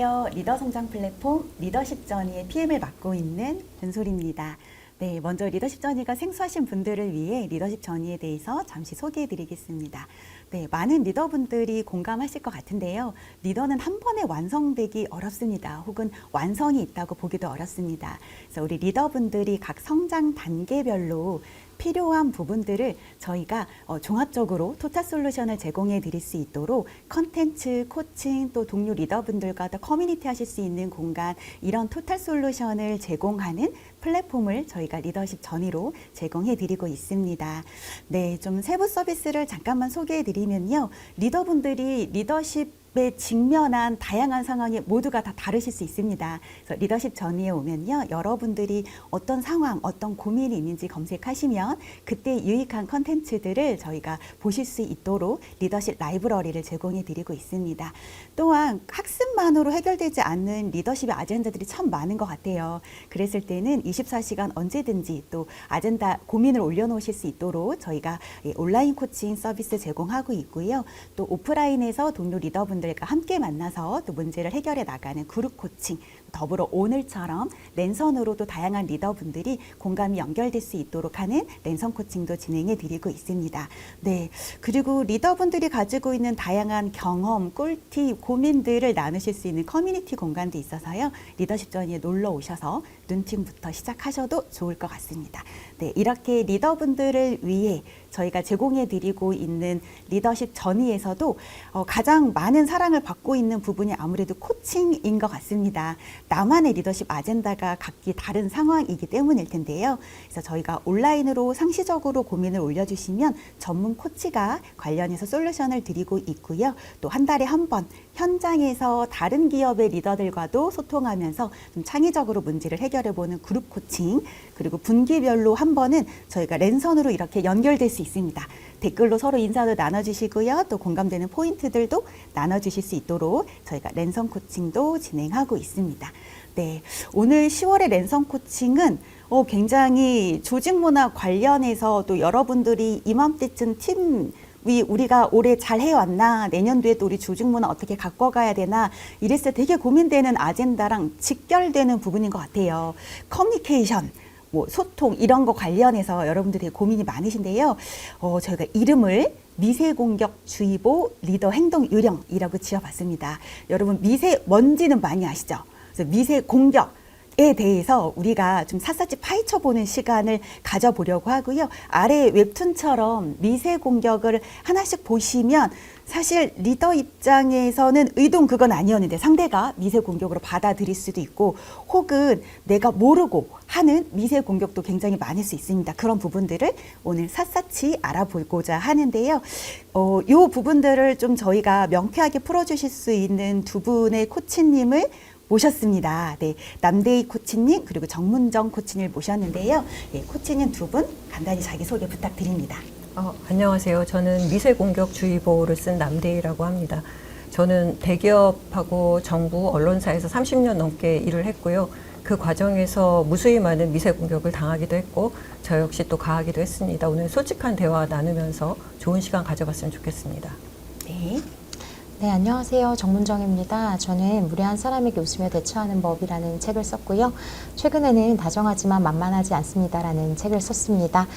안녕하세요. 리더 성장 플랫폼 리더십 저니의 PM을 맡고 있는 은솔입니다. 네, 먼저 리더십 저니가 생소하신 분들을 위해 리더십 저니에 대해서 잠시 소개해 드리겠습니다. 네, 많은 리더분들이 공감하실 것 같은데요. 리더는 한 번에 완성되기 어렵습니다. 혹은 완성이 있다고 보기도 어렵습니다. 그래서 우리 리더분들이 각 성장 단계별로 필요한 부분들을 저희가 종합적으로 토탈 솔루션을 제공해 드릴 수 있도록 컨텐츠, 코칭, 또 동료 리더분들과 더 커뮤니티 하실 수 있는 공간, 이런 토탈 솔루션을 제공하는 플랫폼을 저희가 리더십 전위로 제공해 드리고 있습니다. 네, 좀 세부 서비스를 잠깐만 소개해 드리면요. 리더분들이 리더십 직면한 다양한 상황이 모두가 다 다르실 수 있습니다. 그래서 리더십 전위에 오면요, 여러분들이 어떤 상황, 어떤 고민이 있는지 검색하시면 그때 유익한 컨텐츠들을 저희가 보실 수 있도록 리더십 라이브러리를 제공해 드리고 있습니다. 또한 학습만으로 해결되지 않는 리더십의 아젠다들이 참 많은 것 같아요. 그랬을 때는 24시간 언제든지 또 아젠다 고민을 올려놓으실 수 있도록 저희가 온라인 코칭 서비스 제공하고 있고요. 또 오프라인에서 동료 리더분들 과 함께 만나서 또 문제를 해결해 나가는 그룹 코칭, 더불어 오늘처럼 랜선으로도 다양한 리더분들이 공감이 연결될 수 있도록 하는 랜선 코칭도 진행해 드리고 있습니다. 네, 그리고 리더분들이 가지고 있는 다양한 경험, 꿀팁, 고민들을 나누실 수 있는 커뮤니티 공간도 있어서요. 리더십 전위에 놀러 오셔서 눈팅부터 시작하셔도 좋을 것 같습니다. 네, 이렇게 리더분들을 위해 저희가 제공해 드리고 있는 리더십 전위에서도 가장 많은 사랑을 받고 있는 부분이 아무래도 코칭인 것 같습니다. 나만의 리더십 아젠다가 각기 다른 상황이기 때문일 텐데요. 그래서 저희가 온라인으로 상시적으로 고민을 올려주시면 전문 코치가 관련해서 솔루션을 드리고 있고요. 또 한 달에 한 번 현장에서 다른 기업의 리더들과도 소통하면서 좀 창의적으로 문제를 해결해보는 그룹 코칭, 그리고 분기별로 한 번은 저희가 랜선으로 이렇게 연결될 수 있습니다. 댓글로 서로 인사도 나눠주시고요. 또 공감되는 포인트들도 나눠주실 수 있도록 저희가 랜선 코칭도 진행하고 있습니다. 네, 오늘 10월의 랜선 코칭은 굉장히 조직 문화 관련해서 또 여러분들이 이맘때쯤 우리가 올해 잘 해왔나, 내년도에 또 우리 조직 문화 어떻게 가꿔가야 되나, 이랬을 때 되게 고민되는 아젠다랑 직결되는 부분인 것 같아요. 커뮤니케이션, 소통 이런 거 관련해서 여러분들 되게 고민이 많으신데요. 저희가 이름을 미세공격주의보 리더 행동 요령이라고 지어봤습니다. 여러분 미세먼지는 많이 아시죠? 그래서 미세공격에 대해서 우리가 좀 샅샅이 파헤쳐보는 시간을 가져보려고 하고요. 아래 웹툰처럼 미세공격을 하나씩 보시면 사실 리더 입장에서는 의도는 그건 아니었는데 상대가 미세공격으로 받아들일 수도 있고, 혹은 내가 모르고 하는 미세공격도 굉장히 많을 수 있습니다. 그런 부분들을 오늘 샅샅이 알아보고자 하는데요. 이 부분들을 좀 저희가 명쾌하게 풀어주실 수 있는 두 분의 코치님을 모셨습니다. 네, 남대희 코치님 그리고 정문정 코치님을 모셨는데요. 네, 코치님 두 분 간단히 자기소개 부탁드립니다. 안녕하세요. 저는 미세공격주의보를 쓴 남대희라고 합니다. 저는 대기업하고 정부, 언론사에서 30년 넘게 일을 했고요. 그 과정에서 무수히 많은 미세공격을 당하기도 했고 저 역시 또 가하기도 했습니다. 오늘 솔직한 대화 나누면서 좋은 시간 가져봤으면 좋겠습니다. 네. 네, 안녕하세요. 정문정입니다. 저는 무례한 사람에게 웃으며 대처하는 법이라는 책을 썼고요. 최근에는 다정하지만 만만하지 않습니다라는 책을 썼습니다.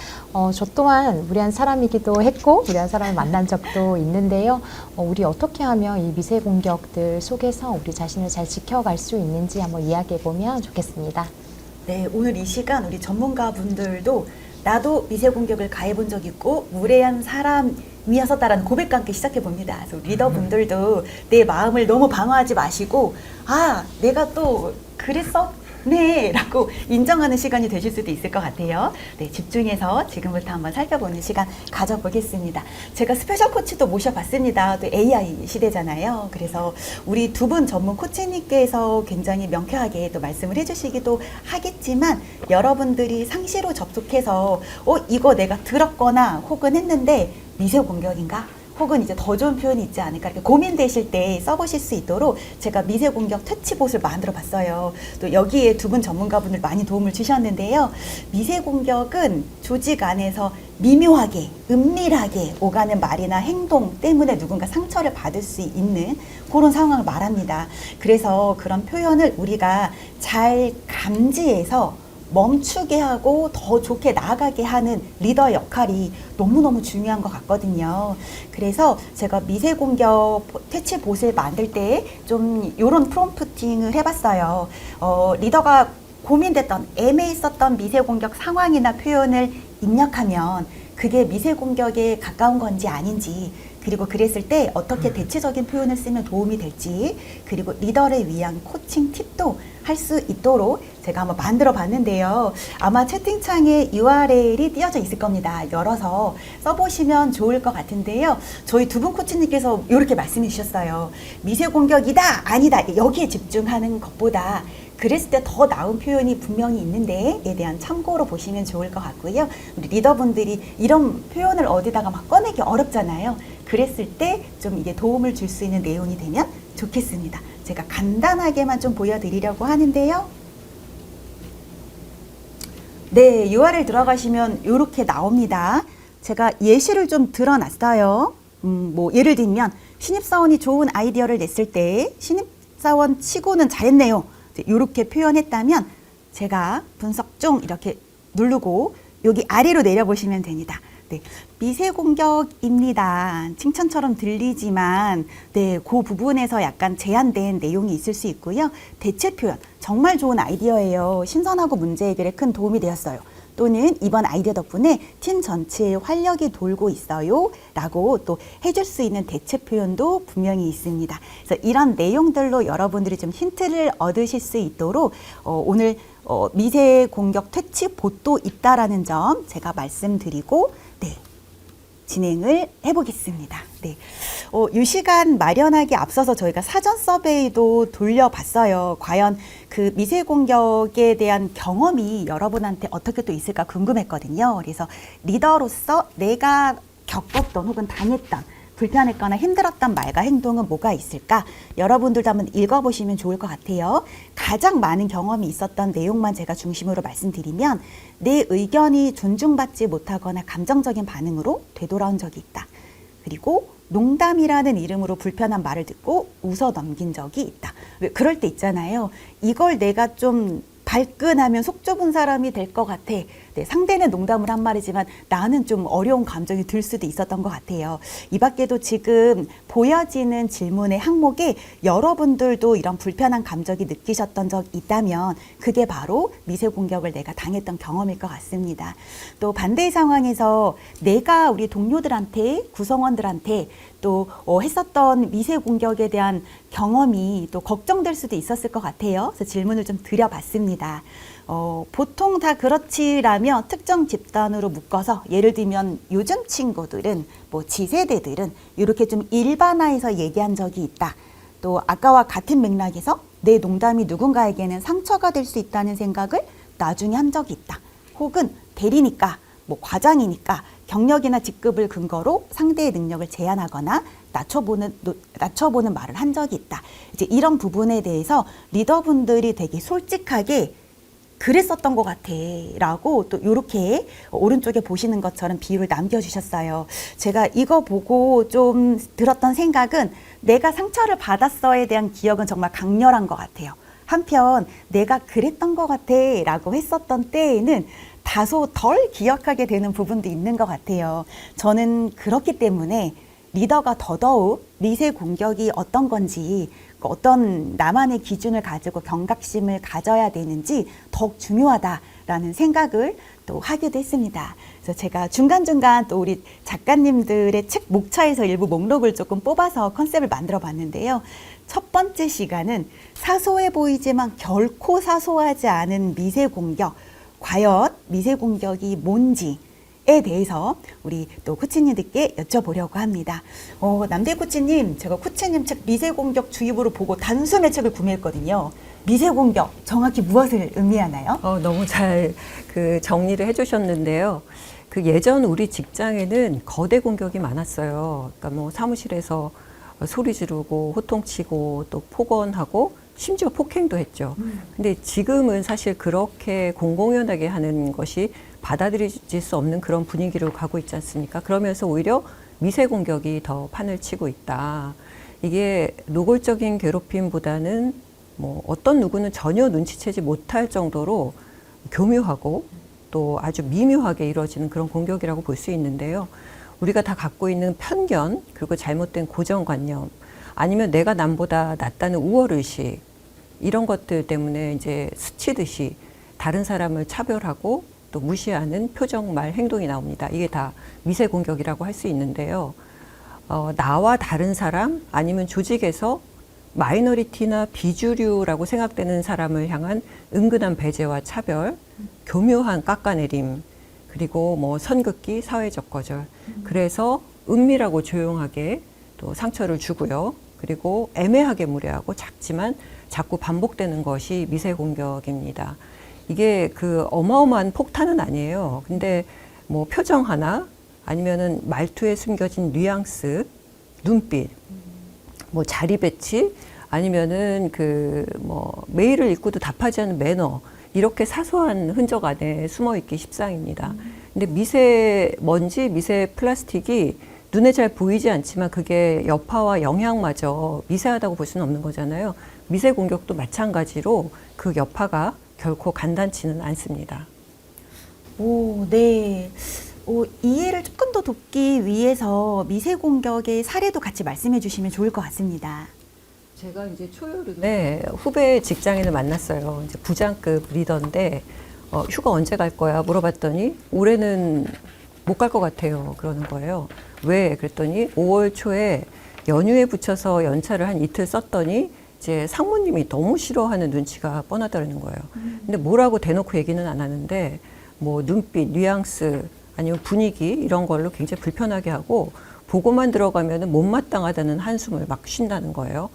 저 또한 무례한 사람이기도 했고 무례한 사람을 만난 적도 있는데요. 우리 어떻게 하면 이 미세 공격들 속에서 우리 자신을 잘 지켜갈 수 있는지 한번 이야기해 보면 좋겠습니다. 네, 오늘 이 시간 우리 전문가분들도 나도 미세공격을 가해본 적 있고 무례한 사람이었었다라는 고백과 함께 시작해 봅니다. 그래서 리더분들도 내 마음을 너무 방어하지 마시고, 내가 또 그랬었네 라고 인정하는 시간이 되실 수도 있을 것 같아요. 네, 집중해서 지금부터 한번 살펴보는 시간 가져보겠습니다. 제가 스페셜 코치도 모셔봤습니다. 또 AI 시대잖아요. 그래서 우리 두 분 전문 코치님께서 굉장히 명쾌하게 또 말씀을 해주시기도 하겠지만, 여러분들이 상시로 접속해서 이거 내가 들었거나 혹은 했는데 미세 공격인가? 혹은 이제 더 좋은 표현이 있지 않을까 이렇게 고민되실 때 써보실 수 있도록 제가 미세 공격 퇴치봇을 만들어 봤어요. 또 여기에 두 분 전문가분들 많이 도움을 주셨는데요. 미세 공격은 조직 안에서 미묘하게, 은밀하게 오가는 말이나 행동 때문에 누군가 상처를 받을 수 있는 그런 상황을 말합니다. 그래서 그런 표현을 우리가 잘 감지해서 멈추게 하고 더 좋게 나아가게 하는 리더의 역할이 너무너무 중요한 것 같거든요. 그래서 제가 미세 공격 퇴치봇을 만들 때 좀 이런 프롬프팅을 해봤어요. 리더가 고민됐던 애매했었던 미세 공격 상황이나 표현을 입력하면 그게 미세 공격에 가까운 건지 아닌지, 그리고 그랬을 때 어떻게 대체적인 표현을 쓰면 도움이 될지, 그리고 리더를 위한 코칭 팁도 할 수 있도록 제가 한번 만들어 봤는데요. 아마 채팅창에 URL이 띄어져 있을 겁니다. 열어서 써보시면 좋을 것 같은데요. 저희 두 분 코치님께서 이렇게 말씀해 주셨어요. 미세 공격이다, 아니다, 여기에 집중하는 것보다 그랬을 때 더 나은 표현이 분명히 있는데에 대한 참고로 보시면 좋을 것 같고요. 우리 리더분들이 이런 표현을 어디다가 막 꺼내기 어렵잖아요. 그랬을 때 좀 이게 도움을 줄 수 있는 내용이 되면 좋겠습니다. 제가 간단하게만 좀 보여드리려고 하는데요. 네, URL 들어가시면 이렇게 나옵니다. 제가 예시를 좀 드러놨어요. 뭐 예를 들면 신입사원이 좋은 아이디어를 냈을 때 신입사원 치고는 잘했네요. 이렇게 표현했다면 제가 분석 중 이렇게 누르고 여기 아래로 내려보시면 됩니다. 네, 미세 공격입니다. 칭찬처럼 들리지만 네, 그 부분에서 약간 제한된 내용이 있을 수 있고요. 대체 표현, 정말 좋은 아이디어예요. 신선하고 문제 해결에 큰 도움이 되었어요. 또는 이번 아이디어 덕분에 팀 전체에 활력이 돌고 있어요. 라고 또 해줄 수 있는 대체 표현도 분명히 있습니다. 그래서 이런 내용들로 여러분들이 좀 힌트를 얻으실 수 있도록 오늘 미세 공격 퇴치 봇도 있다라는 점 제가 말씀드리고 네, 진행을 해보겠습니다. 네. 이 시간 마련하기 앞서서 저희가 사전 서베이도 돌려봤어요. 과연 그 미세 공격에 대한 경험이 여러분한테 어떻게 또 있을까 궁금했거든요. 그래서 리더로서 내가 겪었던 혹은 당했던 불편했거나 힘들었던 말과 행동은 뭐가 있을까? 여러분들도 한번 읽어보시면 좋을 것 같아요. 가장 많은 경험이 있었던 내용만 제가 중심으로 말씀드리면 내 의견이 존중받지 못하거나 감정적인 반응으로 되돌아온 적이 있다. 그리고 농담이라는 이름으로 불편한 말을 듣고 웃어 넘긴 적이 있다. 왜 그럴 때 있잖아요. 이걸 내가 좀 발끈하면 속 좁은 사람이 될 것 같아. 네, 상대는 농담을 한 말이지만 나는 좀 어려운 감정이 들 수도 있었던 것 같아요. 이 밖에도 지금 보여지는 질문의 항목에 여러분들도 이런 불편한 감정이 느끼셨던 적 있다면 그게 바로 미세 공격을 내가 당했던 경험일 것 같습니다. 또 반대의 상황에서 내가 우리 동료들한테, 구성원들한테 또 했었던 미세 공격에 대한 경험이 또 걱정될 수도 있었을 것 같아요. 그래서 질문을 좀 드려봤습니다. 보통 다 그렇지라며 특정 집단으로 묶어서 예를 들면 요즘 친구들은 뭐 지세대들은 이렇게 좀 일반화해서 얘기한 적이 있다. 또 아까와 같은 맥락에서 내 농담이 누군가에게는 상처가 될 수 있다는 생각을 나중에 한 적이 있다. 혹은 대리니까 뭐 과장이니까 경력이나 직급을 근거로 상대의 능력을 제한하거나 낮춰보는 말을 한 적이 있다. 이제 이런 부분에 대해서 리더분들이 되게 솔직하게 그랬었던 것 같아 라고 또 이렇게 오른쪽에 보시는 것처럼 비유를 남겨주셨어요. 제가 이거 보고 좀 들었던 생각은 내가 상처를 받았어에 대한 기억은 정말 강렬한 것 같아요. 한편 내가 그랬던 것 같아 라고 했었던 때에는 다소 덜 기억하게 되는 부분도 있는 것 같아요. 저는 그렇기 때문에 리더가 더더욱 미세 공격이 어떤 건지, 어떤 나만의 기준을 가지고 경각심을 가져야 되는지 더욱 중요하다라는 생각을 또 하기도 했습니다. 그래서 제가 중간중간 또 우리 작가님들의 책 목차에서 일부 목록을 조금 뽑아서 컨셉을 만들어 봤는데요. 첫 번째 시간은 사소해 보이지만 결코 사소하지 않은 미세 공격, 과연 미세 공격이 뭔지에 대해서 우리 또 코치님들께 여쭤보려고 합니다. 남대 코치님, 제가 코치님 책 미세 공격 주입으로 보고 단숨에 책을 구매했거든요. 미세 공격 정확히 무엇을 의미하나요? 너무 잘 정리를 해주셨는데요. 그 예전 우리 직장에는 거대 공격이 많았어요. 그러니까 뭐 사무실에서 소리 지르고 호통치고 또 폭언하고 심지어 폭행도 했죠. 근데 지금은 사실 그렇게 공공연하게 하는 것이 받아들여질 수 없는 그런 분위기로 가고 있지 않습니까? 그러면서 오히려 미세 공격이 더 판을 치고 있다. 이게 노골적인 괴롭힘보다는 뭐 어떤 누구는 전혀 눈치채지 못할 정도로 교묘하고 또 아주 미묘하게 이루어지는 그런 공격이라고 볼 수 있는데요. 우리가 다 갖고 있는 편견, 그리고 잘못된 고정관념, 아니면 내가 남보다 낫다는 우월의식, 이런 것들 때문에 이제 스치듯이 다른 사람을 차별하고 또 무시하는 표정, 말, 행동이 나옵니다. 이게 다 미세 공격이라고 할 수 있는데요. 나와 다른 사람, 아니면 조직에서 마이너리티나 비주류라고 생각되는 사람을 향한 은근한 배제와 차별, 교묘한 깎아내림, 그리고 뭐 선긋기, 사회적 거절. 그래서 은밀하고 조용하게 또 상처를 주고요. 그리고 애매하게 무례하고 작지만 자꾸 반복되는 것이 미세 공격입니다. 이게 그 어마어마한 폭탄은 아니에요. 근데 뭐 표정 하나, 아니면은 말투에 숨겨진 뉘앙스, 눈빛, 뭐 자리 배치, 아니면은 그 뭐 메일을 읽고도 답하지 않는 매너, 이렇게 사소한 흔적 안에 숨어 있기 십상입니다. 근데 미세 먼지, 미세 플라스틱이 눈에 잘 보이지 않지만 그게 여파와 영향마저 미세하다고 볼 수는 없는 거잖아요. 미세 공격도 마찬가지로 그 여파가 결코 간단치는 않습니다. 오, 네. 이해를 조금 더 돕기 위해서 미세 공격의 사례도 같이 말씀해 주시면 좋을 것 같습니다. 제가 이제 초여름에 후배 직장인을 만났어요. 이제 부장급 리더인데 휴가 언제 갈 거야 물어봤더니 올해는 못 갈 것 같아요. 그러는 거예요. 왜? 그랬더니 5월 초에 연휴에 붙여서 연차를 한 이틀 썼더니 이제 상무님이 너무 싫어하는 눈치가 뻔하다는 거예요. 근데 뭐라고 대놓고 얘기는 안 하는데 뭐 눈빛, 뉘앙스, 아니면 분위기 이런 걸로 굉장히 불편하게 하고 보고만 들어가면은 못마땅하다는 한숨을 막 쉰다는 거예요.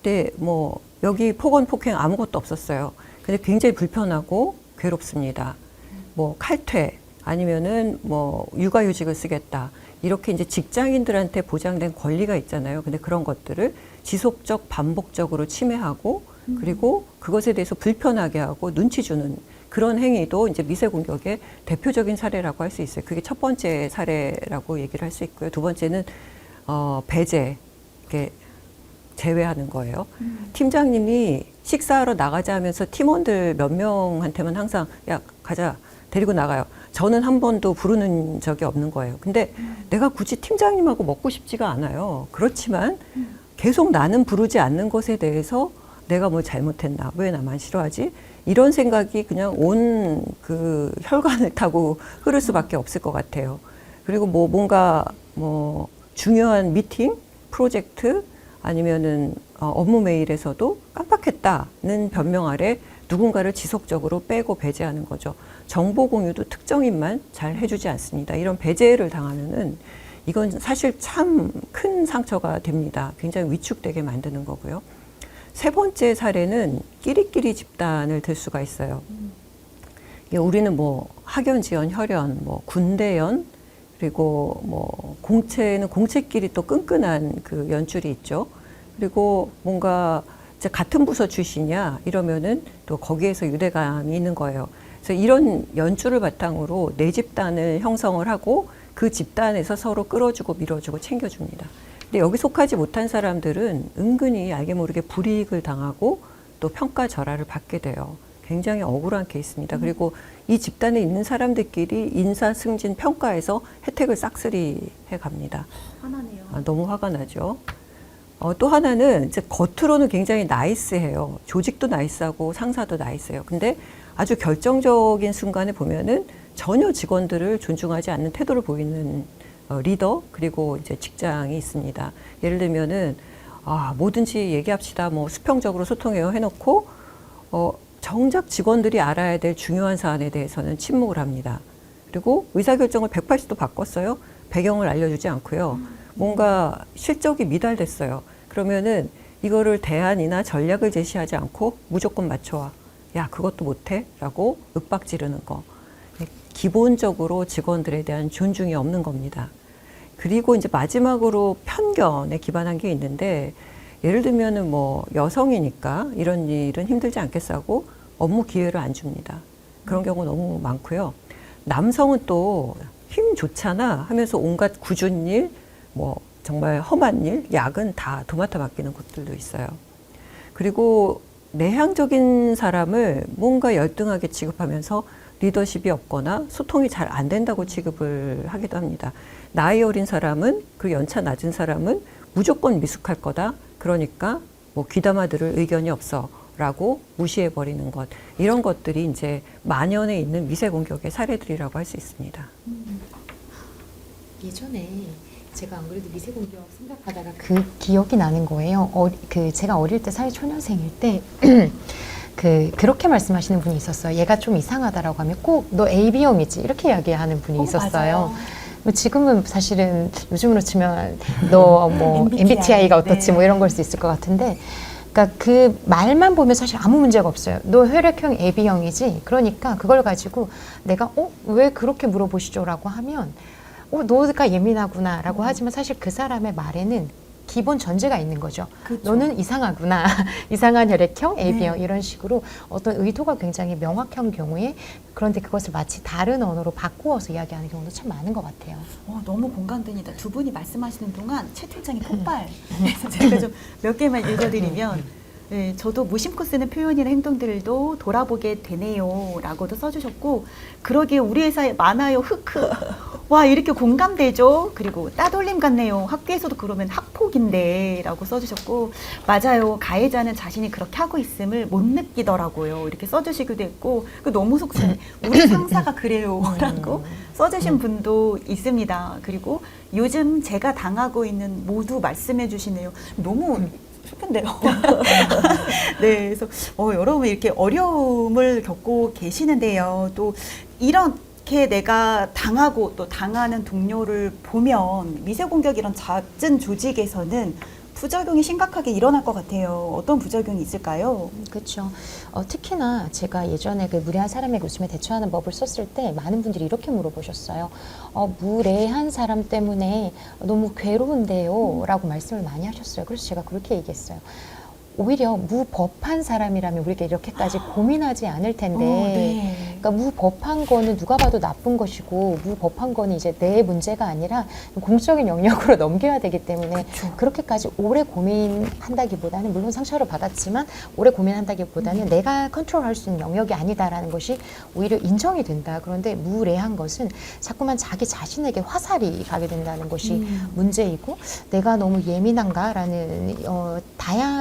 근데 뭐 여기 폭언, 폭행 아무것도 없었어요. 근데 굉장히 불편하고 괴롭습니다. 뭐 칼퇴 아니면은 뭐 육아휴직을 쓰겠다. 이렇게 이제 직장인들한테 보장된 권리가 있잖아요. 근데 그런 것들을 지속적 반복적으로 침해하고 그리고 그것에 대해서 불편하게 하고 눈치 주는 그런 행위도 이제 미세 공격의 대표적인 사례라고 할 수 있어요. 그게 첫 번째 사례라고 얘기를 할 수 있고요. 두 번째는 배제, 이렇게 제외하는 거예요. 팀장님이 식사하러 나가자 하면서 팀원들 몇 명한테만 항상 야 가자 데리고 나가요. 저는 한 번도 부르는 적이 없는 거예요. 근데 내가 굳이 팀장님하고 먹고 싶지가 않아요. 그렇지만 계속 나는 부르지 않는 것에 대해서 내가 뭘 잘못했나? 왜 나만 싫어하지? 이런 생각이 그냥 온 그 혈관을 타고 흐를 수밖에 없을 것 같아요. 그리고 뭐 뭔가 뭐 중요한 미팅, 프로젝트 아니면은 업무 메일에서도 깜빡했다는 변명 아래 누군가를 지속적으로 빼고 배제하는 거죠. 정보 공유도 특정인만 잘 해주지 않습니다. 이런 배제를 당하면은 이건 사실 참 큰 상처가 됩니다. 굉장히 위축되게 만드는 거고요. 세 번째 사례는 끼리끼리 집단을 들 수가 있어요. 우리는 뭐 학연, 지연, 혈연, 뭐 군대연, 그리고 뭐 공채는 공채끼리 또 끈끈한 그 연줄이 있죠. 그리고 뭔가 이제 같은 부서 출신이야 이러면은 또 거기에서 유대감이 있는 거예요. 그래서 이런 연줄을 바탕으로 내 집단을 형성을 하고 그 집단에서 서로 끌어주고 밀어주고 챙겨줍니다. 근데 여기 속하지 못한 사람들은 은근히 알게 모르게 불이익을 당하고 또 평가절하를 받게 돼요. 굉장히 억울한 케이스입니다. 그리고 이 집단에 있는 사람들끼리 인사, 승진, 평가에서 혜택을 싹쓸이 해갑니다. 화나네요. 너무 화가 나죠. 또 하나는 이제 겉으로는 굉장히 나이스해요. 조직도 나이스하고 상사도 나이스해요. 근데 아주 결정적인 순간에 보면은 전혀 직원들을 존중하지 않는 태도를 보이는 리더 그리고 이제 직장이 있습니다. 예를 들면은 뭐든지 얘기합시다. 뭐 수평적으로 소통해요 해놓고 정작 직원들이 알아야 될 중요한 사안에 대해서는 침묵을 합니다. 그리고 의사결정을 180도 바꿨어요. 배경을 알려주지 않고요. 뭔가 실적이 미달됐어요. 그러면은 이거를 대안이나 전략을 제시하지 않고 무조건 맞춰와. 야, 그것도 못해? 라고 윽박 지르는 거. 기본적으로 직원들에 대한 존중이 없는 겁니다. 그리고 이제 마지막으로 편견에 기반한 게 있는데, 예를 들면은 뭐 여성이니까 이런 일은 힘들지 않겠어 하고 업무 기회를 안 줍니다. 그런 경우 너무 많고요. 남성은 또 힘 좋잖아 하면서 온갖 굳은 일, 뭐 정말 험한 일, 야근 다 도맡아 맡기는 곳들도 있어요. 그리고 내향적인 사람을 뭔가 열등하게 취급하면서 리더십이 없거나 소통이 잘 안 된다고 취급을 하기도 합니다. 나이 어린 사람은, 그 연차 낮은 사람은 무조건 미숙할 거다. 그러니까 뭐 귀담아 들을 의견이 없어 라고 무시해버리는 것. 이런 것들이 이제 만연해 있는 미세 공격의 사례들이라고 할 수 있습니다. 예전에 제가 안 그래도 미세 공격 생각하다가 그 기억이 나는 거예요. 제가 어릴 때 사회 초년생일 때 그렇게 말씀하시는 분이 있었어요. 얘가 좀 이상하다라고 하면 꼭 너 AB형이지 이렇게 이야기하는 분이 있었어요. 맞아요. 뭐 지금은 사실은 요즘으로 치면 너 뭐 MBTI가 어떻지 네. 뭐 이런 걸 수 있을 것 같은데, 그러니까 그 말만 보면 사실 아무 문제가 없어요. 너 혈액형 AB형이지. 그러니까 그걸 가지고 내가 왜 그렇게 물어보시죠라고 하면 너가 예민하구나라고 하지만 사실 그 사람의 말에는 기본 전제가 있는 거죠. 그렇죠. 너는 이상하구나. 이상한 혈액형, AB형 네. 이런 식으로 어떤 의도가 굉장히 명확한 경우에, 그런데 그것을 마치 다른 언어로 바꾸어서 이야기하는 경우도 참 많은 것 같아요. 너무 공감됩니다. 두 분이 말씀하시는 동안 채팅창이 폭발. 그래서 제가 좀 몇 개만 읽어드리면, 네, 저도 무심코 쓰는 표현이나 행동들도 돌아보게 되네요 라고도 써주셨고, 그러기에 우리 회사에 많아요, 흑흑. 와, 이렇게 공감되죠? 그리고 따돌림 같네요. 학교에서도 그러면 학폭인데 라고 써주셨고, 맞아요, 가해자는 자신이 그렇게 하고 있음을 못 느끼더라고요. 이렇게 써주시기도 했고, 너무 속상해. 우리 상사가 그래요 라고 써주신 분도 있습니다. 그리고 요즘 제가 당하고 있는 모두 말씀해 주시네요. 너무 슬픈데요. 네, 그래서 여러분 이렇게 어려움을 겪고 계시는데요. 또 이렇게 내가 당하고 또 당하는 동료를 보면 미세 공격 이런 잦은 조직에서는 부작용이 심각하게 일어날 것 같아요. 어떤 부작용이 있을까요? 그렇죠. 특히나 제가 예전에 그 무례한 사람에게 웃으며 대처하는 법을 썼을 때 많은 분들이 이렇게 물어보셨어요. 무례한 사람 때문에 너무 괴로운데요 라고 말씀을 많이 하셨어요. 그래서 제가 그렇게 얘기했어요. 오히려 무법한 사람이라면 우리가 이렇게까지 고민하지 않을 텐데, 네. 그러니까 무법한 거는 누가 봐도 나쁜 것이고, 무법한 거는 이제 내 문제가 아니라 공적인 영역으로 넘겨야 되기 때문에 그렇게까지 오래 고민한다기보다는, 물론 상처를 받았지만 오래 고민한다기보다는 내가 컨트롤할 수 있는 영역이 아니다라는 것이 오히려 인정이 된다. 그런데 무례한 것은 자꾸만 자기 자신에게 화살이 가게 된다는 것이 문제이고, 내가 너무 예민한가라는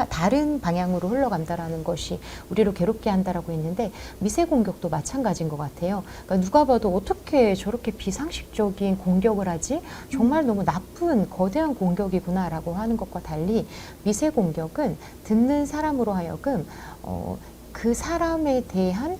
다른 방향으로 흘러간다라는 것이 우리를 괴롭게 한다라고 했는데, 미세 공격도 마찬가지인 것 같아요. 그러니까 누가 봐도 어떻게 저렇게 비상식적인 공격을 하지? 정말 너무 나쁜 거대한 공격이구나라고 하는 것과 달리, 미세 공격은 듣는 사람으로 하여금 그 사람에 대한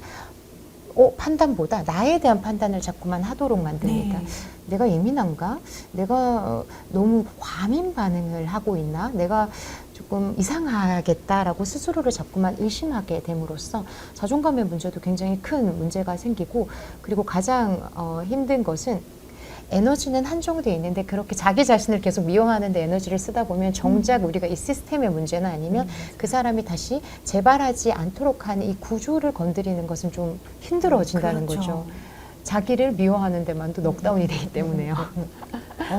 판단보다 나에 대한 판단을 자꾸만 하도록 만듭니다. 네. 내가 예민한가? 내가 너무 과민 반응을 하고 있나? 내가 조금 이상하겠다라고 스스로를 자꾸만 의심하게 됨으로써 자존감의 문제도 굉장히 큰 문제가 생기고, 그리고 가장 힘든 것은 에너지는 한정되어 있는데 그렇게 자기 자신을 계속 미워하는 데 에너지를 쓰다 보면 정작 우리가 이 시스템의 문제는 아니면 그 사람이 다시 재발하지 않도록 하는 이 구조를 건드리는 것은 좀 힘들어진다는 그렇죠. 거죠. 자기를 미워하는 데만도 넉다운이 되기 때문에요.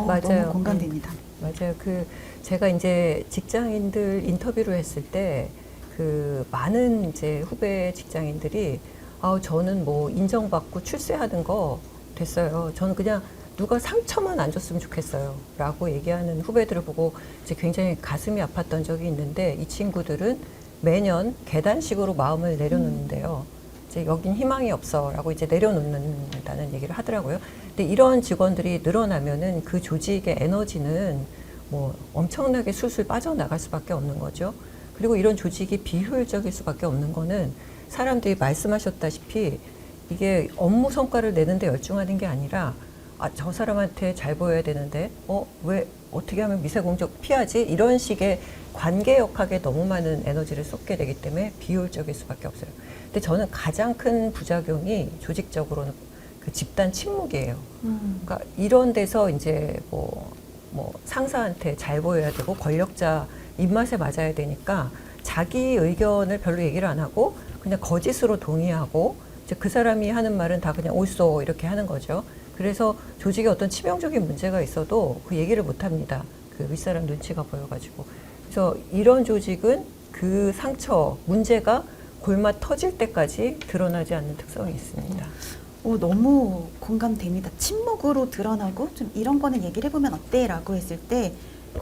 맞아요. 너무 공감됩니다. 맞아요. 제가 이제 직장인들 인터뷰를 했을 때 많은 이제 후배 직장인들이 저는 뭐 인정받고 출세하는 거 됐어요. 저는 그냥 누가 상처만 안 줬으면 좋겠어요 라고 얘기하는 후배들을 보고 이제 굉장히 가슴이 아팠던 적이 있는데, 이 친구들은 매년 계단식으로 마음을 내려놓는데요. 이제 여긴 희망이 없어 라고 이제 내려놓는다는 얘기를 하더라고요. 근데 이런 직원들이 늘어나면은 그 조직의 에너지는 뭐 엄청나게 술술 빠져나갈 수밖에 없는 거죠. 그리고 이런 조직이 비효율적일 수밖에 없는 거는, 사람들이 말씀하셨다시피 이게 업무 성과를 내는데 열중하는 게 아니라, 저 사람한테 잘 보여야 되는데 왜 어떻게 하면 미세 공격 피하지? 이런 식의 관계역학에 너무 많은 에너지를 쏟게 되기 때문에 비효율적일 수밖에 없어요. 근데 저는 가장 큰 부작용이 조직적으로는 그 집단 침묵이에요. 그러니까 이런 데서 이제 뭐 상사한테 잘 보여야 되고 권력자 입맛에 맞아야 되니까 자기 의견을 별로 얘기를 안 하고 그냥 거짓으로 동의하고 이제 그 사람이 하는 말은 다 그냥 옳소 이렇게 하는 거죠. 그래서 조직에 어떤 치명적인 문제가 있어도 그 얘기를 못 합니다. 그 윗사람 눈치가 보여가지고. 그래서 이런 조직은 그 상처, 문제가 골마 터질 때까지 드러나지 않는 특성이 있습니다. 너무 공감됩니다. 침묵으로 드러나고 좀 이런 거는 얘기를 해보면 어때? 라고 했을 때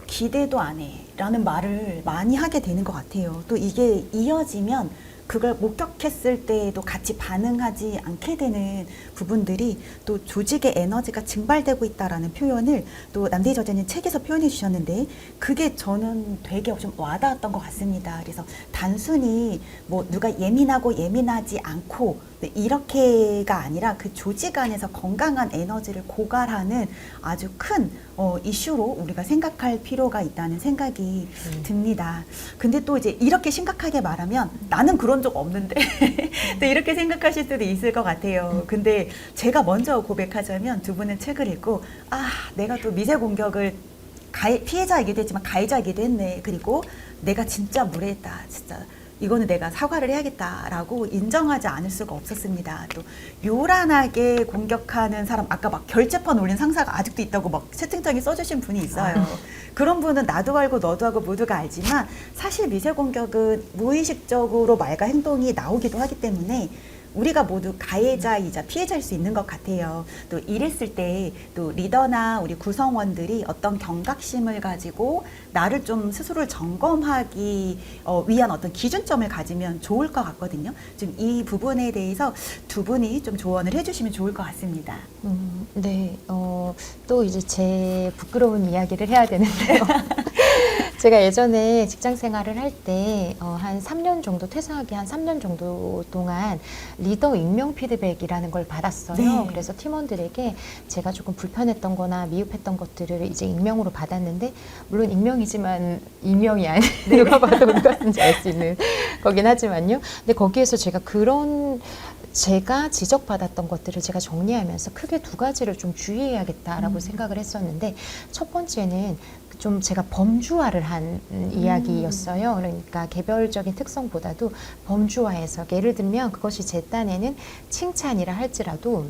기대도 안 해 라는 말을 많이 하게 되는 것 같아요. 또 이게 이어지면 그걸 목격했을 때에도 같이 반응하지 않게 되는 부분들이 또 조직의 에너지가 증발되고 있다라는 표현을 또 남대희 저자님 책에서 표현해 주셨는데 그게 저는 되게 좀 와닿았던 것 같습니다. 그래서 단순히 뭐 누가 예민하고 예민하지 않고 이렇게가 아니라 그 조직 안에서 건강한 에너지를 고갈하는 아주 큰 이슈로 우리가 생각할 필요가 있다는 생각이 듭니다. 근데 또 이제 이렇게 심각하게 말하면 나는 그런 적 없는데 또 이렇게 생각하실 수도 있을 것 같아요. 근데 제가 먼저 고백하자면 두 분은 책을 읽고 내가 또 미세 공격을 피해자이기도 했지만 가해자이기도 했네. 그리고 내가 진짜 무례했다. 진짜 이거는 내가 사과를 해야겠다라고 인정하지 않을 수가 없었습니다. 또 요란하게 공격하는 사람, 아까 막 결재판 올린 상사가 아직도 있다고 막 채팅창에 써주신 분이 있어요. 그런 분은 나도 알고 너도 알고 모두가 알지만 사실 미세 공격은 무의식적으로 말과 행동이 나오기도 하기 때문에 우리가 모두 가해자이자 피해자일 수 있는 것 같아요. 또 이랬을 때 또 리더나 우리 구성원들이 어떤 경각심을 가지고 나를 좀 스스로를 점검하기 위한 어떤 기준점을 가지면 좋을 것 같거든요. 좀 이 부분에 대해서 두 분이 좀 조언을 해주시면 좋을 것 같습니다. 네, 또 이제 제 부끄러운 이야기를 해야 되는데요. 제가 예전에 직장 생활을 할 때 한 3년 정도 퇴사하기 한 3년 정도 동안 리더 익명 피드백이라는 걸 받았어요. 네. 그래서 팀원들에게 제가 조금 불편했던 거나 미흡했던 것들을 이제 익명으로 받았는데 물론 익명이지만 익명이 아닌 누가 봐도 우리 같은지 알 수 있는 거긴 하지만요. 근데 거기에서 제가 지적받았던 것들을 제가 정리하면서 크게 두 가지를 좀 주의해야겠다라고 생각을 했었는데 첫 번째는 좀 제가 범주화를 한 이야기였어요. 그러니까 개별적인 특성보다도 범주화해서 예를 들면 그것이 제 딴에는 칭찬이라 할지라도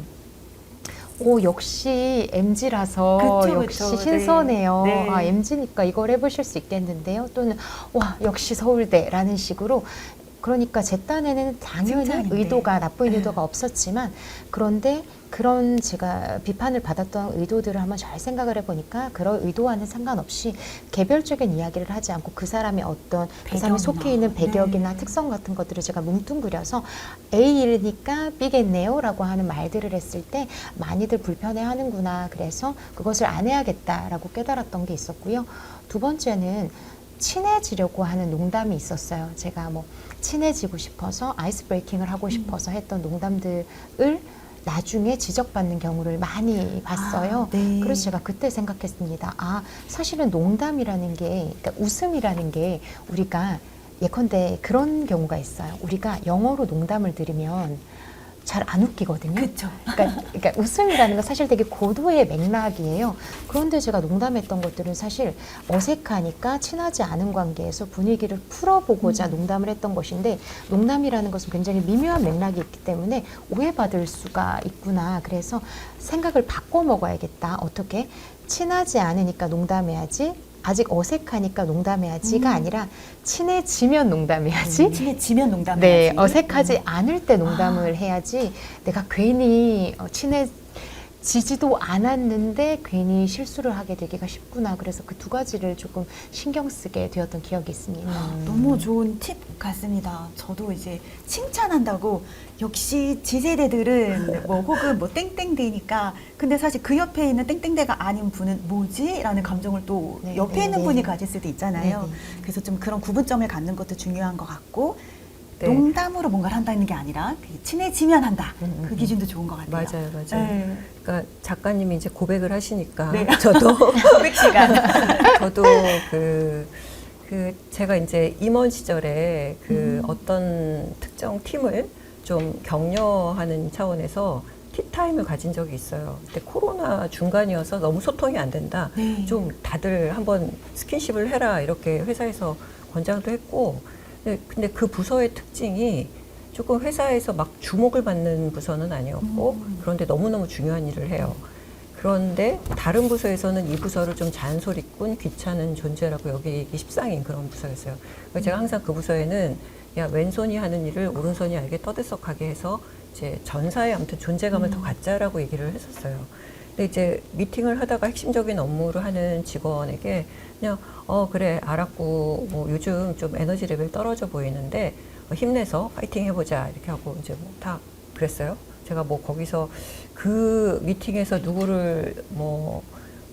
역시 MZ라서 그쵸, 역시 그쵸. 신선해요. 네. MZ니까 이걸 해보실 수 있겠는데요. 또는 와 역시 서울대라는 식으로 그러니까 제 딴에는 당연히 칭찬인데. 나쁜 의도가 없었지만 그런데 그런 제가 비판을 받았던 의도들을 한번 잘 생각을 해보니까 그런 의도와는 상관없이 개별적인 이야기를 하지 않고 그 사람의 어떤 그 사람이 속해 있는 배경이나 특성 같은 것들을 제가 뭉뚱그려서 A이니까 B겠네요 라고 하는 말들을 했을 때 많이들 불편해 하는구나. 그래서 그것을 안 해야겠다라고 깨달았던 게 있었고요. 두 번째는 친해지려고 하는 농담이 있었어요. 제가 친해지고 싶어서 아이스 브레이킹을 하고 싶어서 했던 농담들을 나중에 지적받는 경우를 많이 봤어요. 네. 그래서 제가 그때 생각했습니다. 사실은 농담이라는 게, 그러니까 웃음이라는 게 우리가 예컨대 그런 경우가 있어요. 우리가 영어로 농담을 들으면 잘 안 웃기거든요. 그렇죠. 그러니까 웃음이라는 건 사실 되게 고도의 맥락이에요. 그런데 제가 농담했던 것들은 사실 어색하니까 친하지 않은 관계에서 분위기를 풀어보고자 농담을 했던 것인데 농담이라는 것은 굉장히 미묘한 맥락이 있기 때문에 오해받을 수가 있구나. 그래서 생각을 바꿔 먹어야겠다. 어떻게? 친하지 않으니까 농담해야지. 아직 어색하니까 농담해야지가 아니라 친해지면 농담해야지. 친해지면 농담해야지. 네, 어색하지 않을 때 농담을 해야지 내가 괜히 친해지지도 않았는데 괜히 실수를 하게 되기가 쉽구나. 그래서 그 두 가지를 조금 신경 쓰게 되었던 기억이 있습니다. 너무 좋은 팁 같습니다. 저도 이제 칭찬한다고 역시 지세대들은 혹은 땡땡대니까 근데 사실 그 옆에 있는 땡땡대가 아닌 분은 뭐지? 라는 감정을 또 네, 옆에 네, 있는 네. 분이 가질 수도 있잖아요. 네, 네. 그래서 좀 그런 구분점을 갖는 것도 중요한 것 같고 네. 농담으로 뭔가를 한다는 게 아니라 친해지면 한다. 그 기준도 좋은 것 같아요. 맞아요. 네. 그러니까 작가님이 이제 고백을 하시니까 네. 저도 고백 시간. 저도 제가 이제 임원 시절에 어떤 특정 팀을 좀 격려하는 차원에서 티타임을 가진 적이 있어요. 그때 코로나 중간이어서 너무 소통이 안 된다. 네. 좀 다들 한번 스킨십을 해라 이렇게 회사에서 권장도 했고, 근데 그 부서의 특징이 조금 회사에서 막 주목을 받는 부서는 아니었고, 그런데 너무너무 중요한 일을 해요. 그런데 다른 부서에서는 이 부서를 좀 잔소리꾼, 귀찮은 존재라고 여기기 십상인 그런 부서였어요. 그래서 제가 항상 그 부서에는 야, 왼손이 하는 일을 오른손이 알게 떠들썩하게 해서 이제 전사의 아무튼 존재감을 더 갖자라고 얘기를 했었어요. 근데 이제 미팅을 하다가 핵심적인 업무를 하는 직원에게 그냥 그래 알았고 뭐 요즘 좀 에너지 레벨 떨어져 보이는데 힘내서 파이팅 해보자 이렇게 하고 이제 뭐 다 그랬어요. 제가 뭐 거기서 그 미팅에서 누구를 뭐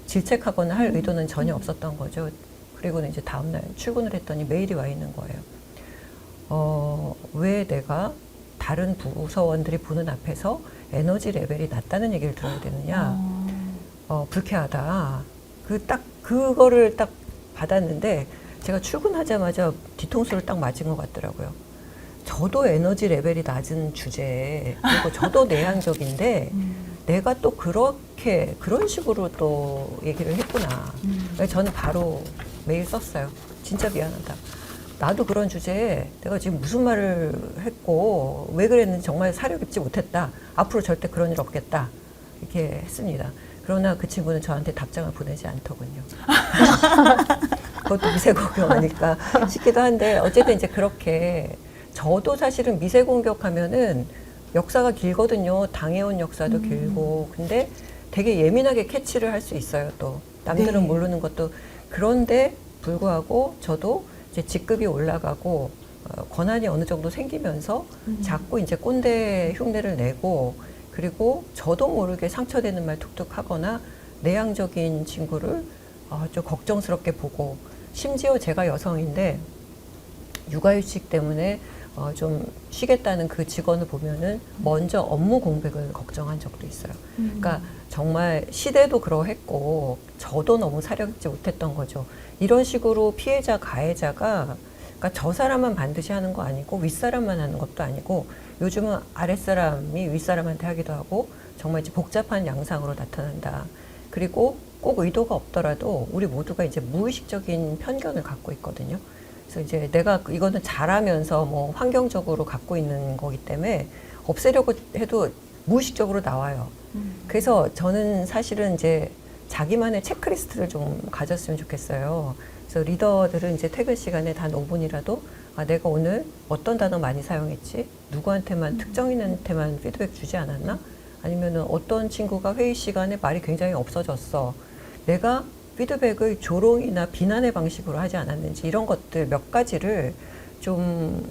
질책하거나 할 의도는 전혀 없었던 거죠. 그리고는 이제 다음날 출근을 했더니 메일이 와 있는 거예요. 왜 내가 다른 부서원들이 보는 앞에서 에너지 레벨이 낮다는 얘기를 들어야 되느냐. 불쾌하다. 그거를 딱 받았는데 제가 출근하자마자 뒤통수를 딱 맞은 것 같더라고요. 저도 에너지 레벨이 낮은 주제에, 그리고 저도 내향적인데, 내가 또 그런 식으로 또 얘기를 했구나. 그래서 저는 바로 메일 썼어요. 진짜 미안하다. 나도 그런 주제에 내가 지금 무슨 말을 했고, 왜 그랬는지 정말 사려 깊지 못했다. 앞으로 절대 그런 일 없겠다. 이렇게 했습니다. 그러나 그 친구는 저한테 답장을 보내지 않더군요. 그것도 미세 공격하니까 싶기도 한데, 어쨌든 이제 그렇게 저도 사실은 미세 공격하면은 역사가 길거든요. 당해온 역사도 길고. 근데 되게 예민하게 캐치를 할 수 있어요, 또. 남들은 네. 모르는 것도. 그런데 불구하고 저도 이제 직급이 올라가고 권한이 어느 정도 생기면서 자꾸 이제 꼰대 흉내를 내고, 그리고 저도 모르게 상처되는 말 툭툭 하거나 내향적인 친구를 좀 걱정스럽게 보고, 심지어 제가 여성인데 육아휴직 때문에 좀 쉬겠다는 그 직원을 보면은 먼저 업무 공백을 걱정한 적도 있어요. 그러니까 정말 시대도 그러했고 저도 너무 사려있지 못했던 거죠. 이런 식으로 피해자, 가해자가 그러니까 저 사람만 반드시 하는 거 아니고 윗사람만 하는 것도 아니고 요즘은 아랫사람이 윗사람한테 하기도 하고 정말 이제 복잡한 양상으로 나타난다. 그리고 꼭 의도가 없더라도 우리 모두가 이제 무의식적인 편견을 갖고 있거든요. 그래서 이제 내가 이거는 잘하면서 뭐 환경적으로 갖고 있는 거기 때문에 없애려고 해도 무의식적으로 나와요. 그래서 저는 사실은 이제 자기만의 체크리스트를 좀 가졌으면 좋겠어요. 그래서 리더들은 이제 퇴근 시간에 단 5분이라도 내가 오늘 어떤 단어 많이 사용했지? 누구한테만 특정인한테만 피드백 주지 않았나? 아니면은 어떤 친구가 회의 시간에 말이 굉장히 없어졌어. 내가 피드백을 조롱이나 비난의 방식으로 하지 않았는지 이런 것들 몇 가지를 좀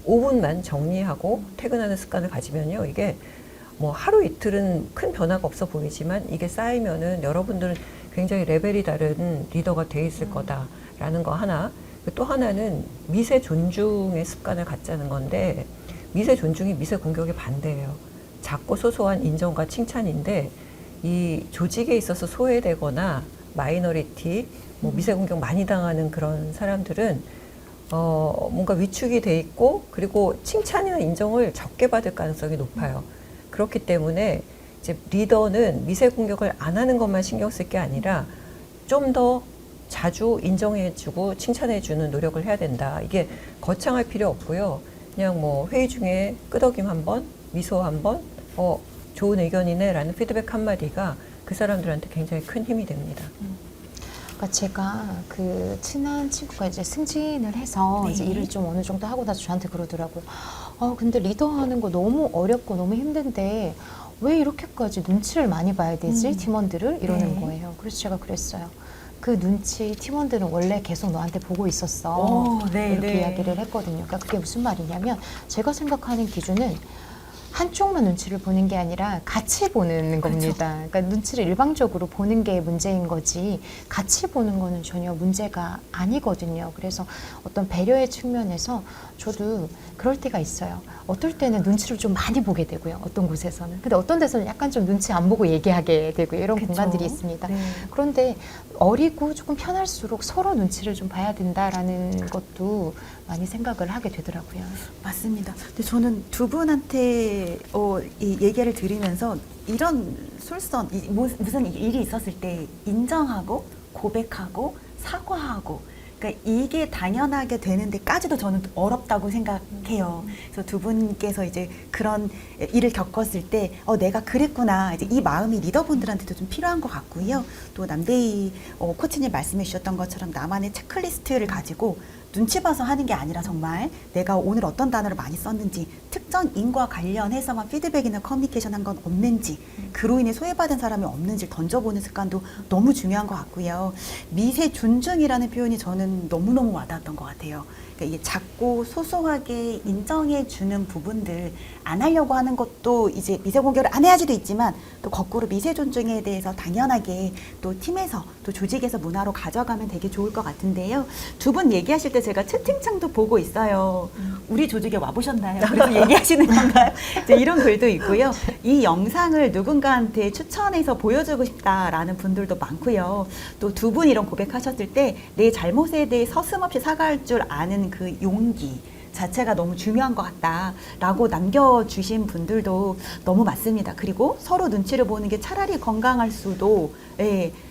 5분만 정리하고 퇴근하는 습관을 가지면요. 이게 뭐 하루 이틀은 큰 변화가 없어 보이지만 이게 쌓이면은 여러분들은 굉장히 레벨이 다른 리더가 돼 있을 거다라는 거 하나. 또 하나는 미세 존중의 습관을 갖자는 건데 미세 존중이 미세 공격의 반대예요. 작고 소소한 인정과 칭찬인데 이 조직에 있어서 소외되거나 마이너리티, 뭐 미세 공격 많이 당하는 그런 사람들은 뭔가 위축이 돼 있고 그리고 칭찬이나 인정을 적게 받을 가능성이 높아요. 그렇기 때문에 이제 리더는 미세 공격을 안 하는 것만 신경 쓸 게 아니라 좀 더 자주 인정해주고 칭찬해주는 노력을 해야 된다. 이게 거창할 필요 없고요. 그냥 뭐 회의 중에 끄덕임 한 번, 미소 한 번, 좋은 의견이네라는 피드백 한마디가 그 사람들한테 굉장히 큰 힘이 됩니다. 그러니까 제가 그 친한 친구가 이제 승진을 해서 네. 이제 일을 좀 어느 정도 하고 나서 저한테 그러더라고요. 근데 리더하는 거 너무 어렵고 너무 힘든데 왜 이렇게까지 눈치를 많이 봐야 되지? 팀원들을 이러는 네. 거예요. 그래서 제가 그랬어요. 그 눈치 팀원들은 원래 계속 너한테 보고 있었어. 네, 이렇게 네. 이야기를 했거든요. 그러니까 그게 무슨 말이냐면 제가 생각하는 기준은 한쪽만 눈치를 보는 게 아니라 같이 보는 겁니다. 그러니까 눈치를 일방적으로 보는 게 문제인 거지 같이 보는 거는 전혀 문제가 아니거든요. 그래서 어떤 배려의 측면에서 저도 그럴 때가 있어요. 어떨 때는 눈치를 좀 많이 보게 되고요. 어떤 곳에서는. 근데 어떤 데서는 약간 좀 눈치 안 보고 얘기하게 되고 이런 그쵸. 공간들이 있습니다. 네. 그런데 어리고 조금 편할수록 서로 눈치를 좀 봐야 된다라는 것도 많이 생각을 하게 되더라고요. 맞습니다. 근데 저는 두 분한테 이제 이 얘기를 들으면서 이런 솔선, 무슨 일이 있었을 때 인정하고 고백하고 사과하고, 그러니까 이게 당연하게 되는 데까지도 저는 어렵다고 생각해요. 그래서 두 분께서 이제 그런 일을 겪었을 때 내가 그랬구나, 이제 이 마음이 리더분들한테도 좀 필요한 것 같고요. 또 남대희 코치님 말씀해 주셨던 것처럼 나만의 체크리스트를 가지고 눈치 봐서 하는 게 아니라 정말 내가 오늘 어떤 단어를 많이 썼는지, 특정 인과 관련해서만 피드백이나 커뮤니케이션 한 건 없는지, 그로 인해 소외받은 사람이 없는지 던져보는 습관도 너무 중요한 것 같고요. 미세 존중이라는 표현이 저는 너무너무 와닿았던 것 같아요. 그러니까 이게 작고 소소하게 인정해주는 부분들 안 하려고 하는 것도 이제 미세 공격을 안 해야지도 있지만, 또 거꾸로 미세 존중에 대해서 당연하게 또 팀에서 또 조직에서 문화로 가져가면 되게 좋을 것 같은데요. 두 분 얘기하실 때 제가 채팅창도 보고 있어요. 우리 조직에 와보셨나요? 그래서 얘기하시는 건가요? 이제 이런 글도 있고요. 이 영상을 누군가한테 추천해서 보여주고 싶다라는 분들도 많고요. 또 두 분 이런 고백하셨을 때 내 잘못에 대해 서슴없이 사과할 줄 아는 그 용기 자체가 너무 중요한 것 같다라고 남겨주신 분들도 너무 많습니다. 그리고 서로 눈치를 보는 게 차라리 건강할 수도,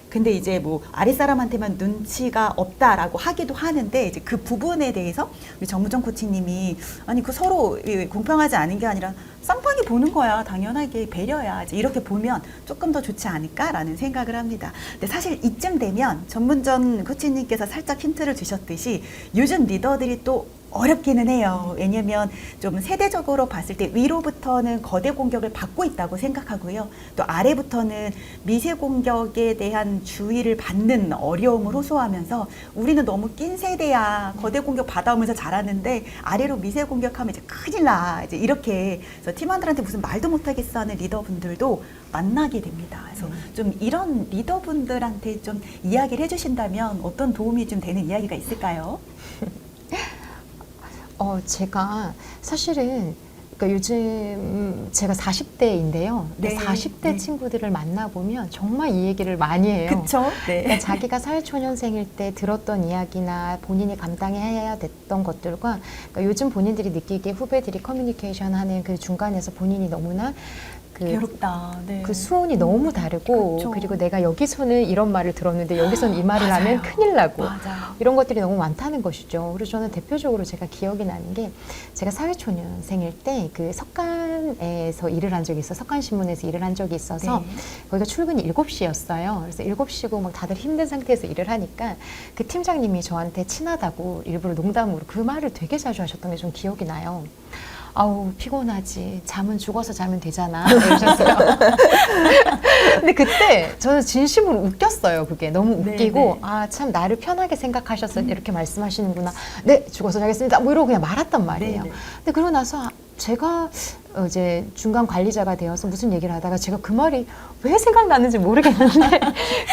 근데 이제 뭐 아랫사람한테만 눈치가 없다라고 하기도 하는데, 이제 그 부분에 대해서 우리 정무정 코치님이 아니 그 서로 공평하지 않은 게 아니라 쌍방이 보는 거야, 당연하게 배려야, 이제 이렇게 보면 조금 더 좋지 않을까라는 생각을 합니다. 근데 사실 이쯤 되면 전문전 코치님께서 살짝 힌트를 주셨듯이 요즘 리더들이 또 어렵기는 해요. 왜냐면 좀 세대적으로 봤을 때 위로부터는 거대 공격을 받고 있다고 생각하고요. 또 아래부터는 미세 공격에 대한 주의를 받는 어려움을 호소하면서 우리는 너무 낀 세대야, 거대 공격 받아오면서 자랐는데 아래로 미세 공격하면 이제 큰일 나, 이제 이렇게. 그래서 팀원들한테 무슨 말도 못하겠어 하는 리더분들도 만나게 됩니다. 그래서 좀 이런 리더분들한테 좀 이야기를 해주신다면 어떤 도움이 좀 되는 이야기가 있을까요? 제가 사실은 그러니까 요즘 제가 40대인데요. 네. 40대 네. 친구들을 만나보면 정말 이 얘기를 많이 해요. 그쵸? 네. 그러니까 자기가 사회초년생일 때 들었던 이야기나 본인이 감당해야 됐던 것들과, 그러니까 요즘 본인들이 느끼기에 후배들이 커뮤니케이션 하는 그 중간에서 본인이 너무나 괴롭다. 네. 그 수온이 너무 다르고, 그렇죠. 그리고 내가 여기서는 이런 말을 들었는데 여기서는 이 말을 맞아요. 하면 큰일 나고, 맞아요. 이런 것들이 너무 많다는 것이죠. 그래서 저는 대표적으로 제가 기억이 나는 게, 제가 사회초년생일 때 그 석간에서 일을 한 적이 있어요. 석간신문에서 일을 한 적이 있어서 네. 거기가 출근이 7시였어요. 그래서 7시고 막 다들 힘든 상태에서 일을 하니까 그 팀장님이 저한테 친하다고 일부러 농담으로 그 말을 되게 자주 하셨던 게 좀 기억이 나요. 아우 피곤하지, 잠은 죽어서 자면 되잖아, 이러셨어요. 근데 그때 저는 진심으로 웃겼어요. 그게 너무 웃기고, 네네. 아 참 나를 편하게 생각하셔서 이렇게 말씀하시는구나, 네 죽어서 자겠습니다, 뭐 이러고 그냥 말았단 말이에요. 네네. 근데 그러고 나서 제가 이제 중간 관리자가 되어서 무슨 얘기를 하다가 제가 그 말이 왜 생각나는지 모르겠는데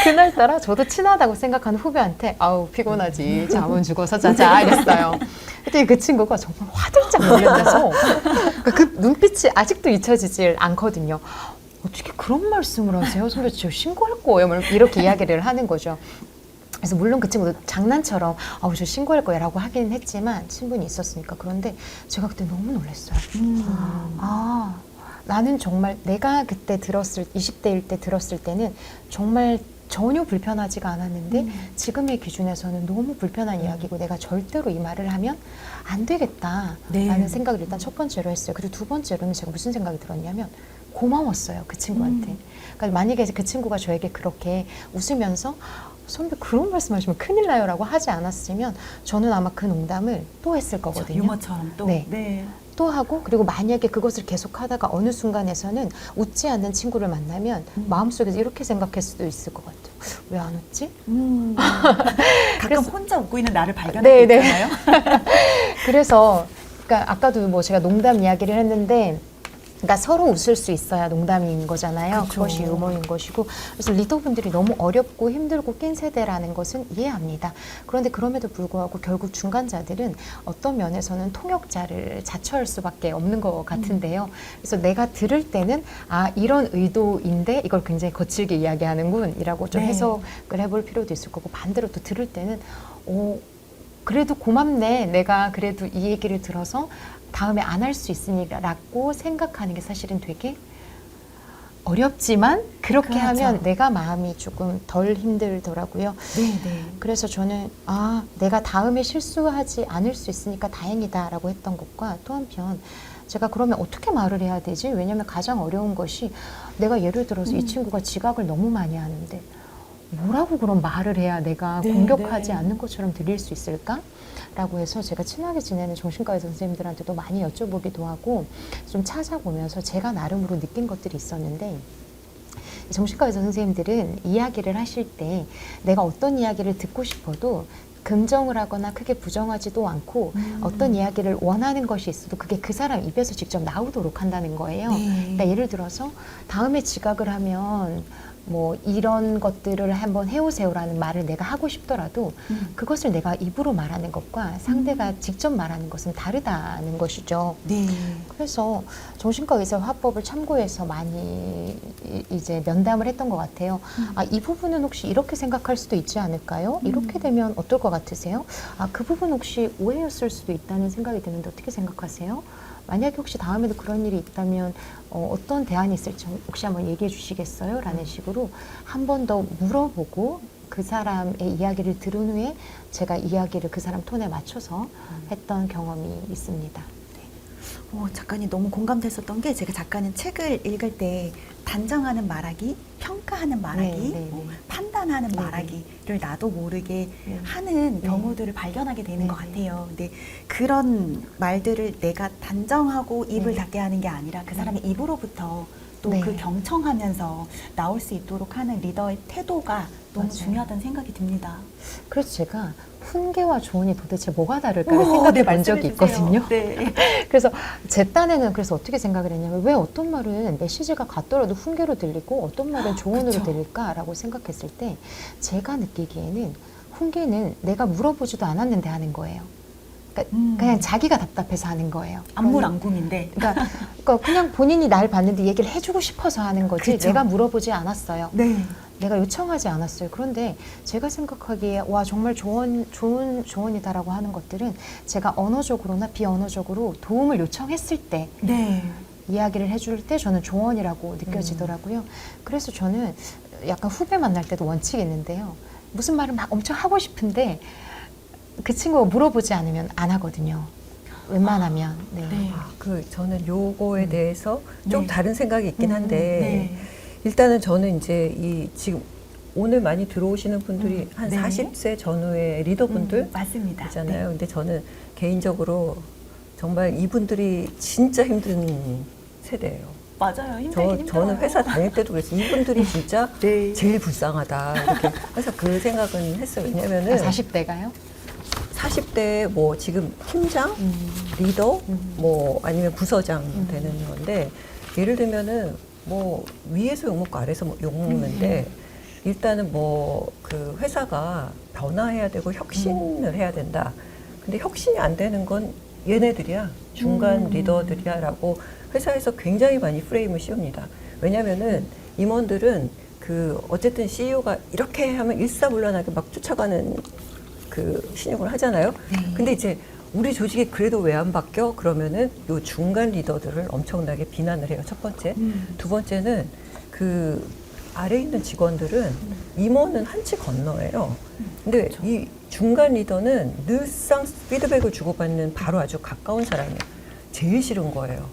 그날따라 저도 친하다고 생각하는 후배한테 아우 피곤하지, 잠은 죽어서 자자, 이랬어요. 그때 그 친구가 정말 화들짝 놀라서 그 눈빛이 아직도 잊혀지질 않거든요. 어떻게 그런 말씀을 하세요? 선배 저 신고할 거예요. 뭐 이렇게 이야기를 하는 거죠. 그래서 물론 그 친구도 장난처럼 아우 저 신고할 거야 라고 하긴 했지만 친분이 있었으니까. 그런데 제가 그때 너무 놀랐어요. 아, 나는 정말 내가 그때 20대일 때 들었을 때는 정말 전혀 불편하지가 않았는데 지금의 기준에서는 너무 불편한 이야기고 내가 절대로 이 말을 하면 안 되겠다라는 네. 생각을 일단 첫 번째로 했어요. 그리고 두 번째로는 제가 무슨 생각이 들었냐면 고마웠어요, 그 친구한테. 그러니까 만약에 그 친구가 저에게 그렇게 웃으면서 선배 그런 말씀하시면 큰일 나요 라고 하지 않았으면 저는 아마 그 농담을 또 했을 거거든요. 유머처럼 또. 네. 네. 또 하고, 그리고 만약에 그것을 계속 하다가 어느 순간에서는 웃지 않는 친구를 만나면 마음속에서 이렇게 생각할 수도 있을 것 같아요. 왜 안 웃지? 가끔 혼자 웃고 있는 나를 발견할 때 네, 있잖아요. 그래서 그러니까 아까도 뭐 제가 농담 이야기를 했는데, 그러니까 서로 웃을 수 있어야 농담인 거잖아요. 그쵸. 그것이 유머인 것이고. 그래서 리더분들이 너무 어렵고 힘들고 낀 세대라는 것은 이해합니다. 그런데 그럼에도 불구하고 결국 중간자들은 어떤 면에서는 통역자를 자처할 수밖에 없는 것 같은데요. 그래서 내가 들을 때는 아 이런 의도인데 이걸 굉장히 거칠게 이야기하는군 이라고 좀 네. 해석을 해볼 필요도 있을 거고, 반대로 또 들을 때는 그래도 고맙네. 내가 그래도 이 얘기를 들어서 다음에 안 할 수 있으니라고 생각하는 게 사실은 되게 어렵지만 그렇게 그렇죠. 하면 내가 마음이 조금 덜 힘들더라고요. 네. 그래서 저는 내가 다음에 실수하지 않을 수 있으니까 다행이다라고 했던 것과 또 한편 제가 그러면 어떻게 말을 해야 되지? 왜냐하면 가장 어려운 것이 내가 예를 들어서 이 친구가 지각을 너무 많이 하는데 뭐라고 그런 말을 해야 내가 네, 공격하지 네. 않는 것처럼 들릴 수 있을까? 라고 해서 제가 친하게 지내는 정신과 의사 선생님들한테도 많이 여쭤보기도 하고 좀 찾아보면서 제가 나름으로 느낀 것들이 있었는데 정신과 의사 선생님들은 이야기를 하실 때 내가 어떤 이야기를 듣고 싶어도 긍정을 하거나 크게 부정하지도 않고 어떤 이야기를 원하는 것이 있어도 그게 그 사람 입에서 직접 나오도록 한다는 거예요. 네. 그러니까 예를 들어서 다음에 지각을 하면 뭐 이런 것들을 한번 해오세요라는 말을 내가 하고 싶더라도 그것을 내가 입으로 말하는 것과 상대가 직접 말하는 것은 다르다는 것이죠. 네. 그래서 정신과 의사 화법을 참고해서 많이 이제 면담을 했던 것 같아요. 이 부분은 혹시 이렇게 생각할 수도 있지 않을까요? 이렇게 되면 어떨 것 같으세요? 그 부분 혹시 오해였을 수도 있다는 생각이 드는데 어떻게 생각하세요? 만약에 혹시 다음에도 그런 일이 있다면 어떤 대안이 있을지 혹시 한번 얘기해 주시겠어요? 라는 식으로 한 번 더 물어보고 그 사람의 이야기를 들은 후에 제가 이야기를 그 사람 톤에 맞춰서 했던 경험이 있습니다. 작가님 너무 공감됐었던 게 제가 작가는 책을 읽을 때 단정하는 말하기, 평가하는 말하기, 판단하는 말하기를 나도 모르게 하는 경우들을 발견하게 되는 것 같아요. 근데 그런 말들을 내가 단정하고 입을 닫게 하는 게 아니라 그 사람의 입으로부터 또 그 경청하면서 나올 수 있도록 하는 리더의 태도가 너무 중요하다는 생각이 듭니다. 그래서 제가 훈계와 조언이 도대체 뭐가 다를까를 생각해 본 적이 있거든요. 네. 그래서 제 딴에는 그래서 어떻게 생각을 했냐면 왜 어떤 말은 메시지가 같더라도 훈계로 들리고 어떤 말은 조언으로 그쵸. 들릴까라고 생각했을 때 제가 느끼기에는 훈계는 내가 물어보지도 않았는데 하는 거예요. 그러니까 그냥 자기가 답답해서 하는 거예요. 안물안궁인데. 그러니까 그냥 본인이 날 봤는데 얘기를 해주고 싶어서 하는 거지 그쵸. 내가 물어보지 않았어요. 네. 내가 요청하지 않았어요. 그런데 제가 생각하기에 와 정말 좋은 조언이다라고 하는 것들은 제가 언어적으로나 비언어적으로 도움을 요청했을 때 네. 이야기를 해줄 때 저는 조언이라고 느껴지더라고요. 그래서 저는 약간 후배 만날 때도 원칙이 있는데요. 무슨 말을 막 엄청 하고 싶은데 그 친구가 물어보지 않으면 안 하거든요. 웬만하면. 네. 저는 요거에 대해서 좀 네. 다른 생각이 있긴 한데 네. 일단은 저는 이제 지금 오늘 많이 들어오시는 분들이 한 네. 40세 전후의 리더분들 맞습니다. 있잖아요. 근데 저는 개인적으로 정말 이분들이 진짜 힘든 세대예요. 맞아요. 힘들어요. 저는 회사 다닐 때도 그랬어요. 이분들이 진짜 네. 제일 불쌍하다. 이렇게. 그래서 그 생각은 했어요. 왜냐면은 40대가요? 40대 뭐 지금 팀장, 리더, 뭐 아니면 부서장 되는 건데 예를 들면은 뭐 위에서 욕먹고 아래에서 욕먹는데 일단은 뭐 그 회사가 변화해야 되고 혁신을 해야 된다. 근데 혁신이 안 되는 건 얘네들이야. 중간 리더들이야라고 회사에서 굉장히 많이 프레임을 씌웁니다. 왜냐면은 임원들은 그 어쨌든 CEO가 이렇게 하면 일사불란하게 막 쫓아가는 그 신용을 하잖아요. 근데 이제 우리 조직이 그래도 왜 안 바뀌어? 그러면은 요 중간 리더들을 엄청나게 비난을 해요. 첫 번째. 두 번째는 그 아래에 있는 직원들은 임원은 한 치 건너예요. 근데 이 중간 리더는 늘상 피드백을 주고받는 바로 아주 가까운 사람이에요. 제일 싫은 거예요.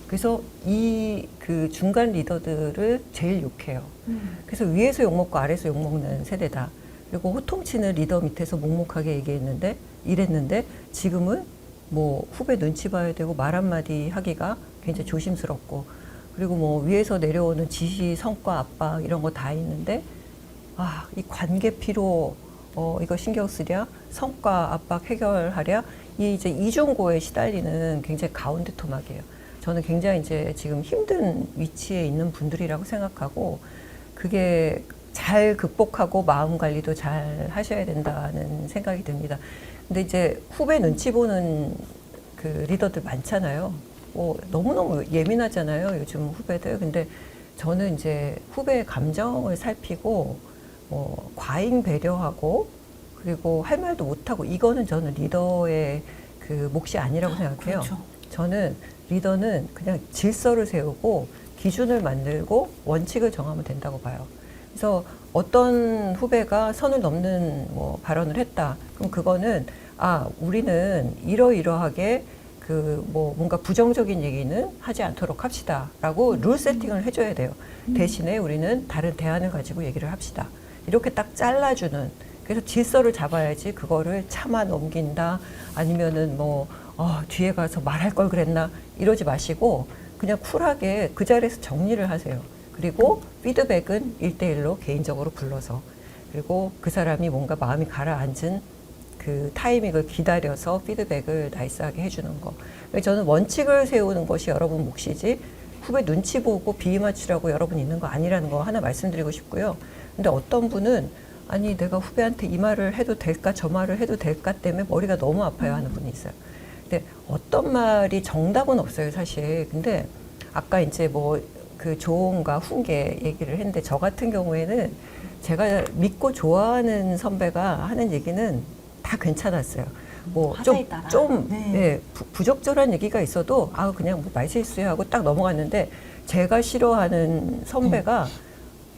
그래서 이 그 중간 리더들을 제일 욕해요. 그래서 위에서 욕먹고 아래에서 욕먹는 세대다. 그리고 호통치는 리더 밑에서 묵묵하게 일했는데 지금은 뭐 후배 눈치 봐야 되고 말 한마디 하기가 굉장히 조심스럽고 그리고 뭐 위에서 내려오는 지시, 성과, 압박 이런 거 다 있는데 이 관계 피로 이거 신경 쓰랴 성과, 압박 해결하랴 이 이제 이중고에 시달리는 굉장히 가운데 토막이에요. 저는 굉장히 이제 지금 힘든 위치에 있는 분들이라고 생각하고 그게 잘 극복하고 마음 관리도 잘 하셔야 된다는 생각이 듭니다. 근데 이제 후배 눈치 보는 그 리더들 많잖아요. 너무너무 예민하잖아요. 요즘 후배들. 근데 저는 이제 후배의 감정을 살피고 과잉 배려하고 그리고 할 말도 못하고 이거는 저는 리더의 그 몫이 아니라고 생각해요. 그렇죠. 저는 리더는 그냥 질서를 세우고 기준을 만들고 원칙을 정하면 된다고 봐요. 그래서 어떤 후배가 선을 넘는 뭐 발언을 했다. 그럼 그거는 우리는 이러이러하게 그 뭐 뭔가 부정적인 얘기는 하지 않도록 합시다라고 룰 세팅을 해줘야 돼요. 대신에 우리는 다른 대안을 가지고 얘기를 합시다. 이렇게 딱 잘라주는. 그래서 질서를 잡아야지 그거를 참아 넘긴다 아니면은 뭐 뒤에 가서 말할 걸 그랬나 이러지 마시고 그냥 쿨하게 그 자리에서 정리를 하세요. 그리고 피드백은 1대1로 개인적으로 불러서 그리고 그 사람이 뭔가 마음이 가라앉은 그 타이밍을 기다려서 피드백을 나이스하게 해주는 거. 저는 원칙을 세우는 것이 여러분 몫이지 후배 눈치 보고 비위 맞추라고 여러분 있는 거 아니라는 거 하나 말씀드리고 싶고요. 근데 어떤 분은 아니 내가 후배한테 이 말을 해도 될까 저 말을 해도 될까 때문에 머리가 너무 아파요 하는 분이 있어요. 근데 어떤 말이 정답은 없어요 사실. 근데 아까 이제 뭐 그 조언과 훈계 얘기를 했는데 저 같은 경우에는 제가 믿고 좋아하는 선배가 하는 얘기는 다 괜찮았어요. 뭐 화자에 따라. 부적절한 얘기가 있어도 그냥 뭐 말실수하고 딱 넘어갔는데 제가 싫어하는 선배가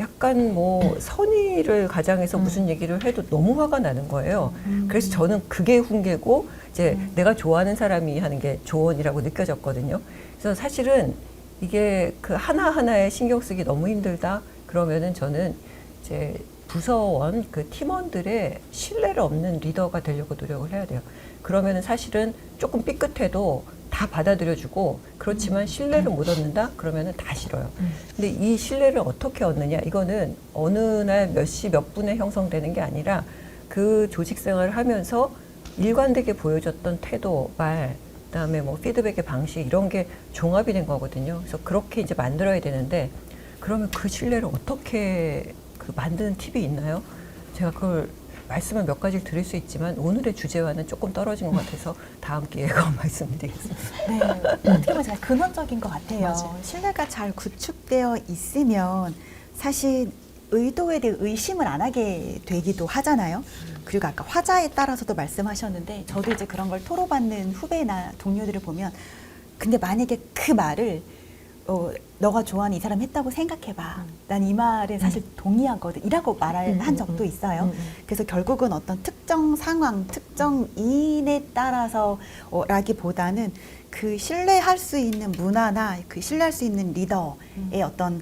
약간 뭐 선의를 가장해서 무슨 얘기를 해도 너무 화가 나는 거예요. 그래서 저는 그게 훈계고 이제 내가 좋아하는 사람이 하는 게 조언이라고 느껴졌거든요. 그래서 사실은 이게 그 하나하나에 신경 쓰기 너무 힘들다 그러면은 저는 이제 부서원 그 팀원들의 신뢰를 얻는 리더가 되려고 노력을 해야 돼요. 그러면은 사실은 조금 삐끗해도 다 받아들여주고 그렇지만 신뢰를 못 얻는다? 그러면은 다 싫어요. 근데 이 신뢰를 어떻게 얻느냐? 이거는 어느 날 몇 시 몇 분에 형성되는 게 아니라 그 조직 생활을 하면서 일관되게 보여줬던 태도, 말, 그다음에 뭐 피드백의 방식 이런 게 종합이 된 거거든요. 그래서 그렇게 이제 만들어야 되는데 그러면 그 신뢰를 어떻게 그 만드는 팁이 있나요? 제가 그걸 말씀을 몇 가지를 드릴 수 있지만 오늘의 주제와는 조금 떨어진 것 같아서 다음 기회에 말씀드리겠습니다. 네, 어떻게 보면 제가 근원적인 것 같아요. 맞아요. 신뢰가 잘 구축되어 있으면 사실 의도에 대해 의심을 안 하게 되기도 하잖아요. 그리고 아까 화자에 따라서도 말씀하셨는데 저도 이제 그런 걸 토로받는 후배나 동료들을 보면 근데 만약에 그 말을 너가 좋아하는 이 사람 했다고 생각해봐. 난 이 말에 사실 동의하거든. 이라고 말을 한 적도 있어요. 그래서 결국은 어떤 특정 상황, 특정 이인에 따라서 라기보다는 그 신뢰할 수 있는 문화나 그 신뢰할 수 있는 리더의 어떤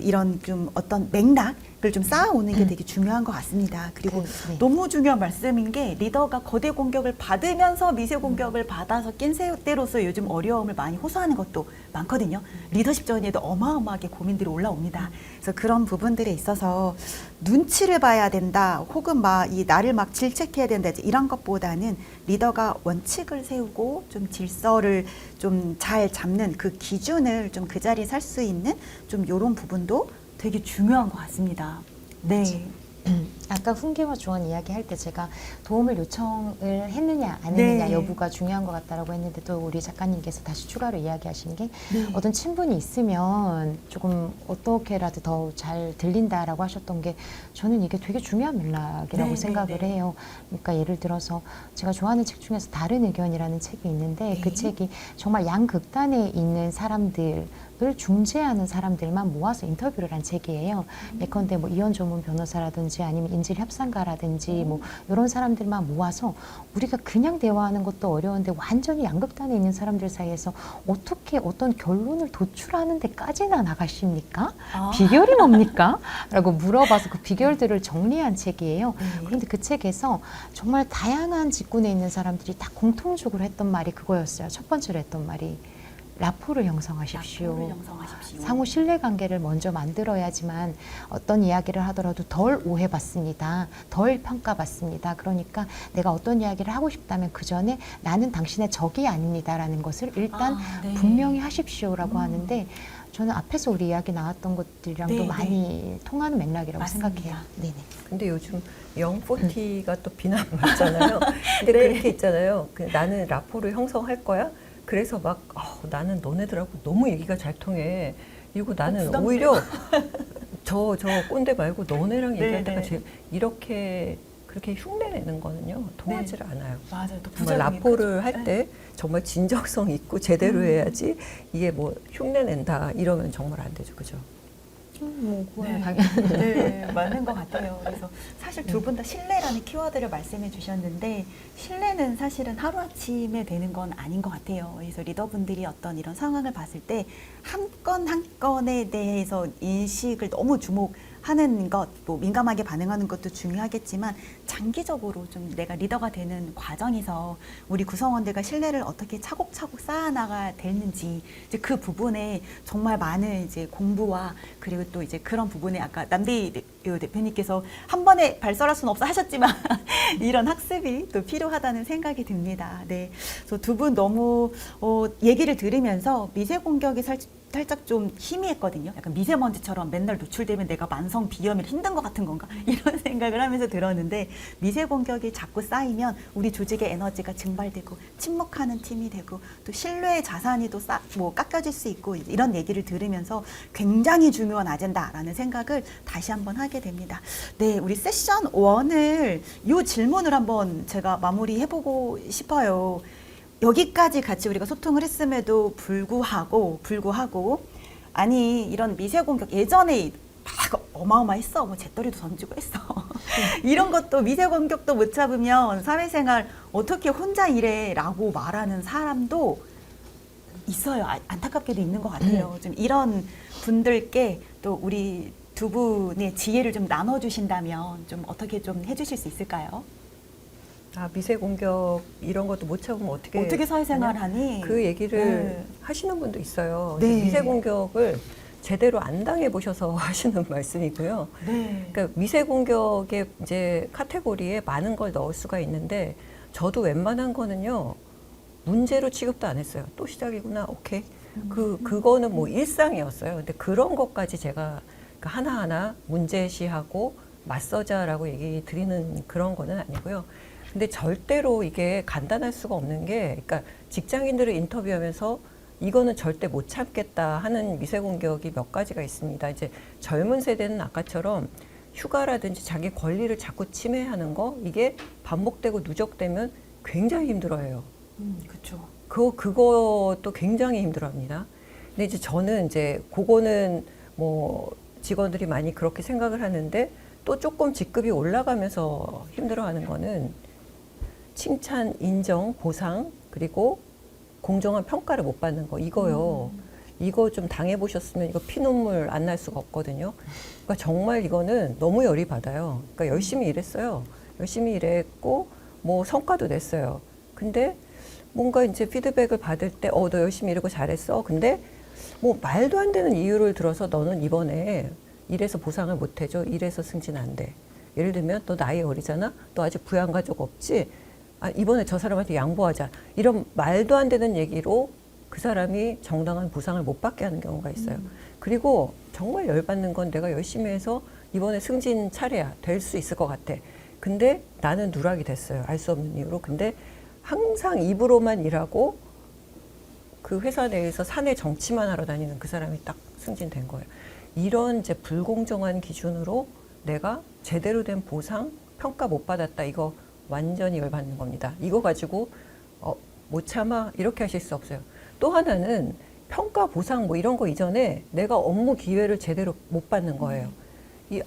이런 좀 어떤 맥락을 좀 쌓아오는 게 되게 중요한 것 같습니다. 그리고 네. 너무 중요한 말씀인 게 리더가 거대 공격을 받으면서 미세 공격을 받아서 낀 세대로서 요즘 어려움을 많이 호소하는 것도 많거든요. 리더십 전에도 어마어마하게 고민들이 올라옵니다. 그래서 그런 부분들에 있어서 눈치를 봐야 된다, 혹은 나를 질책해야 된다 이런 것보다는 리더가 원칙을 세우고 좀 질서를 좀 잘 잡는 그 기준을 좀 그 자리에 살 수 있는 좀 이런 부분도 되게 중요한 것 같습니다. 네. 아까 훈계와 조언 이야기할 때 제가 도움을 요청을 했느냐 안 했느냐 네. 여부가 중요한 것 같다라고 했는데 또 우리 작가님께서 다시 추가로 이야기하신 게 네. 어떤 친분이 있으면 조금 어떻게라도 더 잘 들린다라고 하셨던 게 저는 이게 되게 중요한 맥락이라고 네, 생각을 네, 네. 해요. 그러니까 예를 들어서 제가 좋아하는 책 중에서 다른 의견이라는 책이 있는데 네. 그 책이 정말 양극단에 있는 사람들 을 중재하는 사람들만 모아서 인터뷰를 한 책이에요. 예컨대 뭐 이현 조문 변호사라든지 아니면 인질 협상가라든지 뭐 이런 사람들만 모아서 우리가 그냥 대화하는 것도 어려운데 완전히 양극단에 있는 사람들 사이에서 어떻게 어떤 결론을 도출하는 데까지나 나가십니까? 비결이 뭡니까? 라고 물어봐서 그 비결들을 정리한 책이에요. 네. 그런데 그 책에서 정말 다양한 직군에 있는 사람들이 다 공통적으로 했던 말이 그거였어요. 첫 번째로 했던 말이 라포를 형성하십시오. 라포를 형성하십시오. 상호 신뢰관계를 먼저 만들어야지만 어떤 이야기를 하더라도 덜 오해받습니다. 덜 평가받습니다. 그러니까 내가 어떤 이야기를 하고 싶다면 그 전에 나는 당신의 적이 아닙니다라는 것을 일단 네. 분명히 하십시오라고 하는데 저는 앞에서 우리 이야기 나왔던 것들이랑도 네, 많이 통하는 맥락이라고 맞습니다. 생각해요. 네네. 근데 요즘 영포티가 또 비난받잖아요. 근데 그렇게 있잖아요. 나는 라포를 형성할 거야. 그래서 막 나는 너네들하고 너무 얘기가 잘 통해. 그리고 나는 부담돼요. 오히려 저 꼰대 말고 너네랑 얘기할 때가 네. 제일 이렇게 그렇게 흉내내는 거는요 통하지를 않아요. 맞아요. 또 정말 라포를 할 때 정말 진정성 있고 제대로 해야지 이게 뭐 흉내낸다 이러면 정말 안 되죠, 그죠? 그거는 네. 당연히. 네, 맞는 것 같아요. 그래서 사실 두 분 다 신뢰라는 키워드를 말씀해 주셨는데 신뢰는 사실은 하루아침에 되는 건 아닌 것 같아요. 그래서 리더분들이 어떤 이런 상황을 봤을 때 한 건 한 건에 대해서 인식을 너무 주목하는 것, 뭐 민감하게 반응하는 것도 중요하겠지만 장기적으로 좀 내가 리더가 되는 과정에서 우리 구성원들과 신뢰를 어떻게 차곡차곡 쌓아나가야 되는지 이제 그 부분에 정말 많은 이제 공부와 그리고 또 이제 그런 부분에 아까 남대희 대표님께서 한 번에 발설할 수는 없어 하셨지만 이런 학습이 또 필요하다는 생각이 듭니다. 네, 그래서 두 분 너무 얘기를 들으면서 미세 공격이 살짝 좀 희미했거든요. 약간 미세먼지처럼 맨날 노출되면 내가 만성 비염이 힘든 것 같은 건가 이런 생각을 하면서 들었는데 미세 공격이 자꾸 쌓이면 우리 조직의 에너지가 증발되고 침묵하는 팀이 되고 또 신뢰의 자산이 또 깎여질 수 있고 이런 얘기를 들으면서 굉장히 중요한 아젠다라는 생각을 다시 한번 하게 됩니다. 네, 우리 세션 1을 이 질문을 한번 제가 마무리해보고 싶어요. 여기까지 같이 우리가 소통을 했음에도 불구하고 아니 이런 미세 공격 예전에 막 어마어마했어. 뭐 재떨이도 던지고 했어. 이런 것도 미세 공격도 못 잡으면 사회생활 어떻게 혼자 일해? 라고 말하는 사람도 있어요. 안타깝게도 있는 것 같아요. 좀 이런 분들께 또 우리 두 분의 지혜를 좀 나눠주신다면 좀 어떻게 좀 해주실 수 있을까요? 아, 미세 공격 이런 것도 못 참으면 어떻게 사회생활 하니? 그 얘기를 네. 하시는 분도 있어요. 네. 미세 공격을 제대로 안 당해 보셔서 하시는 말씀이고요. 네. 그러니까 미세 공격의 이제 카테고리에 많은 걸 넣을 수가 있는데 저도 웬만한 거는요 문제로 취급도 안 했어요. 또 시작이구나. 오케이. 그거는 뭐 일상이었어요. 근데 그런 것까지 제가 하나하나 문제시하고 맞서자라고 얘기 드리는 그런 거는 아니고요. 근데 절대로 이게 간단할 수가 없는 게, 그러니까 직장인들을 인터뷰하면서 이거는 절대 못 참겠다 하는 미세 공격이 몇 가지가 있습니다. 이제 젊은 세대는 아까처럼 휴가라든지 자기 권리를 자꾸 침해하는 거, 이게 반복되고 누적되면 굉장히 힘들어해요. 그렇죠. 그것도 굉장히 힘들어합니다. 근데 이제 저는 이제 그거는 뭐 직원들이 많이 그렇게 생각을 하는데 또 조금 직급이 올라가면서 힘들어하는 거는 칭찬, 인정, 보상, 그리고 공정한 평가를 못 받는 거, 이거요. 이거 좀 당해보셨으면 이거 피눈물 안 날 수가 없거든요. 그러니까 정말 이거는 너무 열이 받아요. 그러니까 열심히 일했어요. 열심히 일했고, 뭐 성과도 냈어요. 근데 뭔가 이제 피드백을 받을 때, 너 열심히 일하고 잘했어. 근데 뭐 말도 안 되는 이유를 들어서 너는 이번에 이래서 보상을 못 해줘. 이래서 승진 안 돼. 예를 들면 너 나이 어리잖아. 너 아직 부양 가족 없지. 이번에 저 사람한테 양보하자. 이런 말도 안 되는 얘기로 그 사람이 정당한 보상을 못 받게 하는 경우가 있어요. 그리고 정말 열받는 건 내가 열심히 해서 이번에 승진 차례야. 될 수 있을 것 같아. 근데 나는 누락이 됐어요. 알 수 없는 이유로. 근데 항상 입으로만 일하고 그 회사 내에서 사내 정치만 하러 다니는 그 사람이 딱 승진된 거예요. 이런 이제 불공정한 기준으로 내가 제대로 된 보상, 평가 못 받았다. 이거 완전히 열받는 겁니다. 이거 가지고 못 참아 이렇게 하실 수 없어요. 또 하나는 평가 보상 뭐 이런 거 이전에 내가 업무 기회를 제대로 못 받는 거예요.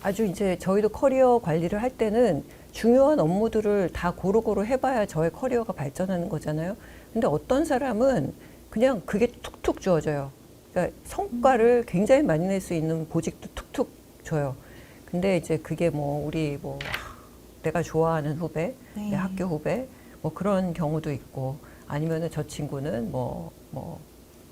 아주 이제 저희도 커리어 관리를 할 때는 중요한 업무들을 다 고루고루 해봐야 저의 커리어가 발전하는 거잖아요. 근데 어떤 사람은 그냥 그게 툭툭 주어져요. 그러니까 성과를 굉장히 많이 낼 수 있는 보직도 툭툭 줘요. 근데 이제 그게 뭐 우리 뭐 내가 좋아하는 후배, 네. 내 학교 후배, 뭐 그런 경우도 있고, 아니면은 저 친구는 뭐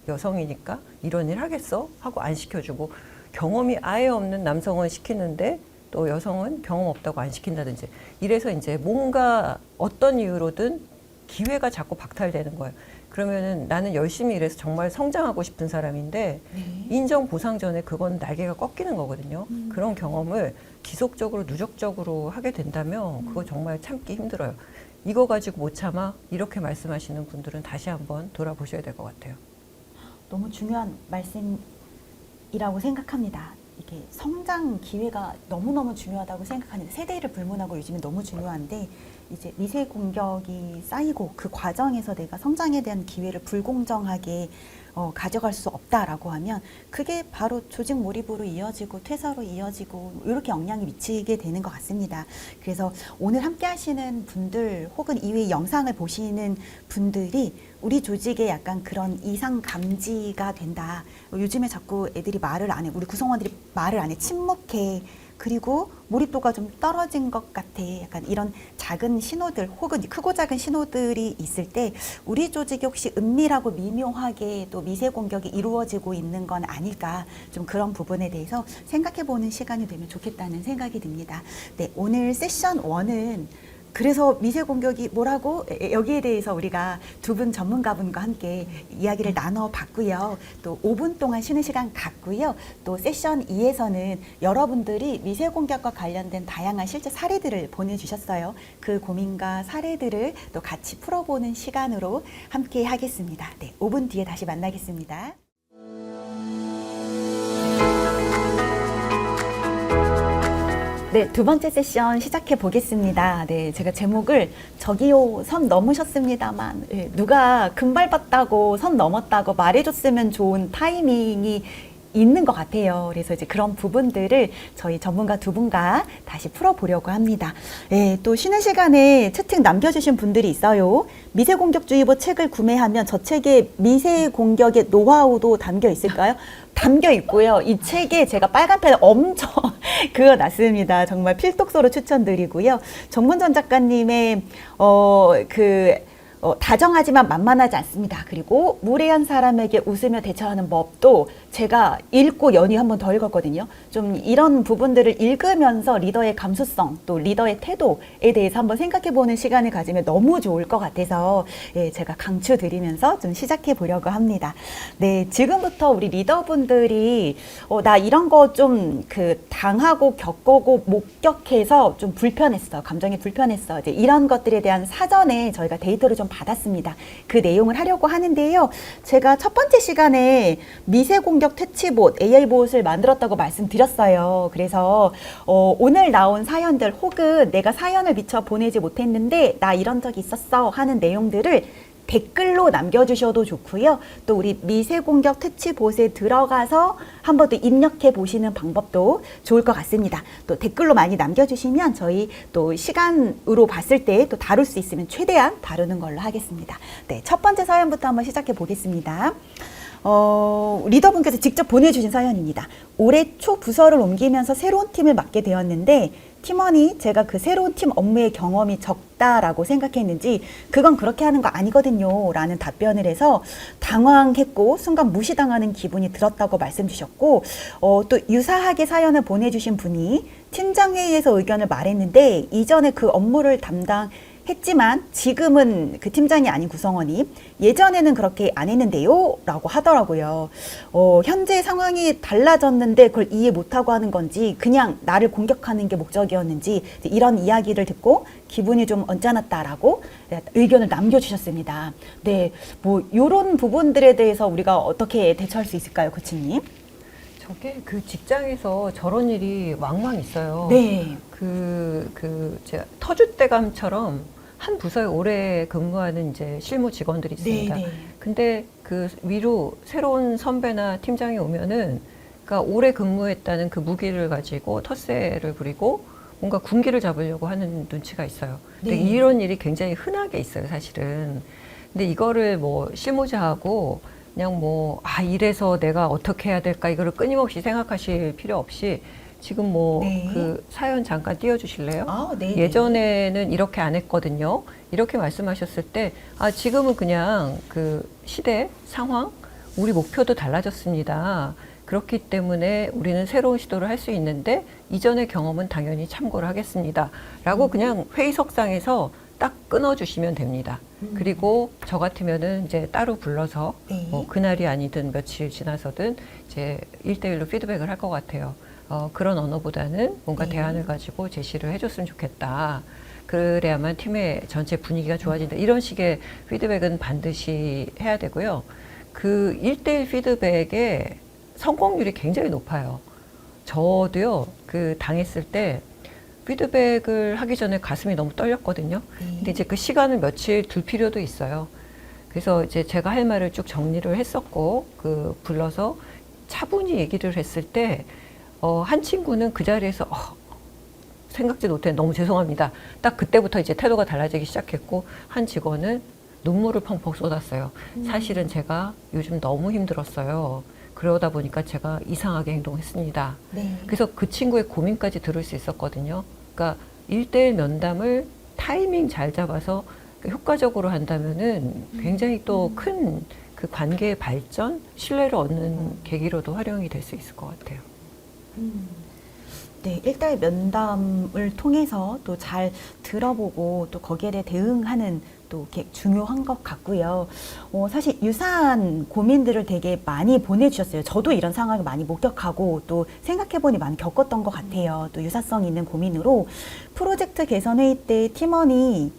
여성이니까 이런 일 하겠어? 하고 안 시켜주고, 경험이 아예 없는 남성은 시키는데 또 여성은 경험 없다고 안 시킨다든지, 이래서 이제 뭔가 어떤 이유로든 기회가 자꾸 박탈되는 거예요. 그러면은 나는 열심히 일해서 정말 성장하고 싶은 사람인데 인정 보상 전에 그건 날개가 꺾이는 거거든요. 그런 경험을 지속적으로 누적적으로 하게 된다면 그거 정말 참기 힘들어요. 이거 가지고 못 참아? 이렇게 말씀하시는 분들은 다시 한번 돌아보셔야 될 것 같아요. 너무 중요한 말씀이라고 생각합니다. 이게 성장 기회가 너무너무 중요하다고 생각하는데 세대를 불문하고 요즘에 너무 중요한데 이제 미세 공격이 쌓이고 그 과정에서 내가 성장에 대한 기회를 불공정하게 가져갈 수 없다라고 하면 그게 바로 조직 몰입으로 이어지고 퇴사로 이어지고 이렇게 영향이 미치게 되는 것 같습니다. 그래서 오늘 함께 하시는 분들 혹은 이외의 영상을 보시는 분들이 우리 조직에 약간 그런 이상 감지가 된다. 요즘에 자꾸 애들이 말을 안 해. 우리 구성원들이 말을 안 해. 침묵해. 그리고 몰입도가 좀 떨어진 것 같아. 약간 이런 작은 신호들 혹은 크고 작은 신호들이 있을 때 우리 조직이 혹시 은밀하고 미묘하게 또 미세 공격이 이루어지고 있는 건 아닐까. 좀 그런 부분에 대해서 생각해보는 시간이 되면 좋겠다는 생각이 듭니다. 네, 오늘 세션 1은 그래서 미세 공격이 뭐라고 여기에 대해서 우리가 두 분 전문가분과 함께 이야기를 나눠봤고요. 또 5분 동안 쉬는 시간 갖고요. 또 세션 2에서는 여러분들이 미세 공격과 관련된 다양한 실제 사례들을 보내주셨어요. 그 고민과 사례들을 또 같이 풀어보는 시간으로 함께 하겠습니다. 네, 5분 뒤에 다시 만나겠습니다. 네, 두 번째 세션 시작해 보겠습니다. 네, 제가 제목을 저기요, 선 넘으셨습니다만, 네, 누가 금발 봤다고 선 넘었다고 말해줬으면 좋은 타이밍이 있는 것 같아요. 그래서 이제 그런 부분들을 저희 전문가 두 분과 다시 풀어보려고 합니다. 네, 또 쉬는 시간에 채팅 남겨주신 분들이 있어요. 미세공격주의보 책을 구매하면 저 책에 미세공격의 노하우도 담겨 있을까요? 담겨 있고요. 이 책에 제가 빨간 펜을 엄청 그어놨습니다. 정말 필독서로 추천드리고요. 정문전 작가님의 다정하지만 만만하지 않습니다. 그리고 무례한 사람에게 웃으며 대처하는 법도 제가 읽고 연이 한 번 더 읽었거든요. 좀 이런 부분들을 읽으면서 리더의 감수성 또 리더의 태도에 대해서 한번 생각해보는 시간을 가지면 너무 좋을 것 같아서 예, 제가 강추드리면서 좀 시작해 보려고 합니다. 네, 지금부터 우리 리더분들이 나 이런 거 좀 당하고 겪고 목격해서 좀 불편했어. 감정이 불편했어. 이제 이런 것들에 대한 사전에 저희가 데이터를 좀 받았습니다. 그 내용을 하려고 하는데요. 제가 첫 번째 시간에 미세공격 퇴치봇, AI봇을 만들었다고 말씀드렸어요. 그래서 오늘 나온 사연들 혹은 내가 사연을 미처 보내지 못했는데 나 이런 적 있었어 하는 내용들을 댓글로 남겨주셔도 좋고요. 또 우리 미세공격 퇴치봇에 들어가서 한번 더 입력해 보시는 방법도 좋을 것 같습니다. 또 댓글로 많이 남겨주시면 저희 또 시간으로 봤을 때 또 다룰 수 있으면 최대한 다루는 걸로 하겠습니다. 네, 첫 번째 사연부터 한번 시작해 보겠습니다. 리더분께서 직접 보내주신 사연입니다. 올해 초 부서를 옮기면서 새로운 팀을 맡게 되었는데 팀원이 제가 그 새로운 팀 업무의 경험이 적다라고 생각했는지 그건 그렇게 하는 거 아니거든요 라는 답변을 해서 당황했고 순간 무시당하는 기분이 들었다고 말씀 주셨고 또 유사하게 사연을 보내주신 분이 팀장회의에서 의견을 말했는데 이전에 그 업무를 했지만 지금은 그 팀장이 아닌 구성원이 예전에는 그렇게 안 했는데요 라고 하더라고요. 현재 상황이 달라졌는데 그걸 이해 못하고 하는 건지 그냥 나를 공격하는 게 목적이었는지 이런 이야기를 듣고 기분이 좀 언짢았다라고 의견을 남겨주셨습니다. 네, 뭐 이런 부분들에 대해서 우리가 어떻게 대처할 수 있을까요, 코치님? 저게 그 직장에서 저런 일이 왕왕 있어요. 네. 제가 터줏대감처럼 한 부서에 오래 근무하는 이제 실무 직원들이 있습니다. 네. 근데 그 위로 새로운 선배나 팀장이 오면은 그러니까 오래 근무했다는 그 무기를 가지고 텃세를 부리고 뭔가 군기를 잡으려고 하는 눈치가 있어요. 근데 네. 이런 일이 굉장히 흔하게 있어요, 사실은. 근데 이거를 뭐 실무자하고 그냥 이래서 내가 어떻게 해야 될까 이거를 끊임없이 생각하실 필요 없이 지금 네. 그 사연 잠깐 띄워주실래요? 네. 예전에는 이렇게 안 했거든요. 이렇게 말씀하셨을 때, 지금은 그냥 그 시대, 상황, 우리 목표도 달라졌습니다. 그렇기 때문에 우리는 새로운 시도를 할 수 있는데, 이전의 경험은 당연히 참고를 하겠습니다. 라고 그냥 회의석상에서 딱 끊어주시면 됩니다. 그리고 저 같으면은 이제 따로 불러서 네. 그날이 아니든 며칠 지나서든 이제 1대1로 피드백을 할 것 같아요. 그런 언어보다는 뭔가 네. 대안을 가지고 제시를 해줬으면 좋겠다. 그래야만 팀의 전체 분위기가 좋아진다. 이런 식의 피드백은 반드시 해야 되고요. 그 1대1 피드백의 성공률이 굉장히 높아요. 저도요, 그 당했을 때 피드백을 하기 전에 가슴이 너무 떨렸거든요. 근데 이제 그 시간을 며칠 둘 필요도 있어요. 그래서 이제 제가 할 말을 쭉 정리를 했었고, 그 불러서 차분히 얘기를 했을 때, 한 친구는 그 자리에서, 생각지도 못해 너무 죄송합니다. 딱 그때부터 이제 태도가 달라지기 시작했고, 한 직원은 눈물을 펑펑 쏟았어요. 사실은 제가 요즘 너무 힘들었어요. 그러다 보니까 제가 이상하게 행동했습니다. 네. 그래서 그 친구의 고민까지 들을 수 있었거든요. 그러니까 1대1 면담을 타이밍 잘 잡아서 효과적으로 한다면은 굉장히 또 큰 그 관계의 발전, 신뢰를 얻는 계기로도 활용이 될 수 있을 것 같아요. 네, 1대1 면담을 통해서 또 잘 들어보고 또 거기에 대해 대응하는 또 이렇게 중요한 것 같고요. 사실 유사한 고민들을 되게 많이 보내주셨어요. 저도 이런 상황을 많이 목격하고 또 생각해보니 많이 겪었던 것 같아요. 또 유사성 있는 고민으로 프로젝트 개선 회의 때 팀원이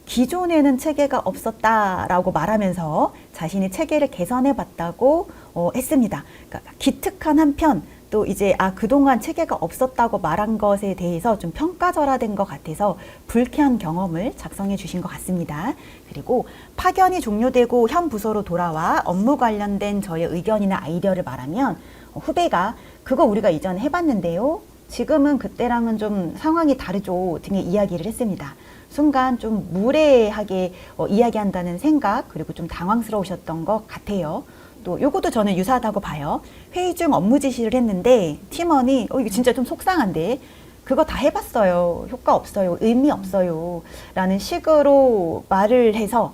기존에는 체계가 없었다라고 말하면서 자신이 체계를 개선해봤다고 했습니다. 그러니까 기특한 한편 또 이제 그동안 체계가 없었다고 말한 것에 대해서 좀 평가절하된 것 같아서 불쾌한 경험을 작성해 주신 것 같습니다. 그리고 파견이 종료되고 현 부서로 돌아와 업무 관련된 저의 의견이나 아이디어를 말하면 후배가 그거 우리가 이전에 해봤는데요. 지금은 그때랑은 좀 상황이 다르죠 등의 이야기를 했습니다. 순간 좀 무례하게 이야기한다는 생각 그리고 좀 당황스러우셨던 것 같아요. 또 요것도 저는 유사하다고 봐요. 회의 중 업무 지시를 했는데 팀원이 이거 진짜 좀 속상한데 그거 다 해봤어요. 효과 없어요. 의미 없어요. 라는 식으로 말을 해서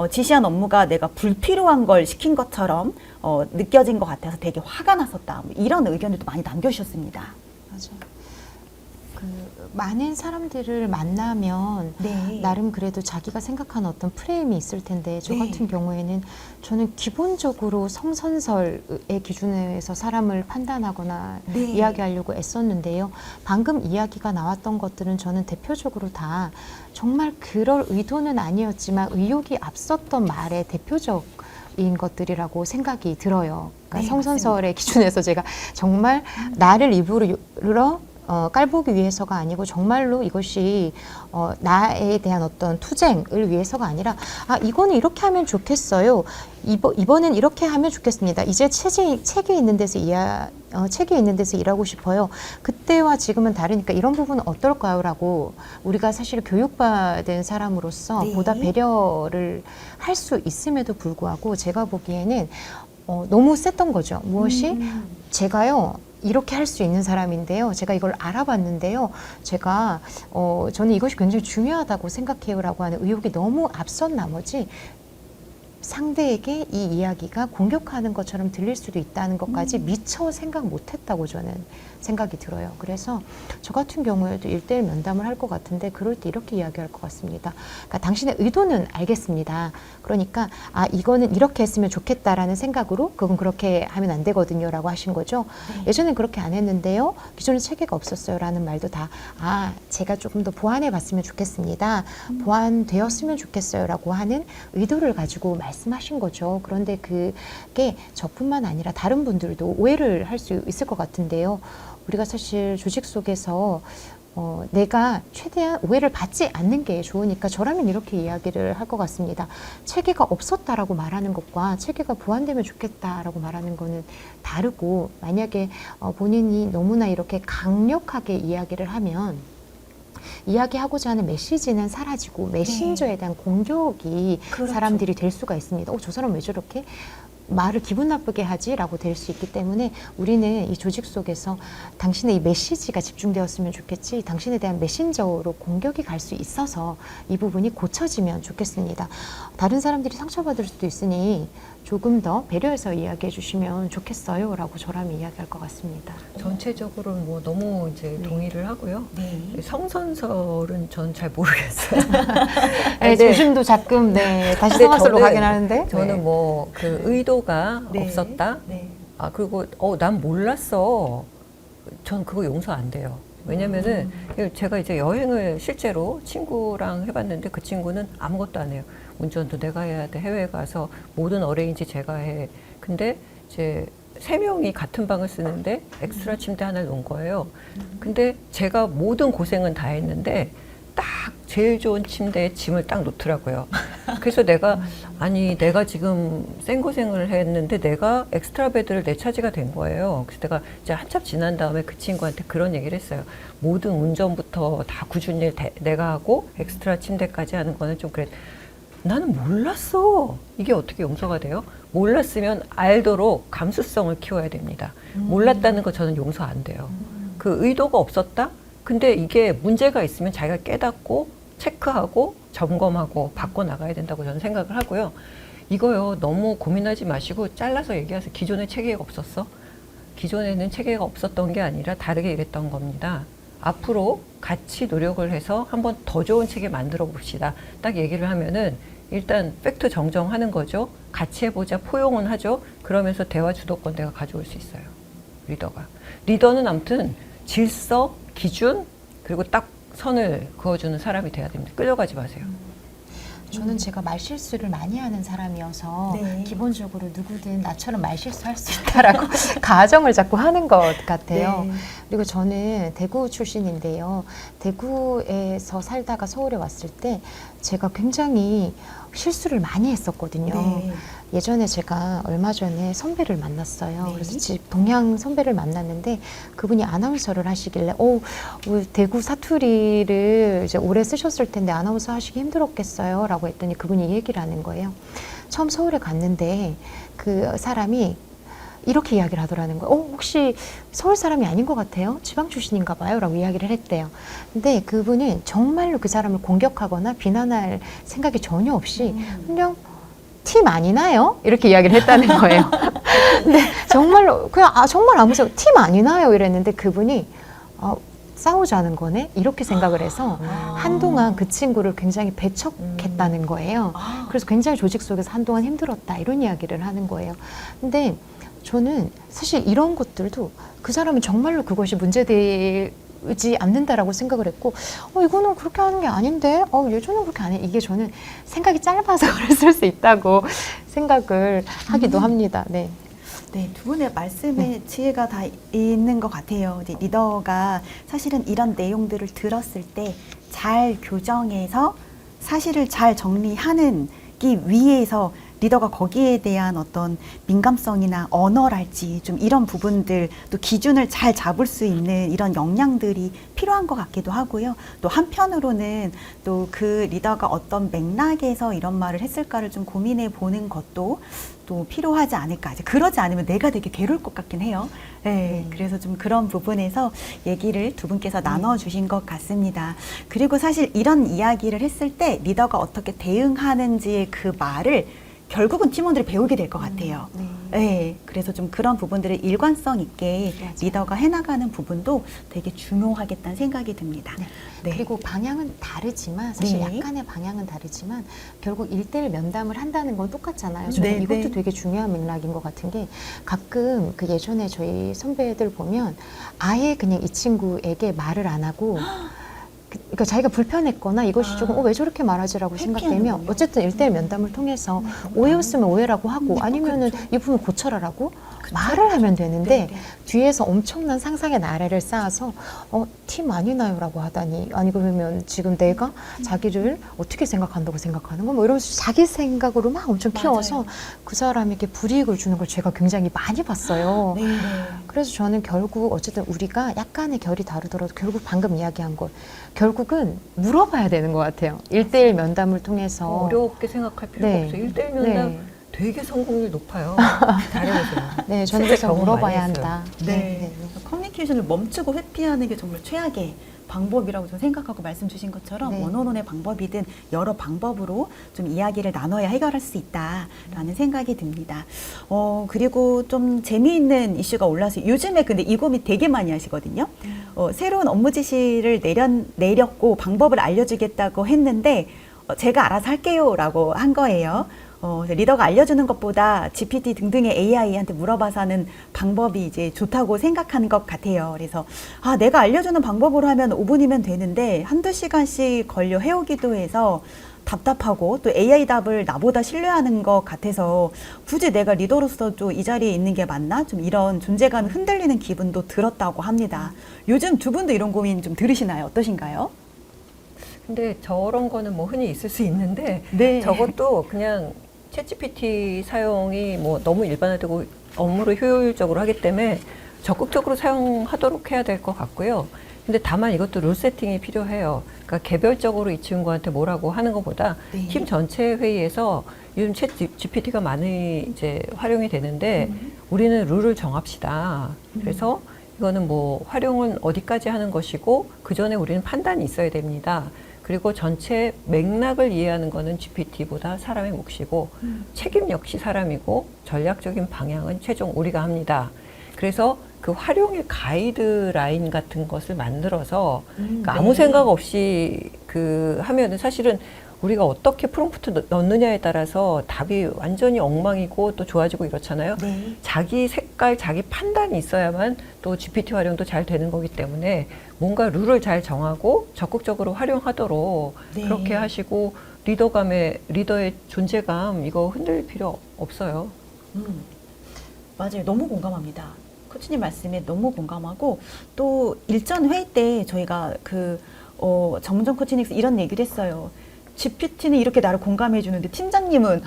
지시한 업무가 내가 불필요한 걸 시킨 것처럼 느껴진 것 같아서 되게 화가 났었다. 이런 의견들도 많이 남겨주셨습니다. 맞아요. 많은 사람들을 만나면 네. 나름 그래도 자기가 생각하는 어떤 프레임이 있을 텐데 저 네. 같은 경우에는 저는 기본적으로 성선설의 기준에서 사람을 판단하거나 네. 이야기하려고 애썼는데요. 방금 이야기가 나왔던 것들은 저는 대표적으로 다 정말 그럴 의도는 아니었지만 의욕이 앞섰던 말의 대표적인 것들이라고 생각이 들어요. 그러니까 네, 성선설의 기준에서 제가 정말 나를 입으로 깔보기 위해서가 아니고 정말로 이것이 나에 대한 어떤 투쟁을 위해서가 아니라 이거는 이렇게 하면 좋겠어요. 이번엔 이렇게 하면 좋겠습니다. 이제 책이 있는 데서 책이 있는 데서 일하고 싶어요. 그때와 지금은 다르니까 이런 부분은 어떨까요? 라고 우리가 사실 교육받은 사람으로서 네. 보다 배려를 할 수 있음에도 불구하고 제가 보기에는 너무 셌던 거죠. 무엇이? 제가요. 이렇게 할 수 있는 사람인데요. 제가 이걸 알아봤는데요. 제가 저는 이것이 굉장히 중요하다고 생각해요라고 하는 의욕이 너무 앞선 나머지 상대에게 이 이야기가 공격하는 것처럼 들릴 수도 있다는 것까지 미처 생각 못했다고 저는 생각이 들어요. 그래서 저 같은 경우에도 1대1 면담을 할 것 같은데 그럴 때 이렇게 이야기할 것 같습니다. 그러니까 당신의 의도는 알겠습니다. 그러니까 이거는 이렇게 했으면 좋겠다라는 생각으로 그건 그렇게 하면 안 되거든요 라고 하신 거죠. 예전엔 그렇게 안 했는데요. 기존에 체계가 없었어요 라는 말도 다 제가 조금 더 보완해 봤으면 좋겠습니다. 보완되었으면 좋겠어요 라고 하는 의도를 가지고 말씀하신 거죠. 그런데 그게 저뿐만 아니라 다른 분들도 오해를 할 수 있을 것 같은데요. 우리가 사실 조직 속에서 내가 최대한 오해를 받지 않는 게 좋으니까 저라면 이렇게 이야기를 할 것 같습니다. 체계가 없었다라고 말하는 것과 체계가 보완되면 좋겠다라고 말하는 거는 다르고 만약에 본인이 너무나 이렇게 강력하게 이야기를 하면 이야기하고자 하는 메시지는 사라지고 메신저에 대한 공격이 그렇죠. 사람들이 될 수가 있습니다. 저 사람 왜 저렇게 말을 기분 나쁘게 하지? 라고 될 수 있기 때문에 우리는 이 조직 속에서 당신의 이 메시지가 집중되었으면 좋겠지 당신에 대한 메신저로 공격이 갈 수 있어서 이 부분이 고쳐지면 좋겠습니다. 다른 사람들이 상처받을 수도 있으니 조금 더 배려해서 이야기해 주시면 좋겠어요 라고 저라면 이야기할 것 같습니다. 전체적으로 뭐 너무 이제 동의를 하고요. 네. 성선설은 전 잘 모르겠어요. 요즘도 가끔 다시 근데 성화설로 저는- 가긴 하는데 저는 뭐 그 의도가 네. 없었다. 네. 그리고 난 몰랐어. 전 그거 용서 안 돼요. 왜냐면은 제가 이제 여행을 실제로 친구랑 해봤는데 그 친구는 아무것도 안 해요. 운전도 내가 해야 돼. 해외 가서 모든 어레인지 제가 해. 근데 이제 3명이 같은 방을 쓰는데 엑스트라 침대 하나를 놓은 거예요. 근데 제가 모든 고생은 다 했는데 딱 제일 좋은 침대에 짐을 딱 놓더라고요. 그래서 내가 지금 생고생을 했는데 내가 엑스트라 베드를 내 차지가 된 거예요. 그래서 내가 이제 한참 지난 다음에 그 친구한테 그런 얘기를 했어요. 모든 운전부터 다 굳은 일 내가 하고 엑스트라 침대까지 하는 거는 좀 그래. 나는 몰랐어. 이게 어떻게 용서가 돼요? 몰랐으면 알도록 감수성을 키워야 됩니다. 몰랐다는 거 저는 용서 안 돼요. 그 의도가 없었다? 근데 이게 문제가 있으면 자기가 깨닫고 체크하고 점검하고 바꿔 나가야 된다고 저는 생각을 하고요. 이거요, 너무 고민하지 마시고 잘라서 얘기하세요. 기존에 체계가 없었어? 기존에는 체계가 없었던 게 아니라 다르게 일했던 겁니다. 앞으로 같이 노력을 해서 한번 더 좋은 체계 만들어 봅시다. 딱 얘기를 하면은 일단 팩트 정정하는 거죠. 같이 해보자. 포용은 하죠. 그러면서 대화 주도권 내가 가져올 수 있어요. 리더가. 리더는 아무튼 질서, 기준, 그리고 딱 선을 그어주는 사람이 돼야 됩니다. 끌려가지 마세요. 저는 제가 말실수를 많이 하는 사람이어서 네. 기본적으로 누구든 나처럼 말실수할 수 있다라고 가정을 자꾸 하는 것 같아요. 네. 그리고 저는 대구 출신인데요. 대구에서 살다가 서울에 왔을 때 제가 굉장히 실수를 많이 했었거든요. 네. 예전에 제가 얼마 전에 선배를 만났어요. 네. 그래서 집 동양 선배를 만났는데 그분이 아나운서를 하시길래 대구 사투리를 이제 오래 쓰셨을 텐데 아나운서 하시기 힘들었겠어요? 라고 했더니 그분이 얘기를 하는 거예요. 처음 서울에 갔는데 그 사람이 이렇게 이야기를 하더라는 거예요. 혹시 서울 사람이 아닌 것 같아요? 지방 출신인가 봐요? 라고 이야기를 했대요. 근데 그분은 정말로 그 사람을 공격하거나 비난할 생각이 전혀 없이 그냥 티 많이 나요? 이렇게 이야기를 했다는 거예요. 근데 정말로 그냥 정말 아무 생각 티 많이 나요? 이랬는데 그분이 싸우자는 거네? 이렇게 생각을 해서 한동안 그 친구를 굉장히 배척했다는 거예요. 그래서 굉장히 조직 속에서 한동안 힘들었다 이런 이야기를 하는 거예요. 근데 저는 사실 이런 것들도 그 사람은 정말로 그것이 문제되지 않는다라고 생각을 했고 이거는 그렇게 하는 게 아닌데 예전엔 그렇게 안 해. 이게 저는 생각이 짧아서 그랬을 수 있다고 생각을 하기도 합니다. 네. 네, 두 분의 말씀에 지혜가 다 있는 것 같아요. 이제 리더가 사실은 이런 내용들을 들었을 때 잘 교정해서 사실을 잘 정리하는 기 위해서 리더가 거기에 대한 어떤 민감성이나 언어랄지 좀 이런 부분들 또 기준을 잘 잡을 수 있는 이런 역량들이 필요한 것 같기도 하고요. 또 한편으로는 또 그 리더가 어떤 맥락에서 이런 말을 했을까를 좀 고민해 보는 것도 또 필요하지 않을까. 그러지 않으면 내가 되게 괴로울 것 같긴 해요. 네, 그래서 좀 그런 부분에서 얘기를 두 분께서 나눠주신 것 같습니다. 그리고 사실 이런 이야기를 했을 때 리더가 어떻게 대응하는지의 그 말을 결국은 팀원들이 배우게 될 것 같아요. 네, 그래서 좀 그런 부분들을 일관성 있게 맞아요. 리더가 해나가는 부분도 되게 중요하겠다는 생각이 듭니다. 네. 그리고 방향은 다르지만 사실 네. 약간의 방향은 다르지만 결국 1대1 면담을 한다는 건 똑같잖아요. 저는 네, 이것도 네. 되게 중요한 맥락인 것 같은 게 가끔 그 예전에 저희 선배들 보면 아예 그냥 이 친구에게 말을 안 하고 그러니까 자기가 불편했거나 이것이 조금 왜 저렇게 말하지라고 생각되면 회피하는군요. 어쨌든 1대1 면담을 통해서 오해였으면 오해라고 하고 아니면은 이 부분 고쳐라라고 말을 하면 되는데 네, 네. 뒤에서 엄청난 상상의 나래를 쌓아서 티 많이 나요라고 하다니 아니 그러면 지금 내가 자기를 어떻게 생각한다고 생각하는 거 뭐 이러면서 자기 생각으로 막 엄청 키워서 그 사람에게 불이익을 주는 걸 제가 굉장히 많이 봤어요. 네, 네. 그래서 저는 결국 어쨌든 우리가 약간의 결이 다르더라도 결국 방금 이야기한 걸 결국은 물어봐야 되는 것 같아요. 1대1 면담을 통해서 어렵게 생각할 필요가 네. 없어요. 1대1 면담 네. 되게 성공률 높아요. 잘해보세요. 네, 저는 진짜 그래서 경험 물어봐야 많이 했어요. 한다. 네. 그래서 커뮤니케이션을 멈추고 회피하는 게 정말 최악의 방법이라고 좀 생각하고 말씀 주신 것처럼 네. 원어론의 방법이든 여러 방법으로 좀 이야기를 나눠야 해결할 수 있다라는 생각이 듭니다. 그리고 좀 재미있는 이슈가 올라서 요즘에 근데 이 고민 되게 많이 하시거든요. 새로운 업무 지시를 내렸고 방법을 알려주겠다고 했는데 제가 알아서 할게요라고 한 거예요. 리더가 알려주는 것보다 GPT 등등의 AI한테 물어봐서 하는 방법이 이제 좋다고 생각하는 것 같아요. 그래서 내가 알려주는 방법으로 하면 5분이면 되는데 한두 시간씩 걸려 해오기도 해서 답답하고 또 AI 답을 나보다 신뢰하는 것 같아서 굳이 내가 리더로서 좀 이 자리에 있는 게 맞나? 좀 이런 존재감이 흔들리는 기분도 들었다고 합니다. 요즘 두 분도 이런 고민 좀 들으시나요? 어떠신가요? 근데 저런 거는 뭐 흔히 있을 수 있는데 네. 저것도 그냥 챗GPT 사용이 뭐 너무 일반화되고 업무를 효율적으로 하기 때문에 적극적으로 사용하도록 해야 될 것 같고요. 근데 다만 이것도 룰 세팅이 필요해요. 그러니까 개별적으로 이 친구한테 뭐라고 하는 것보다 네. 팀 전체 회의에서 요즘 챗 GPT가 많이 이제 활용이 되는데 우리는 룰을 정합시다. 그래서 이거는 뭐 활용은 어디까지 하는 것이고 그 전에 우리는 판단이 있어야 됩니다. 그리고 전체 맥락을 이해하는 거는 GPT보다 사람의 몫이고 책임 역시 사람이고 전략적인 방향은 최종 우리가 합니다. 그래서 그 활용의 가이드라인 같은 것을 만들어서 그러니까 아무 생각 없이 그 하면은 사실은 우리가 어떻게 프롬프트 넣느냐에 따라서 답이 완전히 엉망이고 또 좋아지고 이렇잖아요. 네. 자기 색깔, 자기 판단이 있어야만 또 GPT 활용도 잘 되는 거기 때문에 뭔가 룰을 잘 정하고 적극적으로 활용하도록 네. 그렇게 하시고 리더의 존재감 이거 흔들 필요 없어요. 맞아요. 너무 공감합니다. 코치님 말씀에 너무 공감하고 또 일전 회의 때 저희가 정문정 코치님께서 이런 얘기를 했어요. GPT는 이렇게 나를 공감해 주는데 팀장님은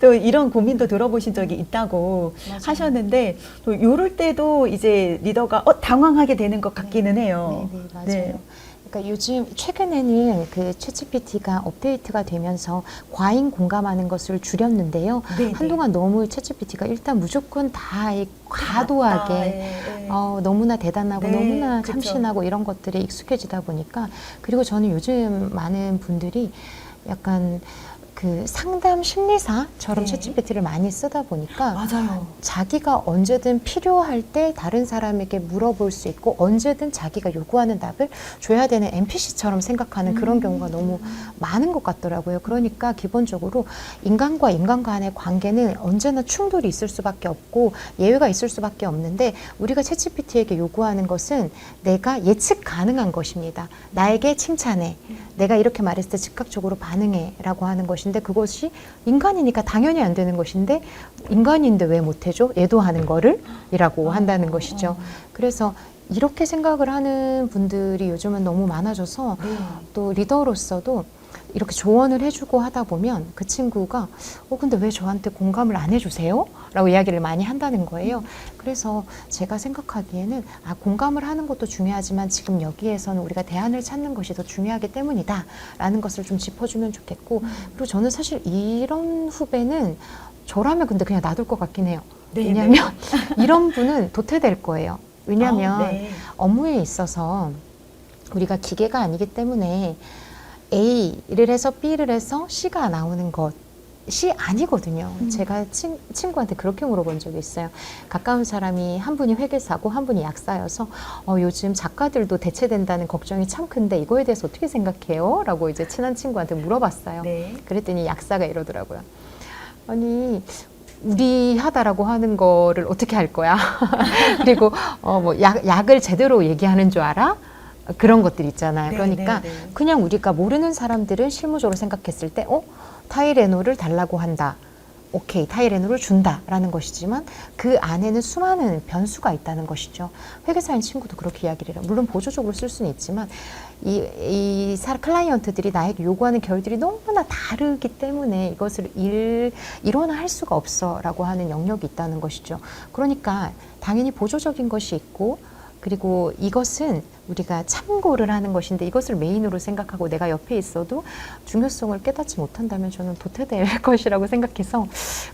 또 이런 고민도 들어보신 적이 있다고 맞아요. 하셨는데 또 이럴 때도 이제 리더가 당황하게 되는 것 같기는 해요. 네, 맞아요. 그러니까 요즘 최근에는 그 챗GPT가 업데이트가 되면서 과잉 공감하는 것을 줄였는데요. 네, 한동안 너무 챗GPT가 일단 무조건 다 과도하게 네. 너무나 대단하고 네, 너무나 그쵸. 참신하고 이런 것들에 익숙해지다 보니까 그리고 저는 요즘 많은 분들이 약간 그 상담 심리사처럼 네. 챗GPT를 많이 쓰다 보니까 맞아요. 자기가 언제든 필요할 때 다른 사람에게 물어볼 수 있고 언제든 자기가 요구하는 답을 줘야 되는 NPC처럼 생각하는 그런 경우가 너무 많은 것 같더라고요. 그러니까 기본적으로 인간과 인간 간의 관계는 언제나 충돌이 있을 수밖에 없고 예외가 있을 수밖에 없는데 우리가 챗GPT에게 요구하는 것은 내가 예측 가능한 것입니다. 나에게 칭찬해. 내가 이렇게 말했을 때 즉각적으로 반응해 라고 하는 것인데 그것이 인간이니까 당연히 안 되는 것인데 인간인데 왜 못해줘? 얘도 하는 거를 이라고 한다는 것이죠. 그래서 이렇게 생각을 하는 분들이 요즘은 너무 많아져서 또 리더로서도 이렇게 조언을 해주고 하다 보면 그 친구가 근데 왜 저한테 공감을 안 해주세요? 라고 이야기를 많이 한다는 거예요. 그래서 제가 생각하기에는 공감을 하는 것도 중요하지만 지금 여기에서는 우리가 대안을 찾는 것이 더 중요하기 때문이다 라는 것을 좀 짚어주면 좋겠고 그리고 저는 사실 이런 후배는 저라면 근데 그냥 놔둘 것 같긴 해요. 네, 왜냐하면 이런 분은 도태될 거예요. 왜냐하면 네. 업무에 있어서 우리가 기계가 아니기 때문에 A를 해서 B를 해서 C가 나오는 것이 아니거든요. 제가 친구한테 그렇게 물어본 적이 있어요. 가까운 사람이 한 분이 회계사고 한 분이 약사여서 요즘 작가들도 대체된다는 걱정이 참 큰데 이거에 대해서 어떻게 생각해요? 라고 이제 친한 친구한테 물어봤어요. 네. 그랬더니 약사가 이러더라고요. 아니 무리하다라고 하는 거를 어떻게 할 거야? 그리고 뭐 약을 제대로 얘기하는 줄 알아? 그런 것들 있잖아요. 네, 그러니까 네, 네. 그냥 우리가 모르는 사람들은 실무적으로 생각했을 때 타이레놀을 달라고 한다. 오케이, 타이레놀을 준다라는 것이지만 그 안에는 수많은 변수가 있다는 것이죠. 회계사인 친구도 그렇게 이야기를 해요. 물론 보조적으로 쓸 수는 있지만 클라이언트들이 나에게 요구하는 결들이 너무나 다르기 때문에 이것을 일원화할 수가 없어라고 하는 영역이 있다는 것이죠. 그러니까 당연히 보조적인 것이 있고 그리고 이것은 우리가 참고를 하는 것인데 이것을 메인으로 생각하고 내가 옆에 있어도 중요성을 깨닫지 못한다면 저는 도태될 것이라고 생각해서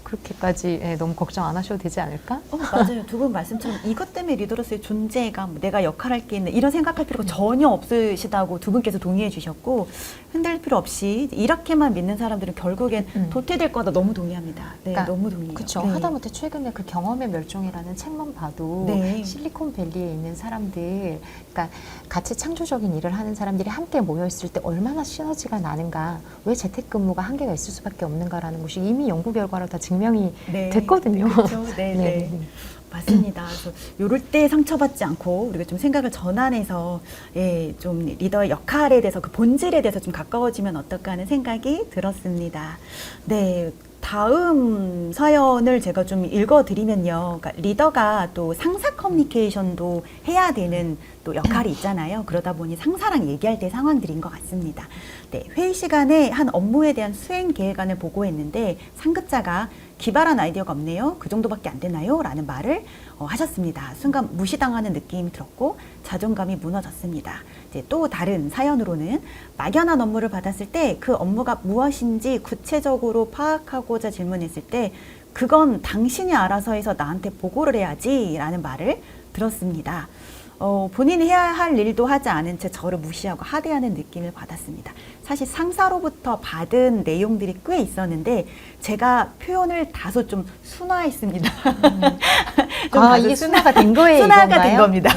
그렇게까지 너무 걱정 안 하셔도 되지 않을까? 맞아요. 두 분 말씀처럼 이것 때문에 리더로서의 존재감, 내가 역할할 게 있는 이런 생각할 필요가 전혀 없으시다고 두 분께서 동의해 주셨고 흔들 필요 없이 이렇게만 믿는 사람들은 결국엔 도태될 거다 너무 동의합니다. 네, 그러니까, 너무 동의해요. 그렇죠. 네. 하다못해 최근에 그 경험의 멸종이라는 책만 봐도 네. 실리콘밸리에 있는 사람들, 그러니까 같이 창조적인 일을 하는 사람들이 함께 모여 있을 때 얼마나 시너지가 나는가, 왜 재택근무가 한계가 있을 수밖에 없는가라는 것이 이미 연구 결과로 다 증명이 네. 됐거든요. 그렇죠. 네, 네, 네. 네. 맞습니다. 그래서 요럴 때 상처받지 않고 우리가 좀 생각을 전환해서 좀 리더의 역할에 대해서 그 본질에 대해서 좀 가까워지면 어떨까 하는 생각이 들었습니다. 네. 다음 사연을 제가 좀 읽어드리면요. 그러니까 리더가 또 상사 커뮤니케이션도 해야 되는 또 역할이 있잖아요. 그러다 보니 상사랑 얘기할 때 상황들인 것 같습니다. 네, 회의 시간에 한 업무에 대한 수행 계획안을 보고했는데 상급자가 기발한 아이디어가 없네요. 그 정도밖에 안 되나요? 라는 말을 하셨습니다. 순간 무시당하는 느낌이 들었고 자존감이 무너졌습니다. 이제 또 다른 사연으로는 막연한 업무를 받았을 때 그 업무가 무엇인지 구체적으로 파악하고자 질문했을 때 그건 당신이 알아서 해서 나한테 보고를 해야지 라는 말을 들었습니다. 본인이 해야 할 일도 하지 않은 채 저를 무시하고 하대하는 느낌을 받았습니다. 사실 상사로부터 받은 내용들이 꽤 있었는데 제가 표현을 다소 좀 순화했습니다. 이게 순화가 된 거예요? 순화가 된 이건가요? 겁니다.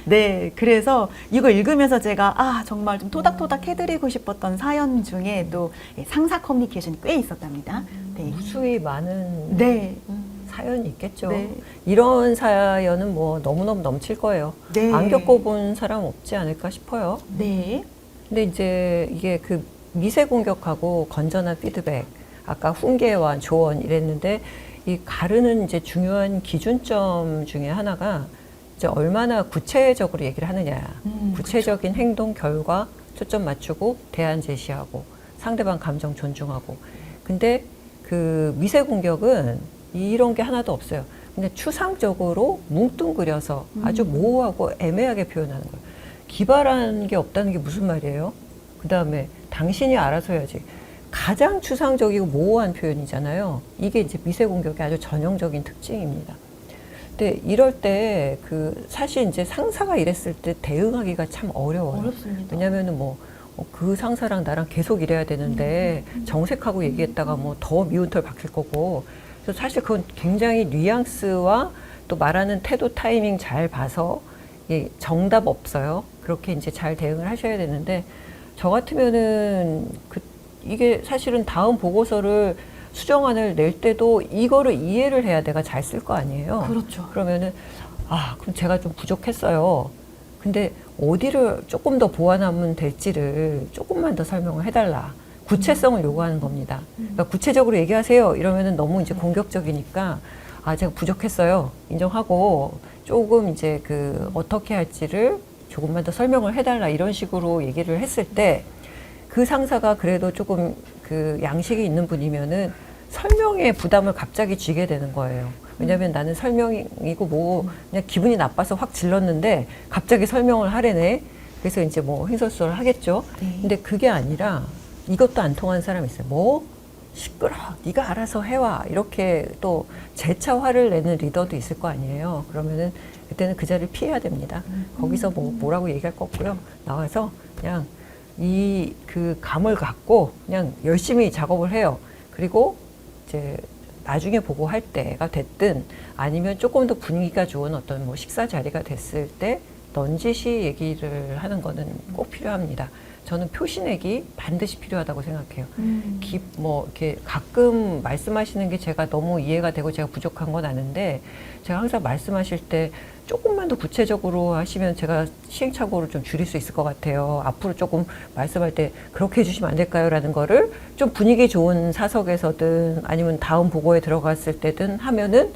네, 그래서 이거 읽으면서 제가 정말 좀 토닥토닥 해드리고 싶었던 사연 중에 또 상사 커뮤니케이션이 꽤 있었답니다. 네. 무수히 많은 네. 사연이 있겠죠. 네. 이런 사연은 뭐 너무너무 넘칠 거예요. 네. 안 겪어본 사람 없지 않을까 싶어요. 네. 근데 이제 이게 그 미세 공격하고 건전한 피드백, 아까 훈계와 조언 이랬는데 이 가르는 이제 중요한 기준점 중에 하나가 이제 얼마나 구체적으로 얘기를 하느냐. 구체적인 행동, 결과 초점 맞추고 대안 제시하고 상대방 감정 존중하고. 근데 그 미세 공격은 이런 게 하나도 없어요. 그냥 추상적으로 뭉뚱그려서 아주 모호하고 애매하게 표현하는 거예요. 기발한 게 없다는 게 무슨 말이에요? 그 다음에 당신이 알아서 해야지. 가장 추상적이고 모호한 표현이잖아요. 이게 이제 미세 공격의 아주 전형적인 특징입니다. 근데 이럴 때 그 사실 이제 상사가 이랬을 때 대응하기가 참 어려워요. 어렵습니다. 왜냐면은 그 상사랑 나랑 계속 일해야 되는데 정색하고 얘기했다가 뭐 더 미운 털 박힐 거고. 그래서 사실 그건 굉장히 뉘앙스와 또 말하는 태도 타이밍 잘 봐서 정답 없어요. 그렇게 이제 잘 대응을 하셔야 되는데 저 같으면은 이게 사실은 다음 보고서를 수정안을 낼 때도 이거를 이해를 해야 내가 잘 쓸 거 아니에요. 그렇죠. 그러면은 그럼 제가 좀 부족했어요. 근데 어디를 조금 더 보완하면 될지를 조금만 더 설명을 해달라. 구체성을 요구하는 겁니다. 그러니까 구체적으로 얘기하세요. 이러면은 너무 이제 공격적이니까 제가 부족했어요. 인정하고 조금 이제 어떻게 할지를 조금만 더 설명을 해달라. 이런 식으로 얘기를 했을 때 그 상사가 그래도 조금 양식이 있는 분이면은 설명에 부담을 갑자기 쥐게 되는 거예요. 왜냐면 나는 설명이고 그냥 기분이 나빠서 확 질렀는데 갑자기 설명을 하래네. 그래서 이제 횡설수설 하겠죠. 네. 근데 그게 아니라 이것도 안 통하는 사람이 있어요. 시끄러. 네가 알아서 해와. 이렇게 또 재차 화를 내는 리더도 있을 거 아니에요. 그러면은 그때는 그 자리를 피해야 됩니다. 거기서 뭐라고 얘기할 거 없고요. 나와서 그냥 그 감을 갖고 그냥 열심히 작업을 해요. 그리고 이제 나중에 보고할 때가 됐든 아니면 조금 더 분위기가 좋은 어떤 식사 자리가 됐을 때 넌지시 얘기를 하는 거는 꼭 필요합니다. 저는 표시내기 반드시 필요하다고 생각해요. 이렇게 가끔 말씀하시는 게 제가 너무 이해가 되고 제가 부족한 건 아는데 제가 항상 말씀하실 때 조금만 더 구체적으로 하시면 제가 시행착오를 좀 줄일 수 있을 것 같아요. 앞으로 조금 말씀할 때 그렇게 해주시면 안 될까요? 라는 거를 좀 분위기 좋은 사석에서든 아니면 다음 보고에 들어갔을 때든 하면은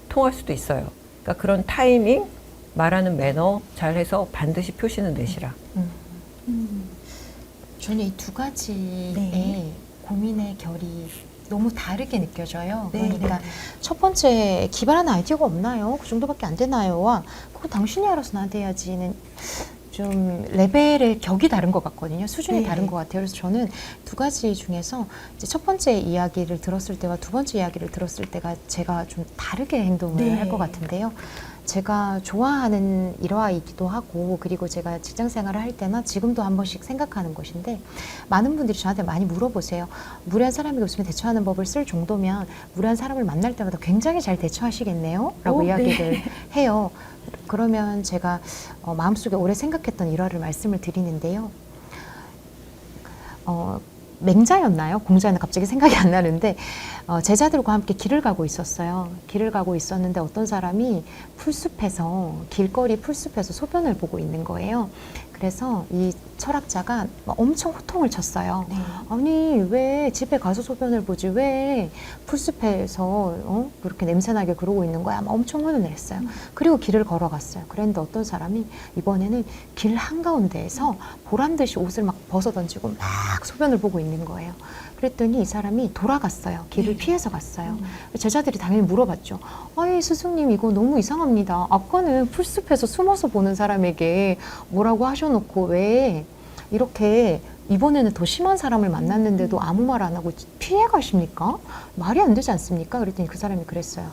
통할 수도 있어요. 그러니까 그런 타이밍, 말하는 매너 잘해서 반드시 표시는 내시라. 저는 이 두 가지의 네. 고민의 결이 너무 다르게 느껴져요. 네. 그러니까 첫 번째 기발한 아이디어가 없나요? 그 정도밖에 안 되나요?와 그거 당신이 알아서 나한테 해야지는 좀 레벨의 격이 다른 것 같거든요. 수준이 네. 다른 것 같아요. 그래서 저는 두 가지 중에서 이제 첫 번째 이야기를 들었을 때와 두 번째 이야기를 들었을 때가 제가 좀 다르게 행동을 네. 할 것 같은데요. 제가 좋아하는 일화이기도 하고 그리고 제가 직장 생활을 할 때나 지금도 한 번씩 생각하는 것인데 많은 분들이 저한테 많이 물어보세요. 무례한 사람이 없으면 대처하는 법을 쓸 정도면 무례한 사람을 만날 때마다 굉장히 잘 대처하시겠네요? 라고 이야기를 네. 해요. 그러면 제가 마음속에 오래 생각했던 일화를 말씀을 드리는데요. 맹자였나요? 공자는 갑자기 생각이 안 나는데 제자들과 함께 길을 가고 있었어요. 길을 가고 있었는데 어떤 사람이 풀숲에서 길거리 풀숲에서 소변을 보고 있는 거예요. 그래서 이 철학자가 엄청 호통을 쳤어요. 네. 아니 왜 집에 가서 소변을 보지 왜 풀숲에서 그렇게 냄새나게 그러고 있는 거야? 막 엄청 혼을 했어요. 그리고 길을 걸어갔어요. 그런데 어떤 사람이 이번에는 길 한가운데에서 보란듯이 옷을 막 벗어던지고 막 소변을 보고 있는 거예요. 그랬더니 이 사람이 돌아갔어요. 길을 피해서 갔어요. 제자들이 당연히 물어봤죠. 아이 스승님 이거 너무 이상합니다. 아까는 풀숲에서 숨어서 보는 사람에게 뭐라고 하셔놓고 왜 이렇게 이번에는 더 심한 사람을 만났는데도 아무 말 안 하고 피해 가십니까? 말이 안 되지 않습니까? 그랬더니 그 사람이 그랬어요.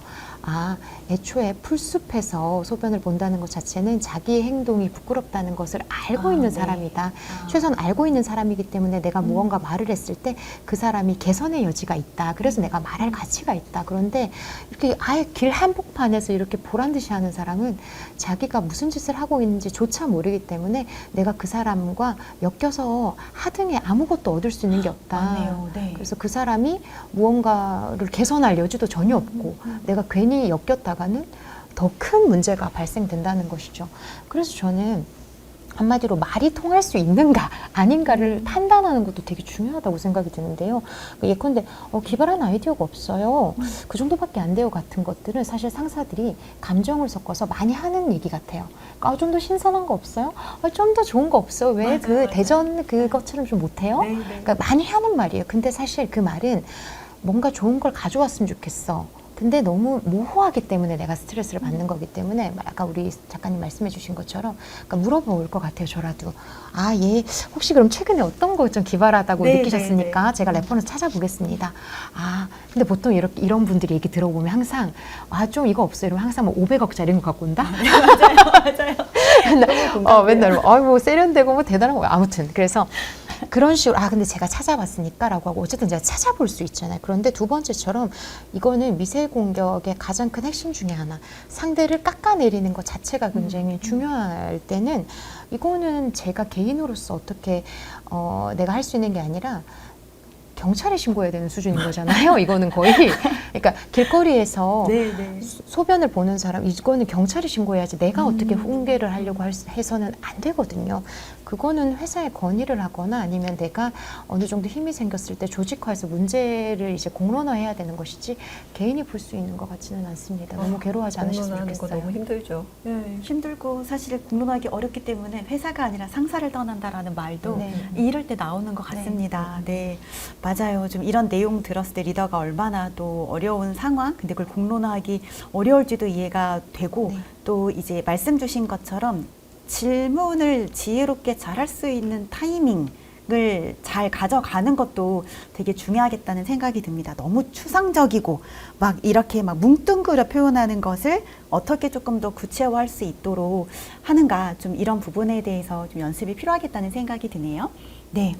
아, 애초에 풀숲에서 소변을 본다는 것 자체는 자기의 행동이 부끄럽다는 것을 알고 있는 네. 사람이다. 최소한 알고 있는 사람이기 때문에 내가 무언가 말을 했을 때 그 사람이 개선의 여지가 있다. 그래서 내가 말할 가치가 있다. 그런데 이렇게 아예 길 한복판에서 이렇게 보란 듯이 하는 사람은 자기가 무슨 짓을 하고 있는지 조차 모르기 때문에 내가 그 사람과 엮여서 하등에 아무것도 얻을 수 있는 게 없다. 맞네요. 네. 그래서 그 사람이 무언가를 개선할 여지도 전혀 없고 내가 괜히 엮였다가는 더 큰 문제가 발생된다는 것이죠. 그래서 저는 한마디로 말이 통할 수 있는가 아닌가를 판단하는 것도 되게 중요하다고 생각이 드는데요. 예컨대 기발한 아이디어가 없어요. 그 정도밖에 안 돼요 같은 것들은 사실 상사들이 감정을 섞어서 많이 하는 얘기 같아요. 좀 더 신선한 거 없어요? 좀 더 좋은 거 없어요? 왜 그 대전 그것처럼 좀 못해요? 네, 네. 그러니까 많이 하는 말이에요. 근데 사실 그 말은 뭔가 좋은 걸 가져왔으면 좋겠어. 근데 너무 모호하기 때문에 내가 스트레스를 받는 거기 때문에 아까 우리 작가님 말씀해 주신 것처럼 그러니까 물어볼 것 같아요. 저라도 아, 얘 혹시 그럼 최근에 어떤 거 좀 기발하다고 네, 느끼셨습니까? 네, 네. 제가 레퍼런스 찾아보겠습니다. 아, 근데 보통 이런 분들이 얘기 들어보면 항상 좀 이거 없어요. 이러면 항상 뭐 500억짜리 이런 거 갖고 온다? 맞아요. 맨날 뭐 세련되고 뭐 대단한 거야. 아무튼 그래서 그런 식으로 근데 제가 찾아봤으니까라고 하고 어쨌든 제가 찾아볼 수 있잖아요. 그런데 두 번째처럼 이거는 미세 공격의 가장 큰 핵심 중에 하나, 상대를 깎아내리는 것 자체가 굉장히 중요할 때는 이거는 제가 개인으로서 어떻게 내가 할 수 있는 게 아니라 경찰에 신고해야 되는 수준인 거잖아요. 이거는 거의 그러니까 길거리에서 네, 네. 소변을 보는 사람 이거는 경찰에 신고해야지 내가 어떻게 훈계를 하려고 해서는 안 되거든요. 그거는 회사에 건의를 하거나 아니면 내가 어느 정도 힘이 생겼을 때 조직화해서 문제를 이제 공론화해야 되는 것이지 개인이 볼 수 있는 것 같지는 않습니다. 너무 괴로워하지 않으셨으면 공론화하는 거 좋겠어요. 너무 힘들죠. 네, 힘들고 사실 공론하기 어렵기 때문에 회사가 아니라 상사를 떠난다라는 말도 네. 이럴 때 나오는 것 같습니다. 네, 맞아요. 좀 이런 내용 들었을 때 리더가 얼마나 또 어려운 상황, 근데 그걸 공론화하기 어려울지도 이해가 되고 네. 또 이제 말씀 주신 것처럼 질문을 지혜롭게 잘할 수 있는 타이밍을 잘 가져가는 것도 되게 중요하겠다는 생각이 듭니다. 너무 추상적이고 막 이렇게 막 뭉뚱그려 표현하는 것을 어떻게 조금 더 구체화할 수 있도록 하는가, 좀 이런 부분에 대해서 좀 연습이 필요하겠다는 생각이 드네요. 네.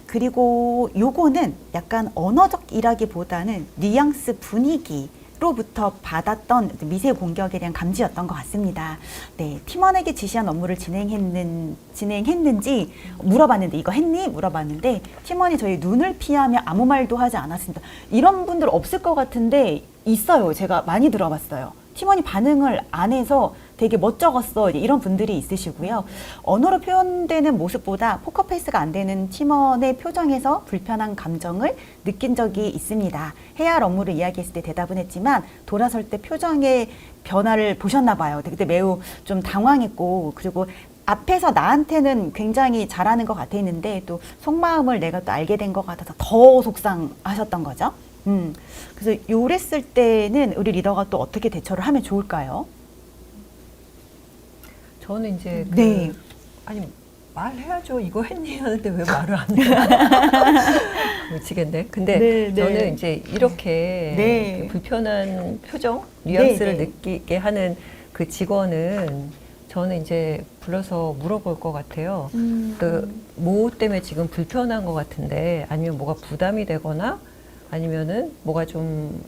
그리고 요거는 약간 언어적이라기보다는 뉘앙스 분위기 로부터 받았던 미세 공격에 대한 감지였던 것 같습니다. 네, 팀원에게 지시한 업무를 진행했는지 물어봤는데 이거 했니? 물어봤는데 팀원이 저희 눈을 피하며 아무 말도 하지 않았습니다. 이런 분들 없을 것 같은데 있어요. 제가 많이 들어봤어요. 팀원이 반응을 안 해서 되게 멋쩍었어, 이런 분들이 있으시고요. 언어로 표현되는 모습보다 포커페이스가 안 되는 팀원의 표정에서 불편한 감정을 느낀 적이 있습니다. 해야 할 업무를 이야기했을 때 대답은 했지만 돌아설 때 표정의 변화를 보셨나 봐요. 그때 매우 좀 당황했고, 그리고 앞에서 나한테는 굉장히 잘하는 것 같았는데 또 속마음을 내가 또 알게 된 것 같아서 더 속상하셨던 거죠. 그래서 요랬을 때는 우리 리더가 또 어떻게 대처를 하면 좋을까요? 저는 이제 네. 아니 말해야죠. 이거 했니 하는데 왜 말을 안 해? 미치겠네. 근데 네, 저는 네. 이제 이렇게 네. 불편한 표정, 뉘앙스를 네. 느끼게 하는 그 직원은 저는 이제 불러서 물어볼 것 같아요. 뭐 때문에 지금 불편한 것 같은데, 아니면 뭐가 부담이 되거나 아니면은 뭐가 좀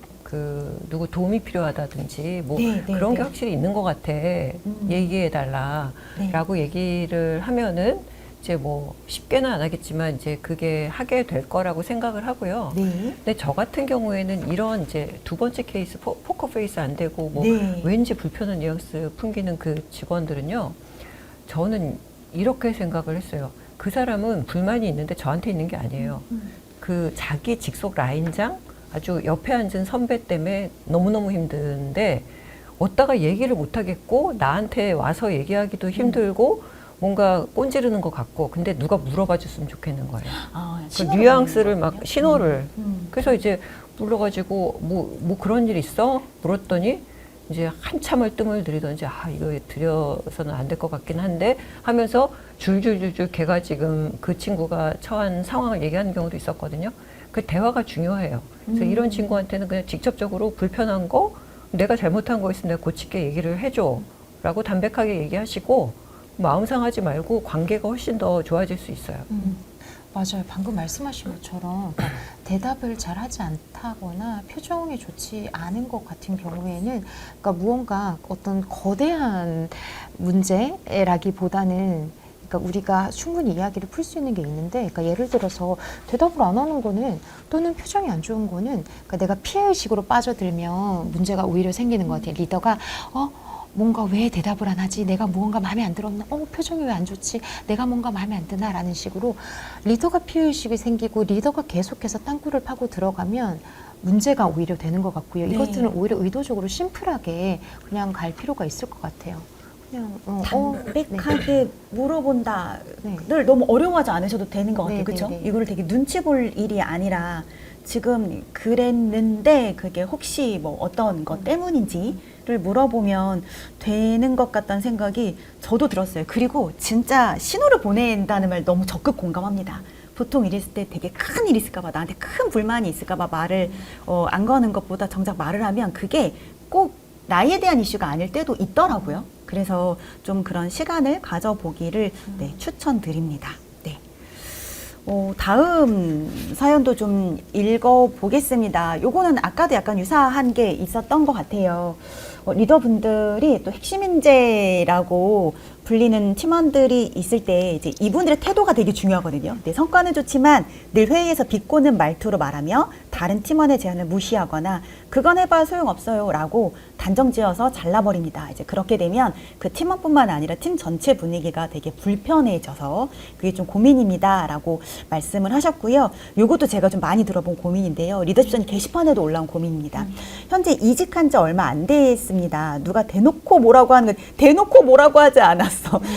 누구 도움이 필요하다든지 뭐 네, 네, 그런 게 네. 확실히 있는 것 같아. 얘기해 달라라고 얘기를 하면은 이제 뭐 쉽게는 안 하겠지만 이제 그게 하게 될 거라고 생각을 하고요. 네. 근데 저 같은 경우에는 이런 이제 두 번째 케이스 포커 페이스 안 되고 뭐 네. 왠지 불편한 뉘앙스 풍기는 그 직원들은요. 저는 이렇게 생각을 했어요. 그 사람은 불만이 있는데 저한테 있는 게 아니에요. 그 자기 직속 라인장 아주 옆에 앉은 선배 때문에 너무너무 힘든데 어디다가 얘기를 못 하겠고 나한테 와서 얘기하기도 힘들고 뭔가 꼰지르는 것 같고 근데 누가 물어봐 줬으면 좋겠는 거예요. 아, 그 신호를 뉘앙스를 보내는 막 거군요. 신호를 음. 그래서 이제 불러가지고 뭐 그런 일 있어? 물었더니 이제 한참을 뜸을 들이던지 아 이거 들여서는 안 될 것 같긴 한데 하면서 줄줄줄줄 걔가 지금 그 친구가 처한 상황을 얘기하는 경우도 있었거든요. 그 대화가 중요해요. 그래서 이런 친구한테는 그냥 직접적으로 불편한 거 내가 잘못한 거 있으면 내가 고칠게 얘기를 해줘 라고 담백하게 얘기하시고 마음 상하지 말고 관계가 훨씬 더 좋아질 수 있어요. 맞아요. 방금 말씀하신 것처럼 그러니까 대답을 잘 하지 않다거나 표정이 좋지 않은 것 같은 경우에는 그러니까 무언가 어떤 거대한 문제라기보다는 그러니까 우리가 충분히 이야기를 풀 수 있는 게 있는데 그러니까 예를 들어서 대답을 안 하는 거는 또는 표정이 안 좋은 거는 그러니까 내가 피해의식으로 빠져들면 문제가 오히려 생기는 것 같아요. 리더가 뭔가 왜 대답을 안 하지? 내가 무언가 마음에 안 들었나? 표정이 왜 안 좋지? 내가 뭔가 마음에 안 드나? 라는 식으로 리더가 피해의식이 생기고 리더가 계속해서 땅굴을 파고 들어가면 문제가 오히려 되는 것 같고요. 네. 이것들은 오히려 의도적으로 심플하게 그냥 갈 필요가 있을 것 같아요. 그냥 담백하게 물어본다를 네. 너무 어려워하지 않으셔도 되는 것 같아요. 네, 그렇죠? 네, 네. 이거를 되게 눈치 볼 일이 아니라 지금 그랬는데 그게 혹시 뭐 어떤 것 때문인지를 물어보면 되는 것 같다는 생각이 저도 들었어요. 그리고 진짜 신호를 보낸다는 말 너무 적극 공감합니다. 보통 일 있을 때 되게 큰 일 있을까봐 나한테 큰 불만이 있을까봐 말을 안 거는 것보다 정작 말을 하면 그게 꼭 나에 대한 이슈가 아닐 때도 있더라고요. 그래서 좀 그런 시간을 가져보기를 추천드립니다. 네. 다음 사연도 좀 읽어보겠습니다. 요거는 아까도 약간 유사한 게 있었던 것 같아요. 리더분들이 또 핵심 인재라고 불리는 팀원들이 있을 때 이제 이분들의 태도가 되게 중요하거든요. 네, 성과는 좋지만 늘 회의에서 비꼬는 말투로 말하며 다른 팀원의 제안을 무시하거나 그건 해봐야 소용없어요 라고 단정지어서 잘라버립니다. 이제 그렇게 되면 그 팀원뿐만 아니라 팀 전체 분위기가 되게 불편해져서 그게 좀 고민입니다 라고 말씀을 하셨고요. 요것도 제가 좀 많이 들어본 고민인데요. 리더십전 게시판에도 올라온 고민입니다. 현재 이직한 지 얼마 안 됐습니다. 누가 대놓고 뭐라고 하는 건 대놓고 뭐라고 하지 않았어.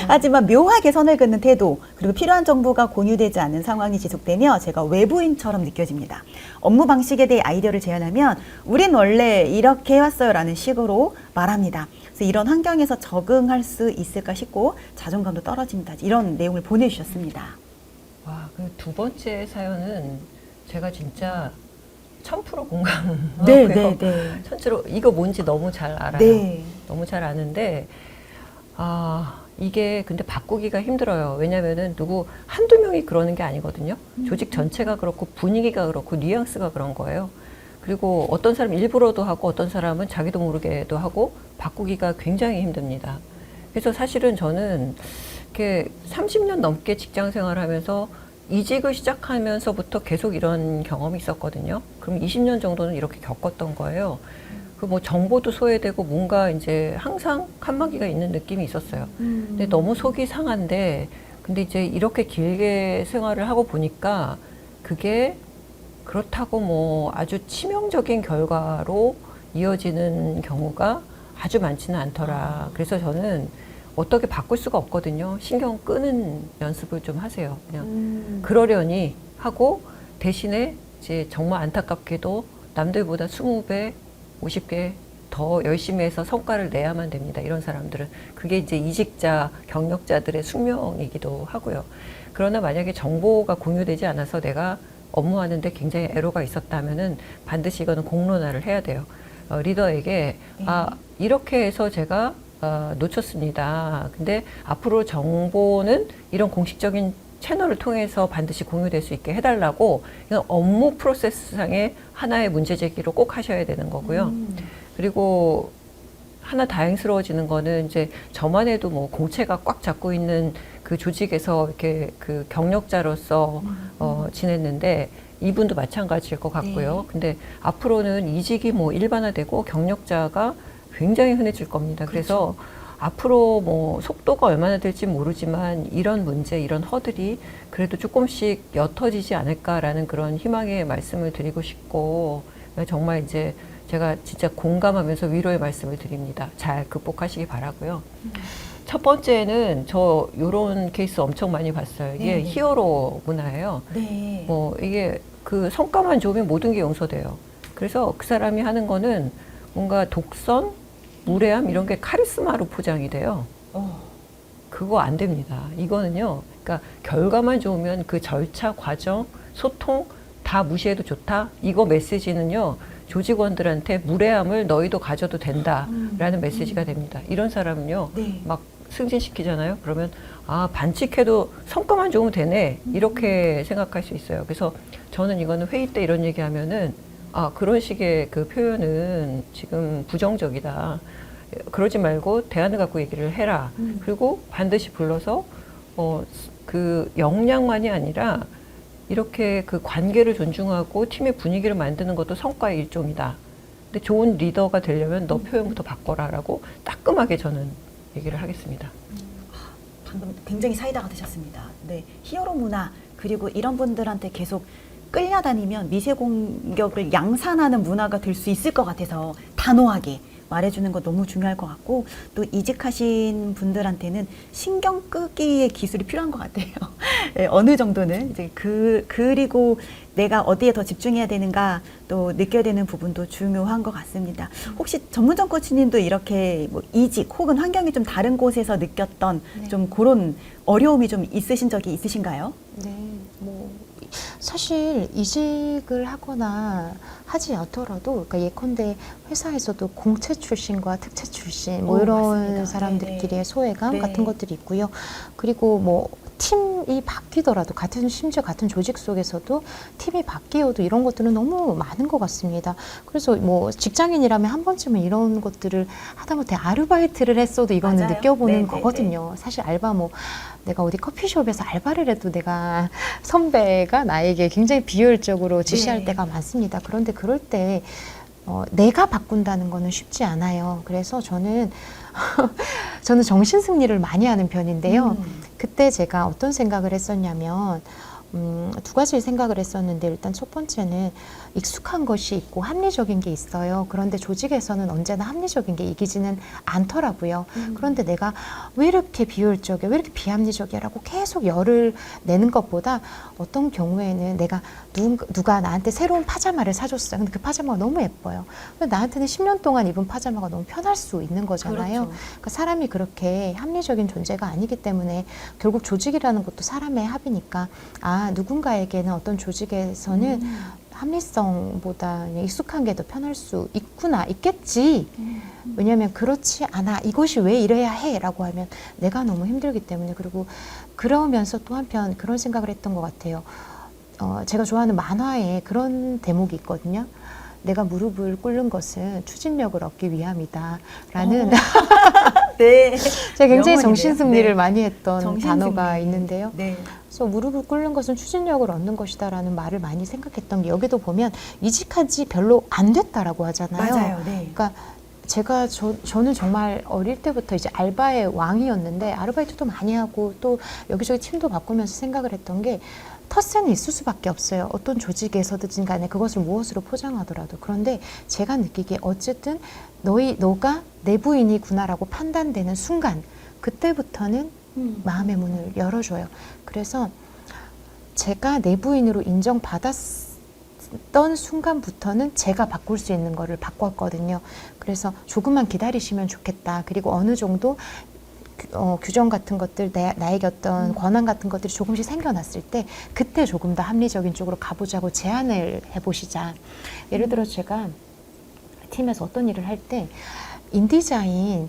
하지만 묘하게 선을 긋는 태도 그리고 필요한 정보가 공유되지 않는 상황이 지속되며 제가 외부인처럼 느껴집니다. 업무 방식에 대해 아이디어를 제안하면 우린 원래 이렇게 해왔어요 라는 식으로 말합니다. 그래서 이런 환경에서 적응할 수 있을까 싶고 자존감도 떨어집니다. 이런 내용을 보내주셨습니다. 와, 그 두 번째 사연은 제가 진짜 1000% 공감하고요. 네, 네, 네. 전체로 이거 뭔지 너무 잘 알아요. 네. 너무 잘 아는데 이게 근데 바꾸기가 힘들어요. 왜냐면은 한두 명이 그러는 게 아니거든요. 조직 전체가 그렇고 분위기가 그렇고 뉘앙스가 그런 거예요. 그리고 어떤 사람은 일부러도 하고 어떤 사람은 자기도 모르게도 하고 바꾸기가 굉장히 힘듭니다. 그래서 사실은 저는 이렇게 30년 넘게 직장 생활을 하면서 이직을 시작하면서부터 계속 이런 경험이 있었거든요. 그럼 20년 정도는 이렇게 겪었던 거예요. 그 뭐 정보도 소외되고 뭔가 이제 항상 칸막이가 있는 느낌이 있었어요. 근데 너무 속이 상한데 근데 이제 이렇게 길게 생활을 하고 보니까 그게 그렇다고 뭐 아주 치명적인 결과로 이어지는 경우가 아주 많지는 않더라. 그래서 저는 어떻게 바꿀 수가 없거든요. 신경 끄는 연습을 좀 하세요. 그냥 그러려니 하고 대신에 이제 정말 안타깝게도 남들보다 20배, 50배 더 열심히 해서 성과를 내야만 됩니다. 이런 사람들은. 그게 이제 이직자, 경력자들의 숙명이기도 하고요. 그러나 만약에 정보가 공유되지 않아서 내가 업무하는데 굉장히 애로가 있었다면은 반드시 이거는 공론화를 해야 돼요. 리더에게 이렇게 해서 제가 놓쳤습니다. 근데 앞으로 정보는 이런 공식적인 채널을 통해서 반드시 공유될 수 있게 해달라고 이건 업무 프로세스상의 하나의 문제 제기로 꼭 하셔야 되는 거고요. 그리고 하나 다행스러워지는 거는 이제 저만 해도 뭐 공채가 꽉 잡고 있는 그 조직에서 이렇게 그 경력자로서 지냈는데 이분도 마찬가지일 것 같고요. 네. 근데 앞으로는 이직이 뭐 일반화되고 경력자가 굉장히 흔해질 겁니다. 그래서 앞으로 뭐 속도가 얼마나 될지 모르지만 이런 문제, 이런 허들이 그래도 조금씩 옅어지지 않을까라는 그런 희망의 말씀을 드리고 싶고, 정말 이제 제가 진짜 공감하면서 위로의 말씀을 드립니다. 잘 극복하시기 바라고요. 첫 번째는 저 요런 케이스 엄청 많이 봤어요. 이게 네. 히어로 문화예요. 네. 뭐 이게 그 성과만 좋으면 모든 게 용서돼요. 그래서 그 사람이 하는 거는 뭔가 독선, 무례함 이런 게 카리스마로 포장이 돼요. 그거 안 됩니다. 이거는요. 그러니까 결과만 좋으면 그 절차, 과정, 소통 다 무시해도 좋다. 이거 메시지는요. 조직원들한테 무례함을 너희도 가져도 된다라는 메시지가 됩니다. 이런 사람은요. 네. 막 승진시키잖아요. 그러면 아 반칙해도 성과만 좋으면 되네 이렇게 생각할 수 있어요. 그래서 저는 이거는 회의 때 이런 얘기하면은 아 그런 식의 그 표현은 지금 부정적이다. 그러지 말고 대안을 갖고 얘기를 해라. 그리고 반드시 불러서 그 역량만이 아니라 이렇게 그 관계를 존중하고 팀의 분위기를 만드는 것도 성과의 일종이다. 근데 좋은 리더가 되려면 너 표현부터 바꿔라라고 따끔하게 저는 얘기를 하겠습니다. 방금 굉장히 사이다가 되셨습니다. 네, 히어로 문화 그리고 이런 분들한테 계속 끌려다니면 미세 공격을 양산하는 문화가 될 수 있을 것 같아서 단호하게 말해주는 거 너무 중요할 것 같고 또 이직하신 분들한테는 신경 끄기의 기술이 필요한 것 같아요. 네, 어느 정도는 이제 그리고 내가 어디에 더 집중해야 되는가 또 느껴야 되는 부분도 중요한 것 같습니다. 혹시 전문점 코치님도 이렇게 뭐 이직 혹은 환경이 좀 다른 곳에서 느꼈던 네. 좀 그런 어려움이 좀 있으신 적이 있으신가요? 네, 뭐 사실 이직을 하거나 하지 않더라도, 그러니까 예컨대 회사에서도 공채 출신과 특채 출신 뭐 이런 맞습니다. 사람들끼리의 네네. 소외감 네. 같은 것들이 있고요. 그리고 뭐 팀이 바뀌더라도 심지어 같은 조직 속에서도 팀이 바뀌어도 이런 것들은 너무 많은 것 같습니다. 그래서 뭐 직장인이라면 한 번쯤은 이런 것들을 하다못해 아르바이트를 했어도 이거는 맞아요. 느껴보는 네네네. 거거든요. 사실 알바 뭐 내가 어디 커피숍에서 알바를 해도 내가 선배가 나에게 굉장히 비효율적으로 지시할 네. 때가 많습니다. 그런데 그럴 때 내가 바꾼다는 거는 쉽지 않아요. 그래서 저는 정신 승리를 많이 하는 편인데요. 그때 제가 어떤 생각을 했었냐면 두 가지 생각을 했었는데, 일단 첫 번째는 익숙한 것이 있고 합리적인 게 있어요. 그런데 조직에서는 언제나 합리적인 게 이기지는 않더라고요. 그런데 내가 왜 이렇게 비효율적이야, 왜 이렇게 비합리적이야라고 계속 열을 내는 것보다 어떤 경우에는 내가 누가 나한테 새로운 파자마를 사줬어요. 근데 그 파자마가 너무 예뻐요. 근데 나한테는 10년 동안 입은 파자마가 너무 편할 수 있는 거잖아요. 그렇죠. 그러니까 사람이 그렇게 합리적인 존재가 아니기 때문에 결국 조직이라는 것도 사람의 합이니까 누군가에게는 어떤 조직에서는 합리성보다 그냥 익숙한 게 더 편할 수 있겠지. 왜냐하면 그렇지 않아. 이것이 왜 이래야 해? 라고 하면 내가 너무 힘들기 때문에. 그리고 그러면서 또 한편 그런 생각을 했던 것 같아요. 제가 좋아하는 만화에 그런 대목이 있거든요. 내가 무릎을 꿇는 것은 추진력을 얻기 위함이다. 라는 네. 제가 굉장히 명언이네요. 정신승리를 네. 많이 했던 정신승리. 단어가 있는데요. 네. 그래서 무릎을 꿇는 것은 추진력을 얻는 것이다라는 말을 많이 생각했던 게, 여기도 보면 이직한 지 별로 안 됐다라고 하잖아요. 맞아요. 네. 그러니까 저는 정말 어릴 때부터 이제 알바의 왕이었는데, 아르바이트도 많이 하고 또 여기저기 팀도 바꾸면서 생각을 했던 게, 텃세는 있을 수밖에 없어요. 어떤 조직에서든 간에 그것을 무엇으로 포장하더라도. 그런데 제가 느끼기에 어쨌든 너가 내부인이구나라고 판단되는 순간, 그때부터는 마음의 문을 열어줘요. 그래서 제가 내부인으로 인정받았던 순간부터는 제가 바꿀 수 있는 거를 바꿨거든요. 그래서 조금만 기다리시면 좋겠다. 그리고 어느 정도 규정 같은 것들, 나에게 어떤 권한 같은 것들이 조금씩 생겨났을 때 그때 조금 더 합리적인 쪽으로 가보자고 제안을 해보시자. 예를 들어 제가 팀에서 어떤 일을 할 때 인디자인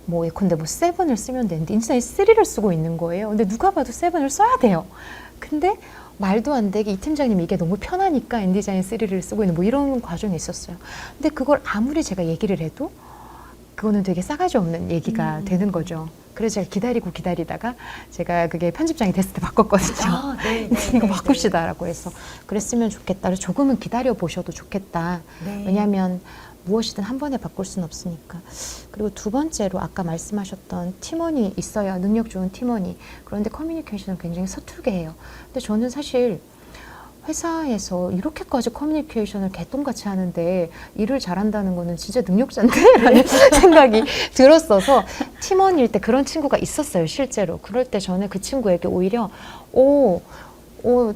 뭐 예컨대 뭐 7을 쓰면 되는데 인디자인 3를 쓰고 있는 거예요. 근데 누가 봐도 7을 써야 돼요. 근데 말도 안 되게 이 팀장님이 이게 너무 편하니까 인디자인 3를 쓰고 있는 뭐 이런 과정이 있었어요. 근데 그걸 아무리 제가 얘기를 해도 그거는 되게 싸가지 없는 얘기가 되는 거죠. 그래서 제가 기다리다가 제가 그게 편집장이 됐을 때 바꿨거든요. 아, 네, 이거 바꿉시다라고 해서 그랬으면 좋겠다. 그래서 조금은 기다려 보셔도 좋겠다. 네. 왜냐하면 무엇이든 한 번에 바꿀 수는 없으니까. 그리고 두 번째로 아까 말씀하셨던 팀원이 있어야 능력 좋은 팀원이. 그런데 커뮤니케이션을 굉장히 서툴게 해요. 근데 저는 사실 회사에서 이렇게까지 커뮤니케이션을 개똥같이 하는데 일을 잘한다는 거는 진짜 능력자인데? 라는 생각이 들었어서 팀원일 때 그런 친구가 있었어요, 실제로. 그럴 때 저는 그 친구에게 오히려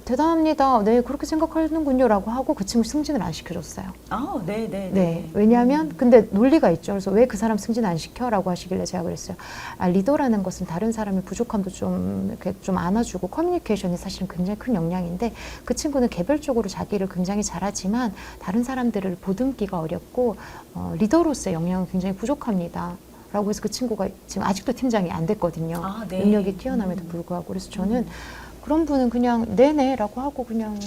대단합니다. 네, 그렇게 생각하는군요. 라고 하고 그 친구 승진을 안 시켜줬어요. 아, 네, 네, 네. 왜냐하면, 근데 논리가 있죠. 그래서 왜 그 사람 승진 안 시켜? 라고 하시길래 제가 그랬어요. 리더라는 것은 다른 사람의 부족함도 좀, 이렇게 좀 안아주고 커뮤니케이션이 사실은 굉장히 큰 역량인데 그 친구는 개별적으로 자기를 굉장히 잘하지만 다른 사람들을 보듬기가 어렵고, 리더로서의 역량은 굉장히 부족합니다. 라고 해서 그 친구가 지금 아직도 팀장이 안 됐거든요. 아, 네. 능력이 뛰어남에도 불구하고. 그래서 저는 그런 분은 그냥 네네라고 하고 그냥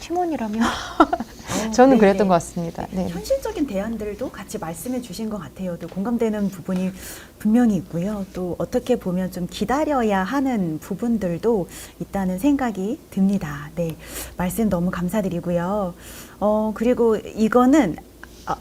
팀원이라면 저는 네, 그랬던 네. 것 같습니다. 네. 현실적인 대안들도 같이 말씀해 주신 것 같아요. 또 공감되는 부분이 분명히 있고요. 또 어떻게 보면 좀 기다려야 하는 부분들도 있다는 생각이 듭니다. 네, 말씀 너무 감사드리고요. 그리고 이거는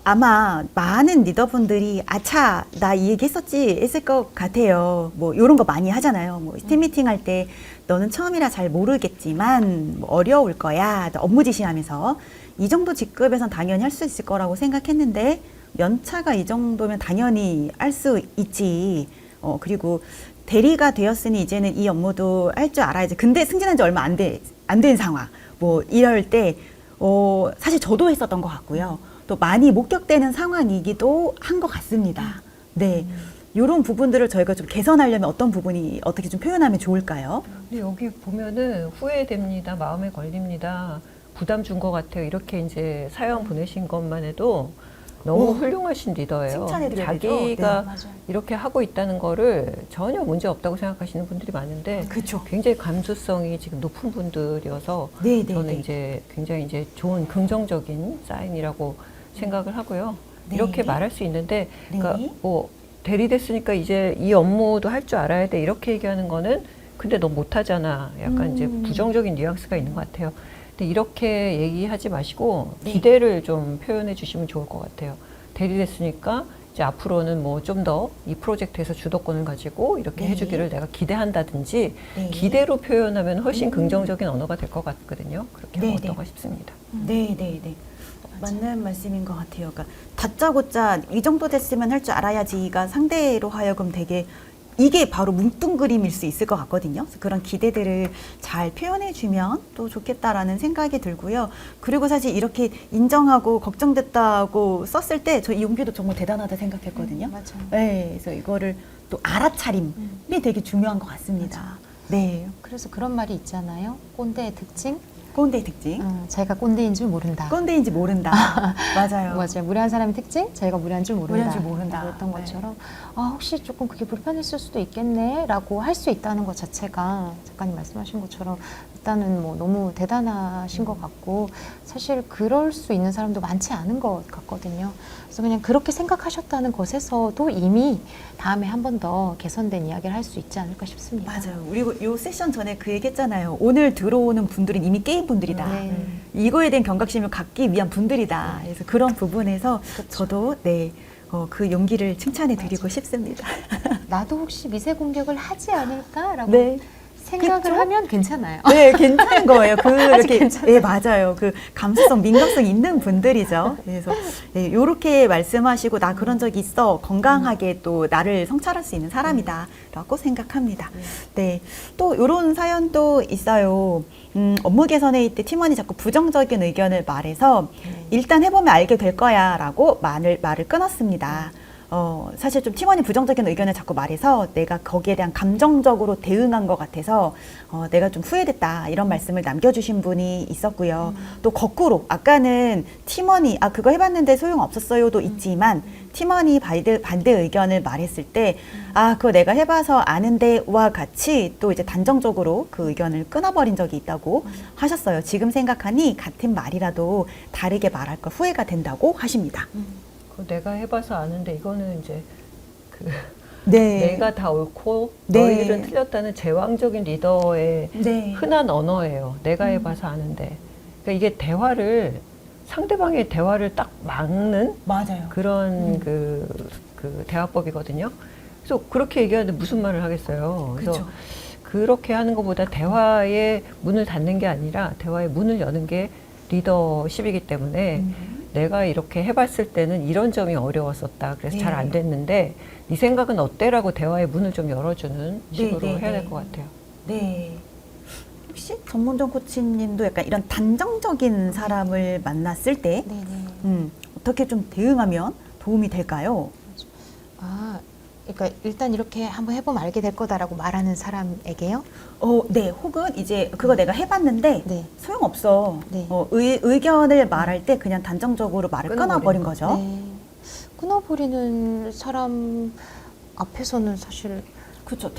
아마 많은 리더분들이 아차 나 이 얘기 했었지 했을 것 같아요. 뭐 이런 거 많이 하잖아요. 뭐 팀 미팅 할 때 너는 처음이라 잘 모르겠지만 뭐 어려울 거야. 업무 지시하면서 이 정도 직급에선 당연히 할 수 있을 거라고 생각했는데 연차가 이 정도면 당연히 할 수 있지. 그리고 대리가 되었으니 이제는 이 업무도 할 줄 알아야지. 근데 승진한 지 얼마 안 된 상황. 뭐 이럴 때 사실 저도 했었던 것 같고요. 또 많이 목격되는 상황이기도 한 것 같습니다. 네. 이런 부분들을 저희가 좀 개선하려면 어떤 부분이 어떻게 좀 표현하면 좋을까요? 근데 여기 보면은 후회됩니다. 마음에 걸립니다. 부담 준 것 같아요. 이렇게 이제 사연 보내신 것만 해도 너무 훌륭하신 리더예요. 칭찬해드려야 되죠. 자기가 네, 맞아요. 이렇게 하고 있다는 거를 전혀 문제 없다고 생각하시는 분들이 많은데 그렇죠. 굉장히 감수성이 지금 높은 분들이어서 네, 네, 저는 네. 이제 굉장히 이제 좋은 긍정적인 사인이라고 생각을 하고요. 네. 이렇게 말할 수 있는데, 그러니까 네. 뭐 대리됐으니까 이제 이 업무도 할 줄 알아야 돼 이렇게 얘기하는 거는 근데 너 못하잖아. 약간 이제 부정적인 뉘앙스가 있는 것 같아요. 근데 이렇게 얘기하지 마시고 네. 기대를 좀 표현해 주시면 좋을 것 같아요. 대리됐으니까 이제 앞으로는 뭐 좀 더 이 프로젝트에서 주도권을 가지고 이렇게 네. 해주기를 내가 기대한다든지 네. 기대로 표현하면 훨씬 긍정적인 언어가 될 것 같거든요. 그렇게 하면 네, 네. 어떤가 싶습니다. 네, 네, 네. 맞는 말씀인 것 같아요. 그러니까 다짜고짜 이 정도 됐으면 할 줄 알아야지가 상대로 하여금 되게 이게 바로 뭉뚱그림일 수 있을 것 같거든요. 그래서 그런 기대들을 잘 표현해주면 또 좋겠다라는 생각이 들고요. 그리고 사실 이렇게 인정하고 걱정됐다고 썼을 때 저 이용기도 정말 대단하다 생각했거든요. 맞아요. 네, 그래서 이거를 또 알아차림이 되게 중요한 것 같습니다. 네, 그래서 그런 말이 있잖아요. 꼰대의 특징. 꼰대의 특징. 자기가 꼰대인 줄 모른다. 꼰대인지 모른다. 맞아요. 맞아요. 무례한 사람의 특징, 자기가 무례한 줄 모른다. 무례한 줄 모른다. 그랬던 네. 것처럼 혹시 조금 그게 불편했을 수도 있겠네라고 할 수 있다는 것 자체가 작가님 말씀하신 것처럼 일단은 뭐 너무 대단하신 것 같고 사실 그럴 수 있는 사람도 많지 않은 것 같거든요. 그래서 그냥 그렇게 생각하셨다는 것에서도 이미 다음에 한 번 더 개선된 이야기를 할 수 있지 않을까 싶습니다. 맞아요. 그리고 요 세션 전에 그 얘기했잖아요. 오늘 들어오는 분들은 이미 게임 분들이다. 네. 이거에 대한 경각심을 갖기 위한 분들이다. 그래서 그런 부분에서 저도 그 용기를 칭찬해 드리고 싶습니다. 나도 혹시 미세 공격을 하지 않을까라고 네. 생각을 그쵸? 하면 괜찮아요. 네, 괜찮은 거예요. 이렇게 괜찮아요. 네, 맞아요. 그 감수성, 민감성 있는 분들이죠. 그래서 이렇게 말씀하시고 나 그런 적이 있어 건강하게 또 나를 성찰할 수 있는 사람이다라고 생각합니다. 네, 또 이런 사연도 있어요. 업무 개선회의 때 팀원이 자꾸 부정적인 의견을 말해서 일단 해보면 알게 될 거야라고 말을 끊었습니다. 사실 좀 팀원이 부정적인 의견을 자꾸 말해서 내가 거기에 대한 감정적으로 대응한 것 같아서 내가 좀 후회됐다 이런 말씀을 남겨주신 분이 있었고요. 또 거꾸로 아까는 팀원이 그거 해봤는데 소용없었어요도 있지만 팀원이 반대 의견을 말했을 때 그거 내가 해봐서 아는데와 같이 또 이제 단정적으로 그 의견을 끊어버린 적이 있다고 하셨어요. 지금 생각하니 같은 말이라도 다르게 말할 걸 후회가 된다고 하십니다. 내가 해봐서 아는데 이거는 이제 네. 내가 다 옳고 네. 너희들은 틀렸다는 제왕적인 리더의 네. 흔한 언어예요. 내가 해봐서 아는데. 그러니까 이게 상대방의 대화를 딱 막는 맞아요. 그런 그 대화법이거든요. 그래서 그렇게 얘기하는데 무슨 말을 하겠어요. 그래서 그쵸. 그렇게 하는 것보다 대화의 문을 닫는 게 아니라 대화의 문을 여는 게 리더십이기 때문에 내가 이렇게 해봤을 때는 이런 점이 어려웠었다. 그래서 네. 잘 안 됐는데 네 생각은 어때라고 대화의 문을 좀 열어주는 식으로 네, 해야 될 네. 것 같아요. 네. 혹시 전문정 코치님도 약간 이런 단정적인 사람을 만났을 때 네네. 어떻게 좀 대응하면 도움이 될까요? 아, 그러니까 일단 이렇게 한번 해보면 알게 될 거다라고 말하는 사람에게요? 네. 혹은 이제 그거 내가 해봤는데 네. 소용없어. 네. 의견을 말할 때 그냥 단정적으로 말을 끊어버린 거죠. 네. 끊어버리는 사람 앞에서는 사실 그렇죠.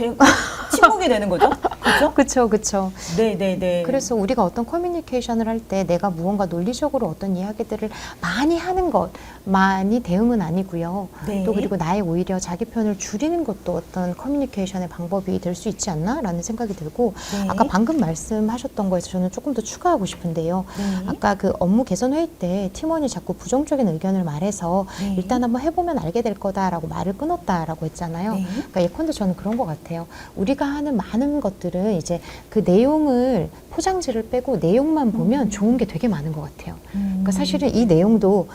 침묵이 되는 거죠. 그렇죠? 그쵸, 그쵸. 네. 그래서 우리가 어떤 커뮤니케이션을 할 때 내가 무언가 논리적으로 어떤 이야기들을 많이 하는 것만이 대응은 아니고요. 네. 또 그리고 나의 오히려 자기 편을 줄이는 것도 어떤 커뮤니케이션의 방법이 될 수 있지 않나라는 생각이 들고 네. 아까 방금 말씀하셨던 거에서 저는 조금 더 추가하고 싶은데요. 네. 아까 그 업무 개선 회의 때 팀원이 자꾸 부정적인 의견을 말해서 네. 일단 한번 해보면 알게 될 거다라고 말을 끊었다라고 했잖아요. 네. 그러니까 예컨대 저는 그런 것 같아요. 우리가 하는 많은 것들은 이제 그 내용을 포장지를 빼고 내용만 보면 좋은 게 되게 많은 것 같아요. 그러니까 사실은 이 내용도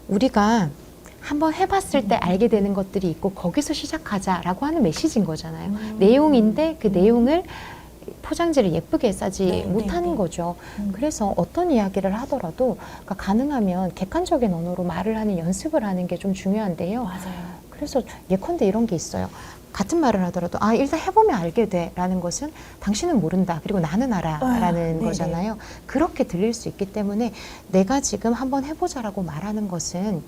우리가 한번 해봤을 때 알게 되는 것들이 있고 거기서 시작하자라고 하는 메시지인 거잖아요. 내용인데 그 내용을 포장지를 예쁘게 싸지 네, 못하는 네. 거죠. 그래서 어떤 이야기를 하더라도 그러니까 가능하면 객관적인 언어로 말을 하는 연습을 하는 게 좀 중요한데요. 맞아요. 그래서 예컨대 이런 게 있어요. 같은 말을 하더라도 일단 해보면 알게 돼 라는 것은 당신은 모른다 그리고 나는 알아 라는 네네. 거잖아요. 그렇게 들릴 수 있기 때문에 내가 지금 한번 해보자라고 말하는 것은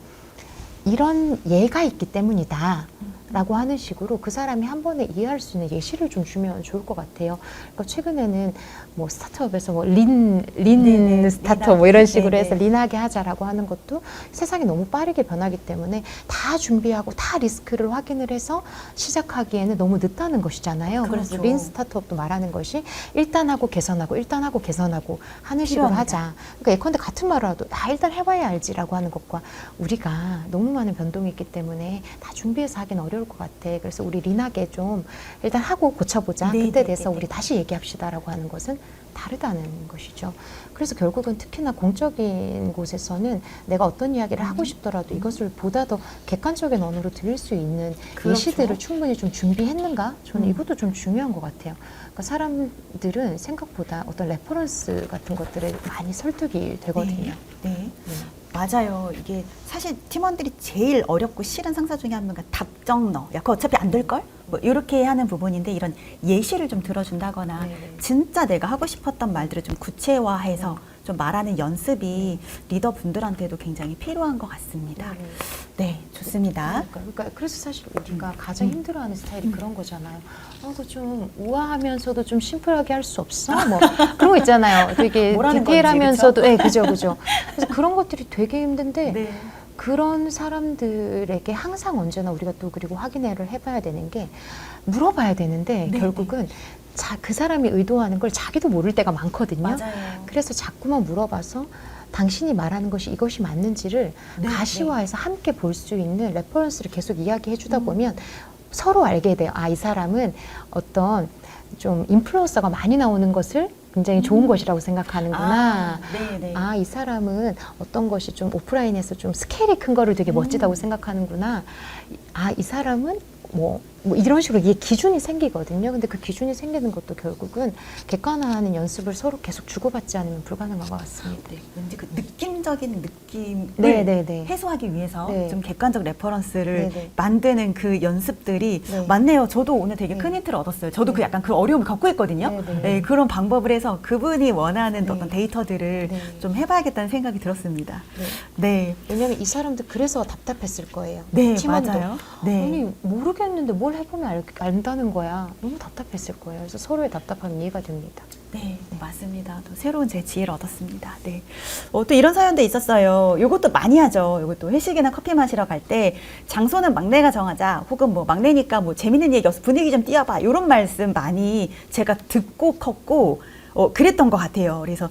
이런 예가 있기 때문이다 라고 하는 식으로 그 사람이 한 번에 이해할 수 있는 예시를 좀 주면 좋을 것 같아요. 그러니까 최근에는 뭐 스타트업에서 뭐 네네. 스타트업 뭐 이런 린하게. 식으로 해서 네네. 린하게 하자라고 하는 것도 세상이 너무 빠르게 변하기 때문에 다 준비하고 다 리스크를 확인을 해서 시작하기에는 너무 늦다는 것이잖아요. 그래서 그렇죠. 린 스타트업도 말하는 것이 일단 하고 개선하고 일단 하고 개선하고 하는 식으로 필요합니다. 하자. 그러니까 예컨대 같은 말을 하도 일단 해봐야 알지라고 하는 것과 우리가 너무 많은 변동이 있기 때문에 다 준비해서 하기는 어려울 것 같아. 그래서 우리 린하게 좀 일단 하고 고쳐보자. 네, 그때 네, 돼서 네, 우리 네. 다시 얘기합시다라고 하는 것은 다르다는 것이죠. 그래서 결국은 특히나 공적인 곳에서는 내가 어떤 이야기를 하고 싶더라도 이것을 보다 더 객관적인 언어로 들릴 수 있는 그렇죠. 예시들을 충분히 좀 준비했는가? 저는 이것도 좀 중요한 것 같아요. 그러니까 사람들은 생각보다 어떤 레퍼런스 같은 것들에 많이 설득이 되거든요. 네. 맞아요. 이게 사실 팀원들이 제일 어렵고 싫은 상사 중에 한 명가 답정 넣어. 야, 그거 어차피 안 될걸? 뭐 이렇게 하는 부분인데 이런 예시를 좀 들어준다거나 네네. 진짜 내가 하고 싶었던 말들을 좀 구체화해서 좀 말하는 연습이 리더분들한테도 굉장히 필요한 것 같습니다. 네, 좋습니다. 그러니까 그래서 사실 우리가 가장 힘들어하는 스타일이 그런 거잖아요. 너 좀 우아하면서도 좀 심플하게 할 수 없어? 뭐 그런 거 있잖아요. 되게 뭐라는 디테일하면서도, 건지, 그죠. 그래서 그런 것들이 되게 힘든데 네. 그런 사람들에게 항상 언제나 우리가 또 그리고 확인을 해봐야 되는 게 물어봐야 되는데 네, 결국은 그 사람이 의도하는 걸 자기도 모를 때가 많거든요. 맞아요. 그래서 자꾸만 물어봐서 당신이 말하는 것이 이것이 맞는지를 네, 가시화해서 함께 볼 수 있는 레퍼런스를 계속 이야기해 주다 보면 서로 알게 돼요. 이 사람은 어떤 좀 인플루언서가 많이 나오는 것을 굉장히 좋은 것이라고 생각하는구나. 네네. 이 사람은 어떤 것이 좀 오프라인에서 좀 스케일이 큰 거를 되게 멋지다고 생각하는구나. 이 사람은 뭐 이런 식으로 이게 기준이 생기거든요. 근데 그 기준이 생기는 것도 결국은 객관화하는 연습을 서로 계속 주고받지 않으면 불가능한 것 같습니다. 네, 왠지 그 느낌적인 느낌을 네. 해소하기 위해서 네. 좀 객관적 레퍼런스를 네. 만드는 그 연습들이 네. 맞네요. 저도 오늘 되게 네. 큰 힌트를 얻었어요. 저도 네. 그 약간 그 어려움을 겪고 있거든요. 네. 그런 방법을 해서 그분이 원하는 네. 어떤 데이터들을 네. 좀 해봐야겠다는 생각이 들었습니다. 네. 네, 왜냐하면 이 사람들 그래서 답답했을 거예요. 네, 팀원도. 맞아요. 네. 아니 모르겠는데 뭘 해보면 안다는 거야. 너무 답답했을 거예요. 그래서 서로의 답답함이 이해가 됩니다. 네, 맞습니다. 또 새로운 제 지혜를 얻었습니다. 네. 또 이런 사연도 있었어요. 요것도 많이 하죠. 요것도 회식이나 커피 마시러 갈 때 장소는 막내가 정하자. 혹은 뭐 막내니까 뭐 재밌는 얘기 없어 분위기 좀 띄워봐. 이런 말씀 많이 제가 듣고 컸고 그랬던 것 같아요. 그래서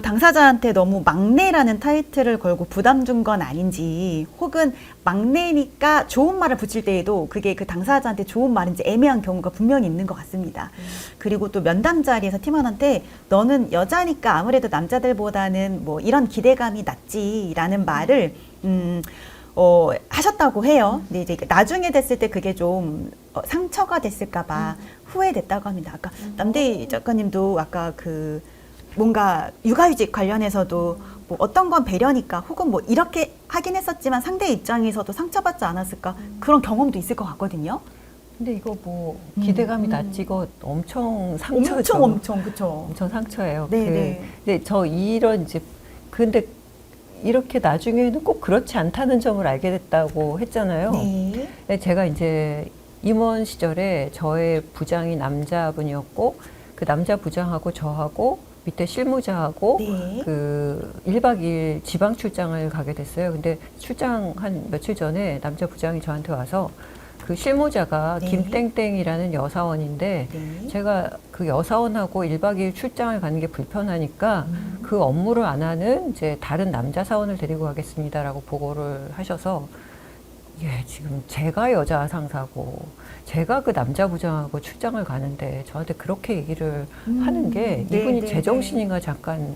당사자한테 너무 막내라는 타이틀을 걸고 부담 준 건 아닌지, 혹은 막내니까 좋은 말을 붙일 때에도 그게 그 당사자한테 좋은 말인지 애매한 경우가 분명히 있는 것 같습니다. 그리고 또 면담 자리에서 팀원한테 너는 여자니까 아무래도 남자들보다는 뭐 이런 기대감이 낮지라는 말을 하셨다고 해요. 근데 이제 나중에 됐을 때 그게 좀 상처가 됐을까봐 후회됐다고 합니다. 아까 남대희 작가님도 아까 그 뭔가 육아휴직 관련해서도 뭐 어떤 건 배려니까 혹은 뭐 이렇게 하긴 했었지만 상대 입장에서도 상처받지 않았을까 그런 경험도 있을 것 같거든요. 근데 이거 뭐 기대감이 낮지 이거 엄청 상처죠. 엄청 그쵸. 엄청 상처예요. 네네. 근데 저 이런 이제 근데 이렇게 나중에는 꼭 그렇지 않다는 점을 알게 됐다고 했잖아요. 네. 근데 제가 이제 임원 시절에 저의 부장이 남자분이었고 그 남자 부장하고 저하고 밑에 실무자하고 네. 그 1박 2일 지방 출장을 가게 됐어요. 근데 출장 한 며칠 전에 남자 부장이 저한테 와서 그 실무자가 네. 김땡땡이라는 여사원인데 네. 제가 그 여사원하고 1박 2일 출장을 가는 게 불편하니까 그 업무를 안 하는 이제 다른 남자 사원을 데리고 가겠습니다라고 보고를 하셔서 지금 제가 여자 상사고 제가 그 남자 부장하고 출장을 가는데 저한테 그렇게 얘기를 하는 게 네, 이분이 네, 제정신인가 잠깐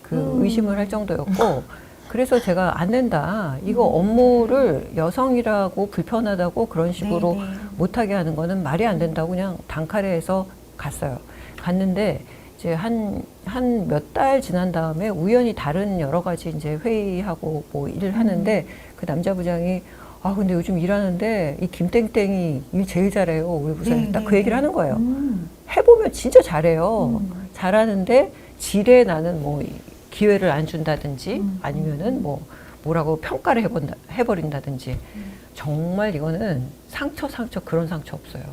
그 의심을 할 정도였고 그래서 제가 안 된다. 이거 업무를 여성이라고 불편하다고 그런 식으로 네, 네. 못하게 하는 거는 말이 안 된다고 그냥 단칼에서 갔어요. 갔는데 이제 한 몇 달 지난 다음에 우연히 다른 여러 가지 이제 회의하고 뭐 일을 하는데 그 남자 부장이 근데 요즘 일하는데 이 김땡땡이 일 제일 잘해요. 우리 부장이 네, 딱 네, 그 얘기를 네. 하는 거예요. 해보면 진짜 잘해요. 잘하는데 질에 나는 뭐 기회를 안 준다든지 아니면은 뭐라고 평가를 해버린다든지 정말 이거는 상처 그런 상처 없어요.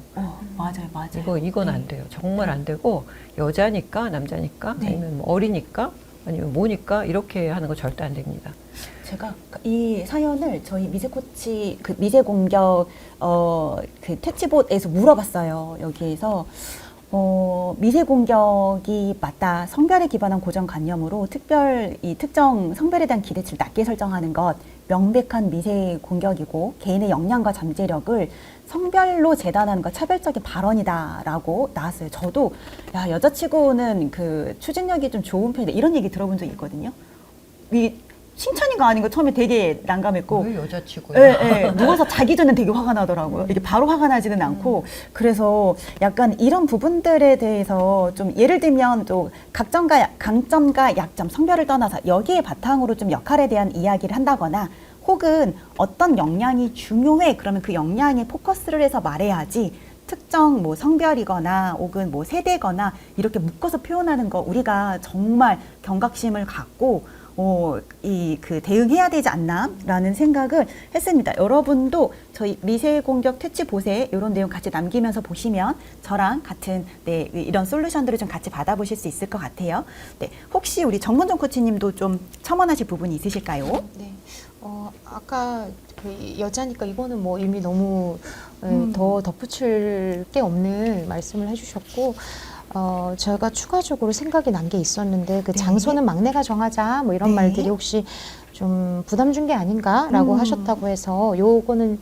맞아요. 이건 네. 안 돼요. 정말 안 되고 여자니까 남자니까 네. 아니면 뭐 어리니까 아니면 뭐니까 이렇게 하는 거 절대 안 됩니다. 제가 이 사연을 저희 미세 코치 그 미세 공격 그 퇴치봇에서 물어봤어요. 여기에서 미세 공격이 맞다. 성별에 기반한 고정관념으로 특정 성별에 대한 기대치를 낮게 설정하는 것 명백한 미세 공격이고 개인의 역량과 잠재력을 성별로 재단하는 것 차별적인 발언이다라고 나왔어요. 저도 여자치고는 그 추진력이 좀 좋은 편이다 이런 얘기 들어본 적이 있거든요. 칭찬인가 아닌가 처음에 되게 난감했고 왜 여자치고요? 예, 누워서 자기 전에 되게 화가 나더라고요. 이게 바로 화가 나지는 않고 그래서 약간 이런 부분들에 대해서 좀 예를 들면 또 강점과 약점, 성별을 떠나서 여기에 바탕으로 좀 역할에 대한 이야기를 한다거나 혹은 어떤 역량이 중요해 그러면 그 역량에 포커스를 해서 말해야지 특정 뭐 성별이거나 혹은 뭐 세대거나 이렇게 묶어서 표현하는 거 우리가 정말 경각심을 갖고 그 대응해야 되지 않나라는 생각을 했습니다. 여러분도 저희 미세 공격 퇴치 보세 이런 내용 같이 남기면서 보시면 저랑 같은 이런 솔루션들을 좀 같이 받아보실 수 있을 것 같아요. 네, 혹시 우리 정문정 코치님도 좀 첨언하실 부분이 있으실까요? 네. 아까 그 여자니까 이거는 뭐 이미 너무 더 덧붙일 게 없는 말씀을 해주셨고 제가 추가적으로 생각이 난 게 있었는데 그 네. 장소는 막내가 정하자 뭐 이런 네. 말들이 혹시 좀 부담 준 게 아닌가라고 하셨다고 해서 요거는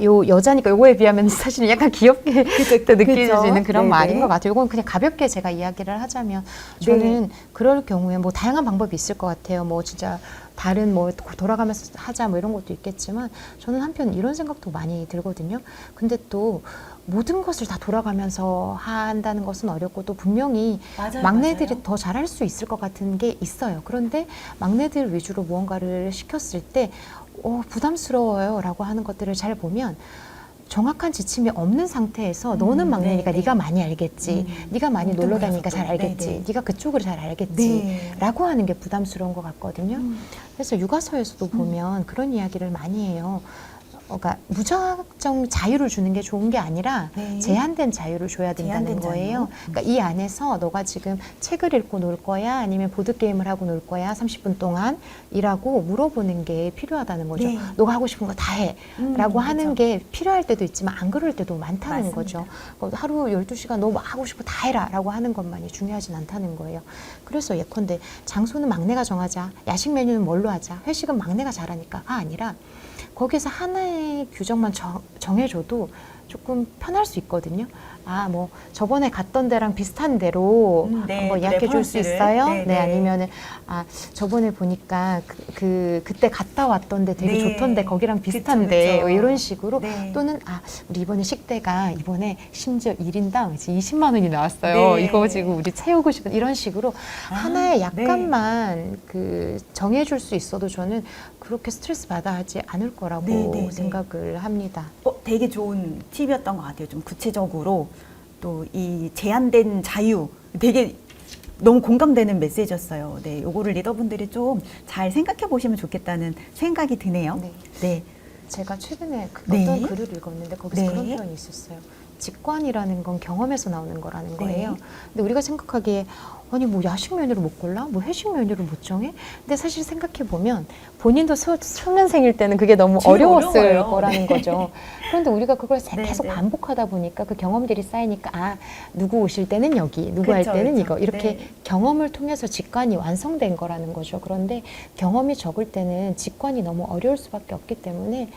요 여자니까 요거에 비하면 사실은 약간 귀엽게 또 느껴지는 그런 네네. 말인 것 같아요. 이건 그냥 가볍게 제가 이야기를 하자면 저는 그럴 경우에 뭐 다양한 방법이 있을 것 같아요. 뭐 진짜 다른 뭐 돌아가면서 하자 뭐 이런 것도 있겠지만 저는 한편 이런 생각도 많이 들거든요. 근데 또 모든 것을 다 돌아가면서 한다는 것은 어렵고 또 분명히 막내들이 더 잘할 수 있을 것 같은 게 있어요. 그런데 막내들 위주로 무언가를 시켰을 때 부담스러워요 라고 하는 것들을 잘 보면 정확한 지침이 없는 상태에서 너는 막내니까 네가 많이 알겠지. 네가 많이 놀러 다니니까 잘 알겠지. 네가 그쪽을 잘 알겠지. 라고 하는 게 부담스러운 것 같거든요. 그래서 육아서에서도 보면 그런 이야기를 많이 해요. 그러니까 무작정 자유를 주는 게 좋은 게 아니라 네. 제한된 자유를 줘야 된다는 제한된 거예요. 자유. 그러니까 이 안에서 너가 지금 책을 읽고 놀 거야? 아니면 보드게임을 하고 놀 거야? 30분 동안? 이라고 물어보는 게 필요하다는 거죠. 네. 너가 하고 싶은 거 다 해. 라고 하는 그렇죠. 게 필요할 때도 있지만 안 그럴 때도 많다는 맞습니다. 거죠. 하루 12시간 너 뭐 하고 싶어 다 해라 라고 하는 것만이 중요하진 않다는 거예요. 그래서 예컨대 장소는 막내가 정하자. 야식 메뉴는 뭘로 하자. 회식은 막내가 잘하니까. 아니라 거기서 하나의 규정만 정해줘도 조금 편할 수 있거든요. 아, 뭐 저번에 갔던 데랑 비슷한 데로 네, 한번 또 예약해 줄 수 레퍼런스를. 있어요? 네, 네, 네. 아니면은 아, 저번에 보니까 그때 갔다 왔던데 되게 네. 좋던데 거기랑 비슷한데 그쵸, 그쵸. 뭐 이런 식으로 네. 또는 아, 우리 이번에 식대가 이번에 심지어 1인당 20만 원이 나왔어요. 네. 이거 지금 우리 채우고 싶은 이런 식으로 하나의 약간만 그 정해줄 수 있어도 저는 그렇게 스트레스 받아 하지 않을 거라고 네, 네, 네. 생각을 합니다. 되게 좋은 팁이었던 것 같아요. 좀 구체적으로 또 이 제한된 자유 되게 너무 공감되는 메시지였어요. 네, 요거를 리더분들이 좀 잘 생각해 보시면 좋겠다는 생각이 드네요. 네. 네. 제가 최근에 네. 어떤 글을 읽었는데 거기서 네. 그런 표현이 있었어요. 직관이라는 건 경험에서 나오는 거라는 네. 거예요. 근데 우리가 생각하기에 아니 뭐 야식 메뉴를 못 골라? 뭐 회식 메뉴를 못 정해? 근데 사실 생각해 보면 본인도 초년생일 때는 그게 너무 제일 어려웠을 어려워요. 거라는 네. 거죠. 그런데 우리가 그걸 네, 계속 네. 반복하다 보니까 그 경험들이 쌓이니까 아 누구 오실 때는 여기, 누구 할 그쵸, 때는 그쵸. 이거 이렇게 네. 경험을 통해서 직관이 완성된 거라는 거죠. 그런데 경험이 적을 때는 직관이 너무 어려울 수밖에 없기 때문에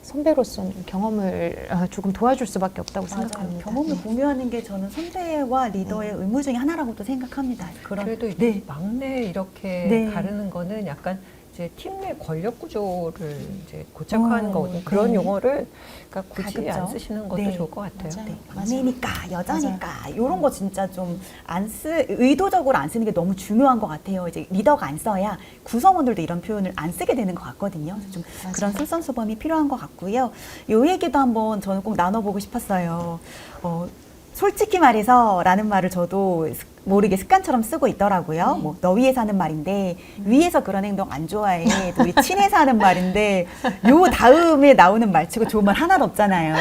선배로서는 경험을 조금 도와줄 수밖에 없다고 맞아요. 생각합니다. 경험을 네. 공유하는 게 저는 선배와 리더의 의무 중에 하나라고도 생각합니다. 그런 그래도 네. 막내 이렇게 네. 가르는 거는 약간 이제 팀 내 권력 구조를 이제 고착화하는 거거든요. 네. 그런 용어를 그러니까 굳이 가급적. 안 쓰시는 것도 네. 좋을 것 같아요. 맞아요. 네, 맞아요. 막내니까 여자니까 이런 거 진짜 좀 의도적으로 안 쓰는 게 너무 중요한 것 같아요. 이제 리더가 안 써야 구성원들도 이런 표현을 안 쓰게 되는 것 같거든요. 그래서 좀 맞아요. 그런 솔선수범이 필요한 것 같고요. 요 얘기도 한번 저는 꼭 나눠보고 싶었어요. 솔직히 말해서라는 말을 저도 모르게 습관처럼 쓰고 있더라고요. 뭐 너 위해서 하는 말인데 위에서 그런 행동 안 좋아해. 또 우리 친해서 하는 말인데 요 다음에 나오는 말치고 좋은 말 하나도 없잖아요.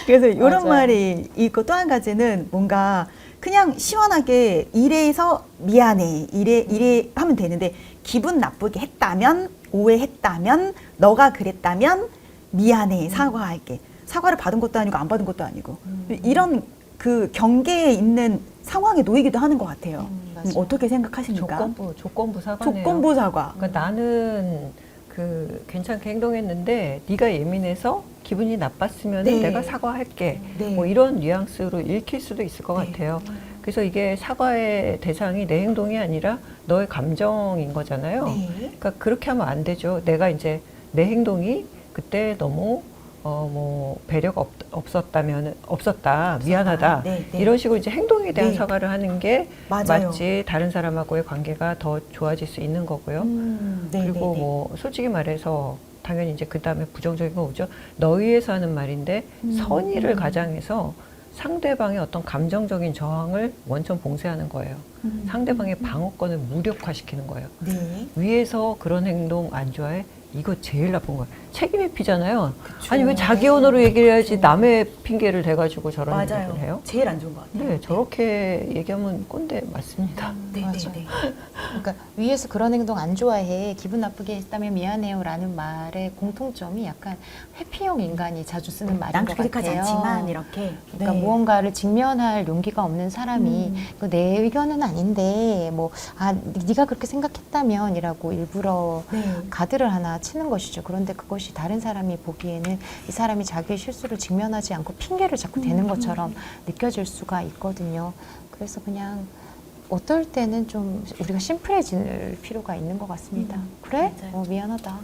그래서 이런 맞아요. 말이 있고 또 한 가지는 뭔가 그냥 시원하게 이래서 미안해 이래 하면 되는데 기분 나쁘게 했다면 오해했다면 너가 그랬다면 미안해 사과할게. 사과를 받은 것도 아니고 안 받은 것도 아니고 이런 그 경계에 있는 상황에 놓이기도 하는 것 같아요. 맞아요. 어떻게 생각하십니까? 조건부 사과네요. 조건부 사과. 그러니까 나는 그 괜찮게 행동했는데 네가 예민해서 기분이 나빴으면 네. 내가 사과할게. 네. 뭐 이런 뉘앙스로 읽힐 수도 있을 것 네. 같아요. 그래서 이게 사과의 대상이 내 행동이 아니라 너의 감정인 거잖아요. 네. 그러니까 그렇게 하면 안 되죠. 내가 이제 내 행동이 그때 너무 뭐 배려가 없었다, 미안하다 네, 네. 이런 식으로 이제 행동에 대한 네. 사과를 하는 게 맞아요. 맞지 다른 사람하고의 관계가 더 좋아질 수 있는 거고요. 네, 그리고 네, 네. 뭐 솔직히 말해서 당연히 이제 그 다음에 부정적인 거 오죠. 너 위해서 하는 말인데 선의를 가장해서 상대방의 어떤 감정적인 저항을 원천 봉쇄하는 거예요. 상대방의 방어권을 무력화시키는 거예요. 네. 위에서 그런 행동 안 좋아해? 이거 제일 나쁜 거예요. 책임 회피잖아요. 그쵸. 아니 왜 자기 언어로 얘기를 해야지 남의 핑계를 대가지고 저런 얘기를 맞아요. 해요? 제일 안 좋은 것 같아요. 네, 저렇게 얘기하면 꼰대 맞습니다. 네, 네, 맞아요. 네. 그러니까 위에서 그런 행동 안 좋아해 기분 나쁘게 했다면 미안해요라는 말의 공통점이 약간 회피형 인간이 자주 쓰는 말인 난 것 그렇게 하지 같아요. 않지만 이렇게. 그러니까 네. 무언가를 직면할 용기가 없는 사람이 이거 내 의견은 아닌데 뭐 네가 그렇게 생각했다면이라고 일부러 네. 가드를 하나 치는 것이죠. 그런데 그것이 다른 사람이 보기에는 이 사람이 자기의 실수를 직면하지 않고 핑계를 자꾸 대는 것처럼 느껴질 수가 있거든요. 그래서 그냥 어떨 때는 좀 우리가 심플해질 필요가 있는 것 같습니다. 그래? 맞아요. 미안하다.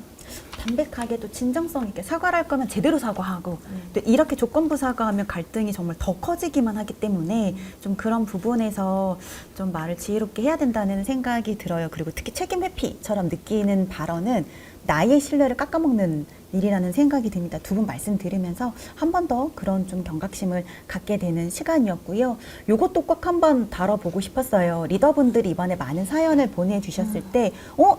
담백하게 또 진정성 있게 사과를 할 거면 제대로 사과하고 또 이렇게 조건부 사과하면 갈등이 정말 더 커지기만 하기 때문에 좀 그런 부분에서 좀 말을 지혜롭게 해야 된다는 생각이 들어요. 그리고 특히 책임 회피처럼 느끼는 발언은 나의 신뢰를 깎아먹는 일이라는 생각이 듭니다. 두 분 말씀 들으면서 한 번 더 그런 좀 경각심을 갖게 되는 시간이었고요. 요것도 꼭 한번 다뤄보고 싶었어요. 리더분들이 이번에 많은 사연을 보내주셨을 때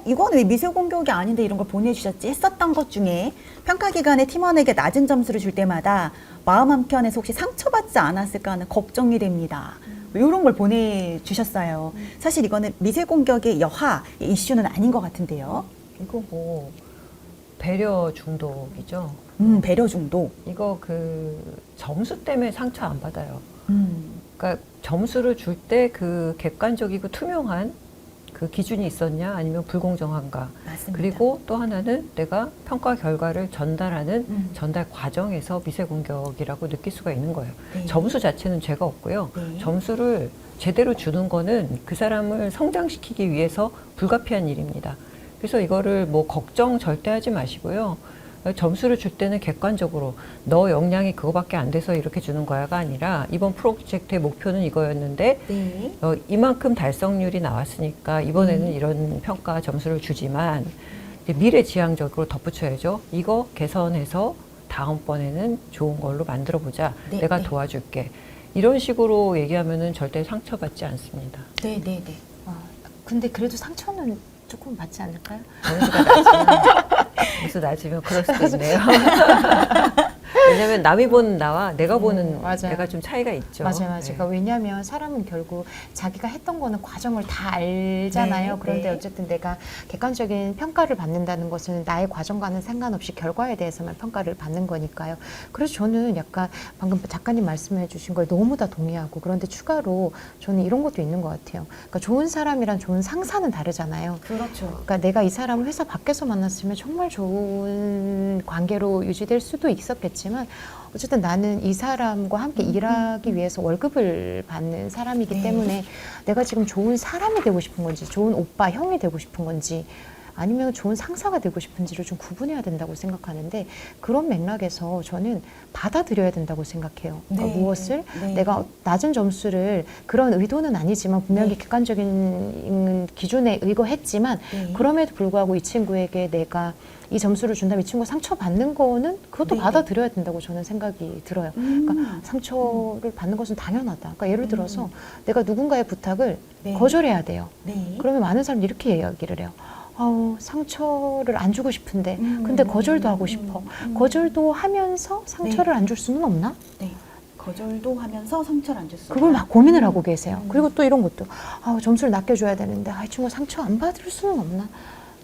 이건 왜 미세 공격이 아닌데 이런 걸 보내주셨지 했었던 것 중에 평가 기간에 팀원에게 낮은 점수를 줄 때마다 마음 한켠에서 혹시 상처받지 않았을까 하는 걱정이 됩니다. 이런 걸 보내주셨어요. 사실 이거는 미세 공격의 여하 이슈는 아닌 것 같은데요. 이거 뭐 배려 중독이죠. 배려 중독. 이거 그 점수 때문에 상처 안 받아요. 음. 그러니까 점수를 줄 때 그 객관적이고 투명한 그 기준이 있었냐 아니면 불공정한가. 맞습니다. 그리고 또 하나는 내가 평가 결과를 전달하는 전달 과정에서 미세 공격이라고 느낄 수가 있는 거예요. 네. 점수 자체는 죄가 없고요. 네. 점수를 제대로 주는 거는 그 사람을 성장시키기 위해서 불가피한 일입니다. 그래서 이거를 뭐 걱정 절대 하지 마시고요. 점수를 줄 때는 객관적으로 너 역량이 그거밖에 안 돼서 이렇게 주는 거야가 아니라 이번 프로젝트의 목표는 이거였는데 네. 이만큼 달성률이 나왔으니까 이번에는 이런 평가 점수를 주지만 이제 미래지향적으로 덧붙여야죠. 이거 개선해서 다음번에는 좋은 걸로 만들어 보자. 네, 내가 네. 도와줄게. 이런 식으로 얘기하면은 절대 상처받지 않습니다. 네, 네, 네. 근데 그래도 상처는 조금 받지 않을까요? 점수가 점수 낮으면 그럴 수도 있네요. 왜냐면 남이 보는 나와 내가 보는 맞아요. 내가 좀 차이가 있죠. 맞아요. 네. 그러니까 왜냐하면 사람은 결국 자기가 했던 거는 과정을 다 알잖아요. 네, 그런데 네. 어쨌든 내가 객관적인 평가를 받는다는 것은 나의 과정과는 상관없이 결과에 대해서만 평가를 받는 거니까요. 그래서 저는 약간 방금 작가님 말씀해 주신 걸 너무 다 동의하고 그런데 추가로 저는 이런 것도 있는 것 같아요. 그러니까 좋은 사람이랑 좋은 상사는 다르잖아요. 그렇죠. 그러니까 내가 이 사람을 회사 밖에서 만났으면 정말 좋은 관계로 유지될 수도 있었겠지만 어쨌든 나는 이 사람과 함께 일하기 위해서 월급을 받는 사람이기 네. 때문에 내가 지금 좋은 사람이 되고 싶은 건지 좋은 오빠, 형이 되고 싶은 건지 아니면 좋은 상사가 되고 싶은지를 좀 구분해야 된다고 생각하는데 그런 맥락에서 저는 받아들여야 된다고 생각해요. 그러니까 네. 무엇을 네. 내가 낮은 점수를 그런 의도는 아니지만 분명히 네. 객관적인 기준에 의거했지만 네. 그럼에도 불구하고 이 친구에게 내가 이 점수를 준다면 이 친구가 상처받는 거는 그것도 네. 받아들여야 된다고 저는 생각이 들어요. 그러니까 상처를 받는 것은 당연하다. 그러니까 예를 들어서 내가 누군가의 부탁을 네. 거절해야 돼요. 네. 그러면 많은 사람들이 이렇게 이야기를 해요. 상처를 안 주고 싶은데 음. 근데 거절도 하고 싶어. 거절도 하면서 상처를 안 줄 수는 없나? 네. 거절도 하면서 상처를 안 줬어요. 그걸 막 고민을 하고 계세요. 그리고 또 이런 것도 점수를 낮게 줘야 되는데 이 친구 상처 안 받을 수는 없나?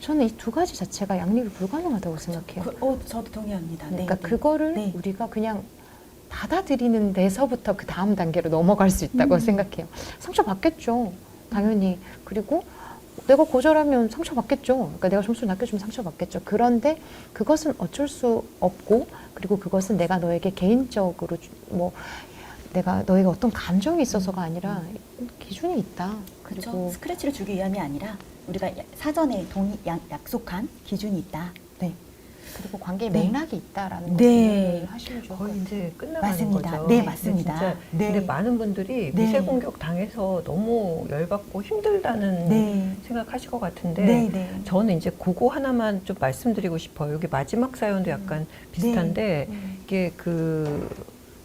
저는 이 두 가지 자체가 양립이 불가능하다고 생각해요. 저도 동의합니다. 그러니까 네, 그거를 네. 우리가 그냥 받아들이는 데서부터 그 다음 단계로 넘어갈 수 있다고 생각해요. 상처 받겠죠. 당연히. 그리고 내가 거절하면 상처 받겠죠. 그러니까 내가 점수를 낮게 주면 상처 받겠죠. 그런데 그것은 어쩔 수 없고 그리고 그것은 내가 너에게 개인적으로 내가 너에게 어떤 감정이 있어서가 아니라 기준이 있다. 그렇죠. 그리고 스크래치를 주기 위함이 아니라 우리가 사전에 약속한 기준이 있다. 네. 그리고 관계의 네. 맥락이 있다라는 네. 것을 하시면 좋을 것 거의 같아요. 이제 끝나가는 맞습니다. 거죠. 네, 맞습니다. 진짜 네. 근데 많은 분들이 네. 미세 공격 당해서 너무 열받고 힘들다는 네. 생각하실 것 같은데 네, 네. 저는 이제 그거 하나만 좀 말씀드리고 싶어요. 여기 마지막 사연도 약간 비슷한데 이게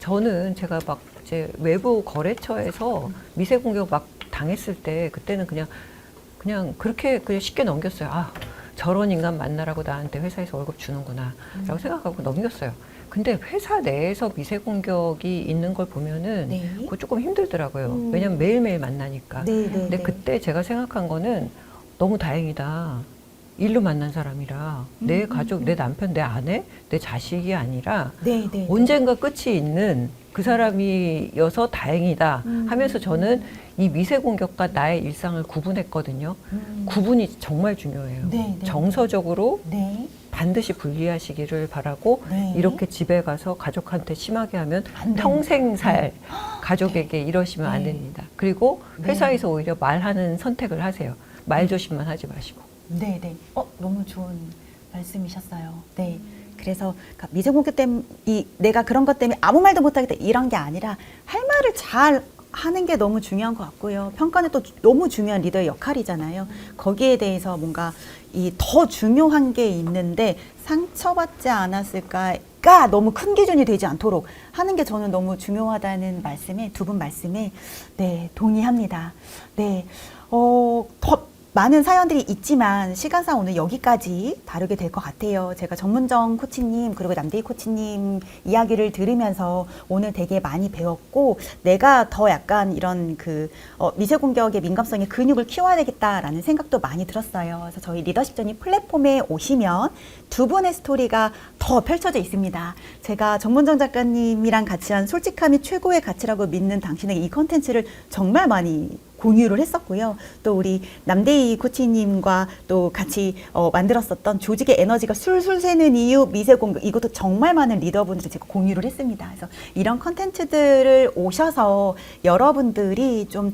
저는 제가 막 이제 외부 거래처에서 미세 공격 막 당했을 때 그때는 그냥 그렇게 그냥 쉽게 넘겼어요. 저런 인간 만나라고 나한테 회사에서 월급 주는구나 라고 생각하고 넘겼어요. 근데 회사 내에서 미세 공격이 있는 걸 보면은 네. 그거 조금 힘들더라고요. 왜냐면 매일매일 만나니까. 네, 네, 근데 네. 그때 제가 생각한 거는 너무 다행이다. 일로 만난 사람이라 내 가족, 내 남편, 내 아내, 내 자식이 아니라 네, 네. 언젠가 끝이 있는 그 사람이어서 다행이다 하면서 저는 이 미세 공격과 나의 일상을 구분했거든요. 구분이 정말 중요해요. 네, 네. 정서적으로 네. 반드시 분리하시기를 바라고 네. 이렇게 집에 가서 가족한테 심하게 하면 안 평생 살 가족에게 이러시면 안 네. 됩니다. 그리고 네. 회사에서 오히려 말하는 선택을 하세요. 말 조심만 하지 마시고. 네, 네. 너무 좋은 말씀이셨어요. 네. 그래서 미세 공격 때문에 내가 그런 것 때문에 아무 말도 못하겠다 이런 게 아니라 할 말을 잘 하는 게 너무 중요한 것 같고요. 평가는 또 너무 중요한 리더의 역할이잖아요. 거기에 대해서 뭔가 이 더 중요한 게 있는데 상처받지 않았을까가 너무 큰 기준이 되지 않도록 하는 게 저는 너무 중요하다는 말씀에, 두 분 말씀에 네, 동의합니다. 네, 더 많은 사연들이 있지만 시간상 오늘 여기까지 다루게 될 것 같아요. 제가 정문정 코치님 그리고 남대희 코치님 이야기를 들으면서 오늘 되게 많이 배웠고, 내가 더 약간 이런 미세 공격의 민감성의 근육을 키워야 되겠다라는 생각도 많이 들었어요. 그래서 저희 리더십 전이 플랫폼에 오시면 두 분의 스토리가 더 펼쳐져 있습니다. 제가 정문정 작가님이랑 같이 한 솔직함이 최고의 가치라고 믿는 당신에게 이 컨텐츠를 정말 많이 공유를 했었고요. 또 우리 남대희 코치님과 또 같이 만들었었던 조직의 에너지가 술술 새는 이유 미세 공격, 이것도 정말 많은 리더분들이 제가 공유를 했습니다. 그래서 이런 컨텐츠들을 오셔서 여러분들이 좀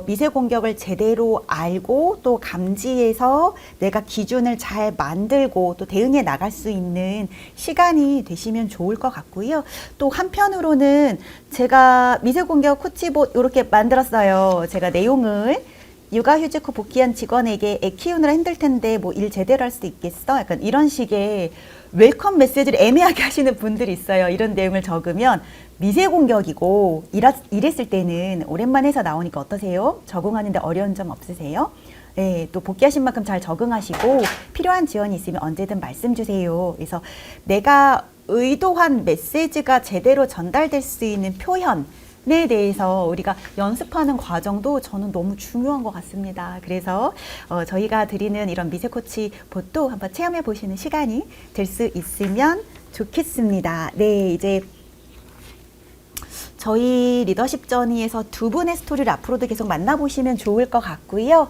미세 공격을 제대로 알고 또 감지해서 내가 기준을 잘 만들고 또 대응해 나갈 수 있는 시간이 되시면 좋을 것 같고요. 또 한편으로는 제가 미세 공격 코치봇 이렇게 만들었어요. 제가 내용을 육아휴직 후 복귀한 직원에게 애 키우느라 힘들 텐데 뭐 일 제대로 할 수 있겠어? 약간 이런 식의 웰컴 메시지를 애매하게 하시는 분들이 있어요. 이런 내용을 적으면 미세 공격이고 이랬을 때는 오랜만에 해서 나오니까 어떠세요? 적응하는데 어려운 점 없으세요? 네, 또 복귀하신 만큼 잘 적응하시고 필요한 지원이 있으면 언제든 말씀 주세요. 그래서 내가 의도한 메시지가 제대로 전달될 수 있는 표현에 대해서 우리가 연습하는 과정도 저는 너무 중요한 것 같습니다. 그래서 저희가 드리는 이런 미세 코치 봇도 한번 체험해 보시는 시간이 될 수 있으면 좋겠습니다. 네, 이제 저희 리더십 저니에서 두 분의 스토리를 앞으로도 계속 만나보시면 좋을 것 같고요.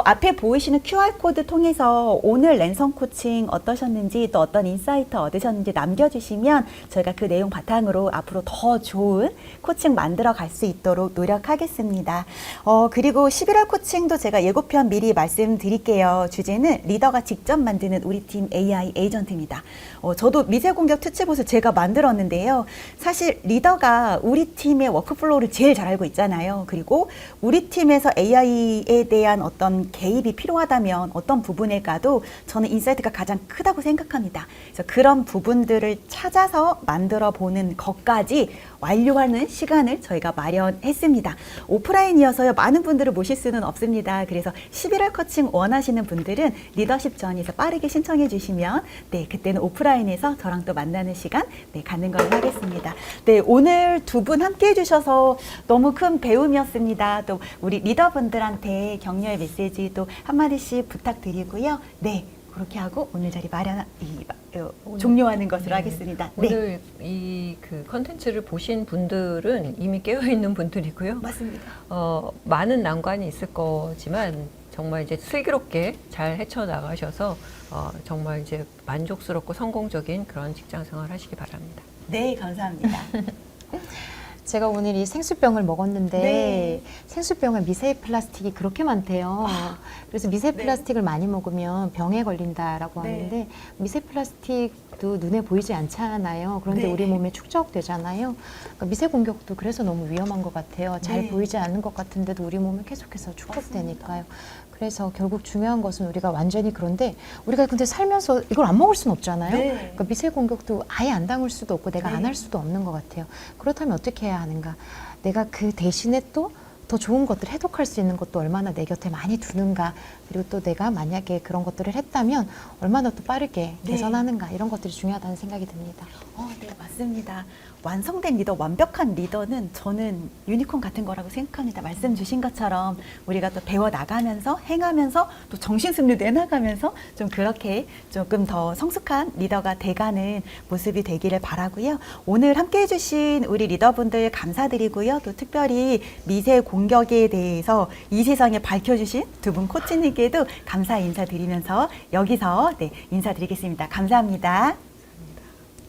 앞에 보이시는 QR코드 통해서 오늘 랜선 코칭 어떠셨는지 또 어떤 인사이트 얻으셨는지 남겨주시면 저희가 그 내용 바탕으로 앞으로 더 좋은 코칭 만들어 갈 수 있도록 노력하겠습니다. 그리고 11월 코칭도 제가 예고편 미리 말씀드릴게요. 주제는 리더가 직접 만드는 우리 팀 AI 에이전트입니다. 저도 미세 공격 특집옷을 제가 만들었는데요. 사실 리더가 우리 팀의 워크플로우를 제일 잘 알고 있잖아요. 그리고 우리 팀에서 AI에 대한 어떤 개입이 필요하다면 어떤 부분에 가도 저는 인사이트가 가장 크다고 생각합니다. 그래서 그런 부분들을 찾아서 만들어 보는 것까지 완료하는 시간을 저희가 마련했습니다. 오프라인이어서요, 많은 분들을 모실 수는 없습니다. 그래서 11월 코칭 원하시는 분들은 리더십 전에서 빠르게 신청해 주시면 네, 그때는 오프라인에서 저랑 또 만나는 시간 갖는 걸로 하겠습니다. 네, 오늘 두 분 함께 해주셔서 너무 큰 배움이었습니다. 또 우리 리더분들한테 격려의 메시지 또 한마디씩 부탁드리고요. 네, 그렇게 하고 오늘 자리 종료하는 것으로 하겠습니다. 네. 오늘 이 컨텐츠를 보신 분들은 이미 깨어있는 분들이고요. 맞습니다. 많은 난관이 있을 거지만 정말 이제 슬기롭게 잘 헤쳐나가셔서 정말 이제 만족스럽고 성공적인 그런 직장 생활 하시기 바랍니다. 네, 감사합니다. 제가 오늘 이 생수병을 먹었는데 네. 생수병에 미세 플라스틱이 그렇게 많대요. 그래서 미세 플라스틱을 많이 먹으면 병에 걸린다라고 네. 하는데 미세 플라스틱도 눈에 보이지 않잖아요. 그런데 네. 우리 몸에 축적되잖아요. 그러니까 미세 공격도 그래서 너무 위험한 것 같아요. 잘 네. 보이지 않는 것 같은데도 우리 몸에 계속해서 축적되니까요. 그래서 결국 중요한 것은 우리가 완전히 그런데 우리가 근데 살면서 이걸 안 먹을 수는 없잖아요. 네. 그러니까 미세 공격도 아예 안 당할 수도 없고 내가 네. 안 할 수도 없는 것 같아요. 그렇다면 어떻게 해야 하는가? 내가 그 대신에 또 더 좋은 것들 해독할 수 있는 것도 얼마나 내 곁에 많이 두는가, 그리고 또 내가 만약에 그런 것들을 했다면 얼마나 또 빠르게 네. 개선하는가, 이런 것들이 중요하다는 생각이 듭니다. 네, 맞습니다. 완성된 리더, 완벽한 리더는 저는 유니콘 같은 거라고 생각합니다. 말씀 주신 것처럼 우리가 또 배워 나가면서 행하면서 또 정신승리도 해나가면서 좀 그렇게 조금 더 성숙한 리더가 돼가는 모습이 되기를 바라고요. 오늘 함께 해주신 우리 리더분들 감사드리고요. 또 특별히 미세 공격에 대해서 이 세상에 밝혀주신 두 분 코치님께도 감사 인사드리면서 여기서 인사드리겠습니다. 감사합니다.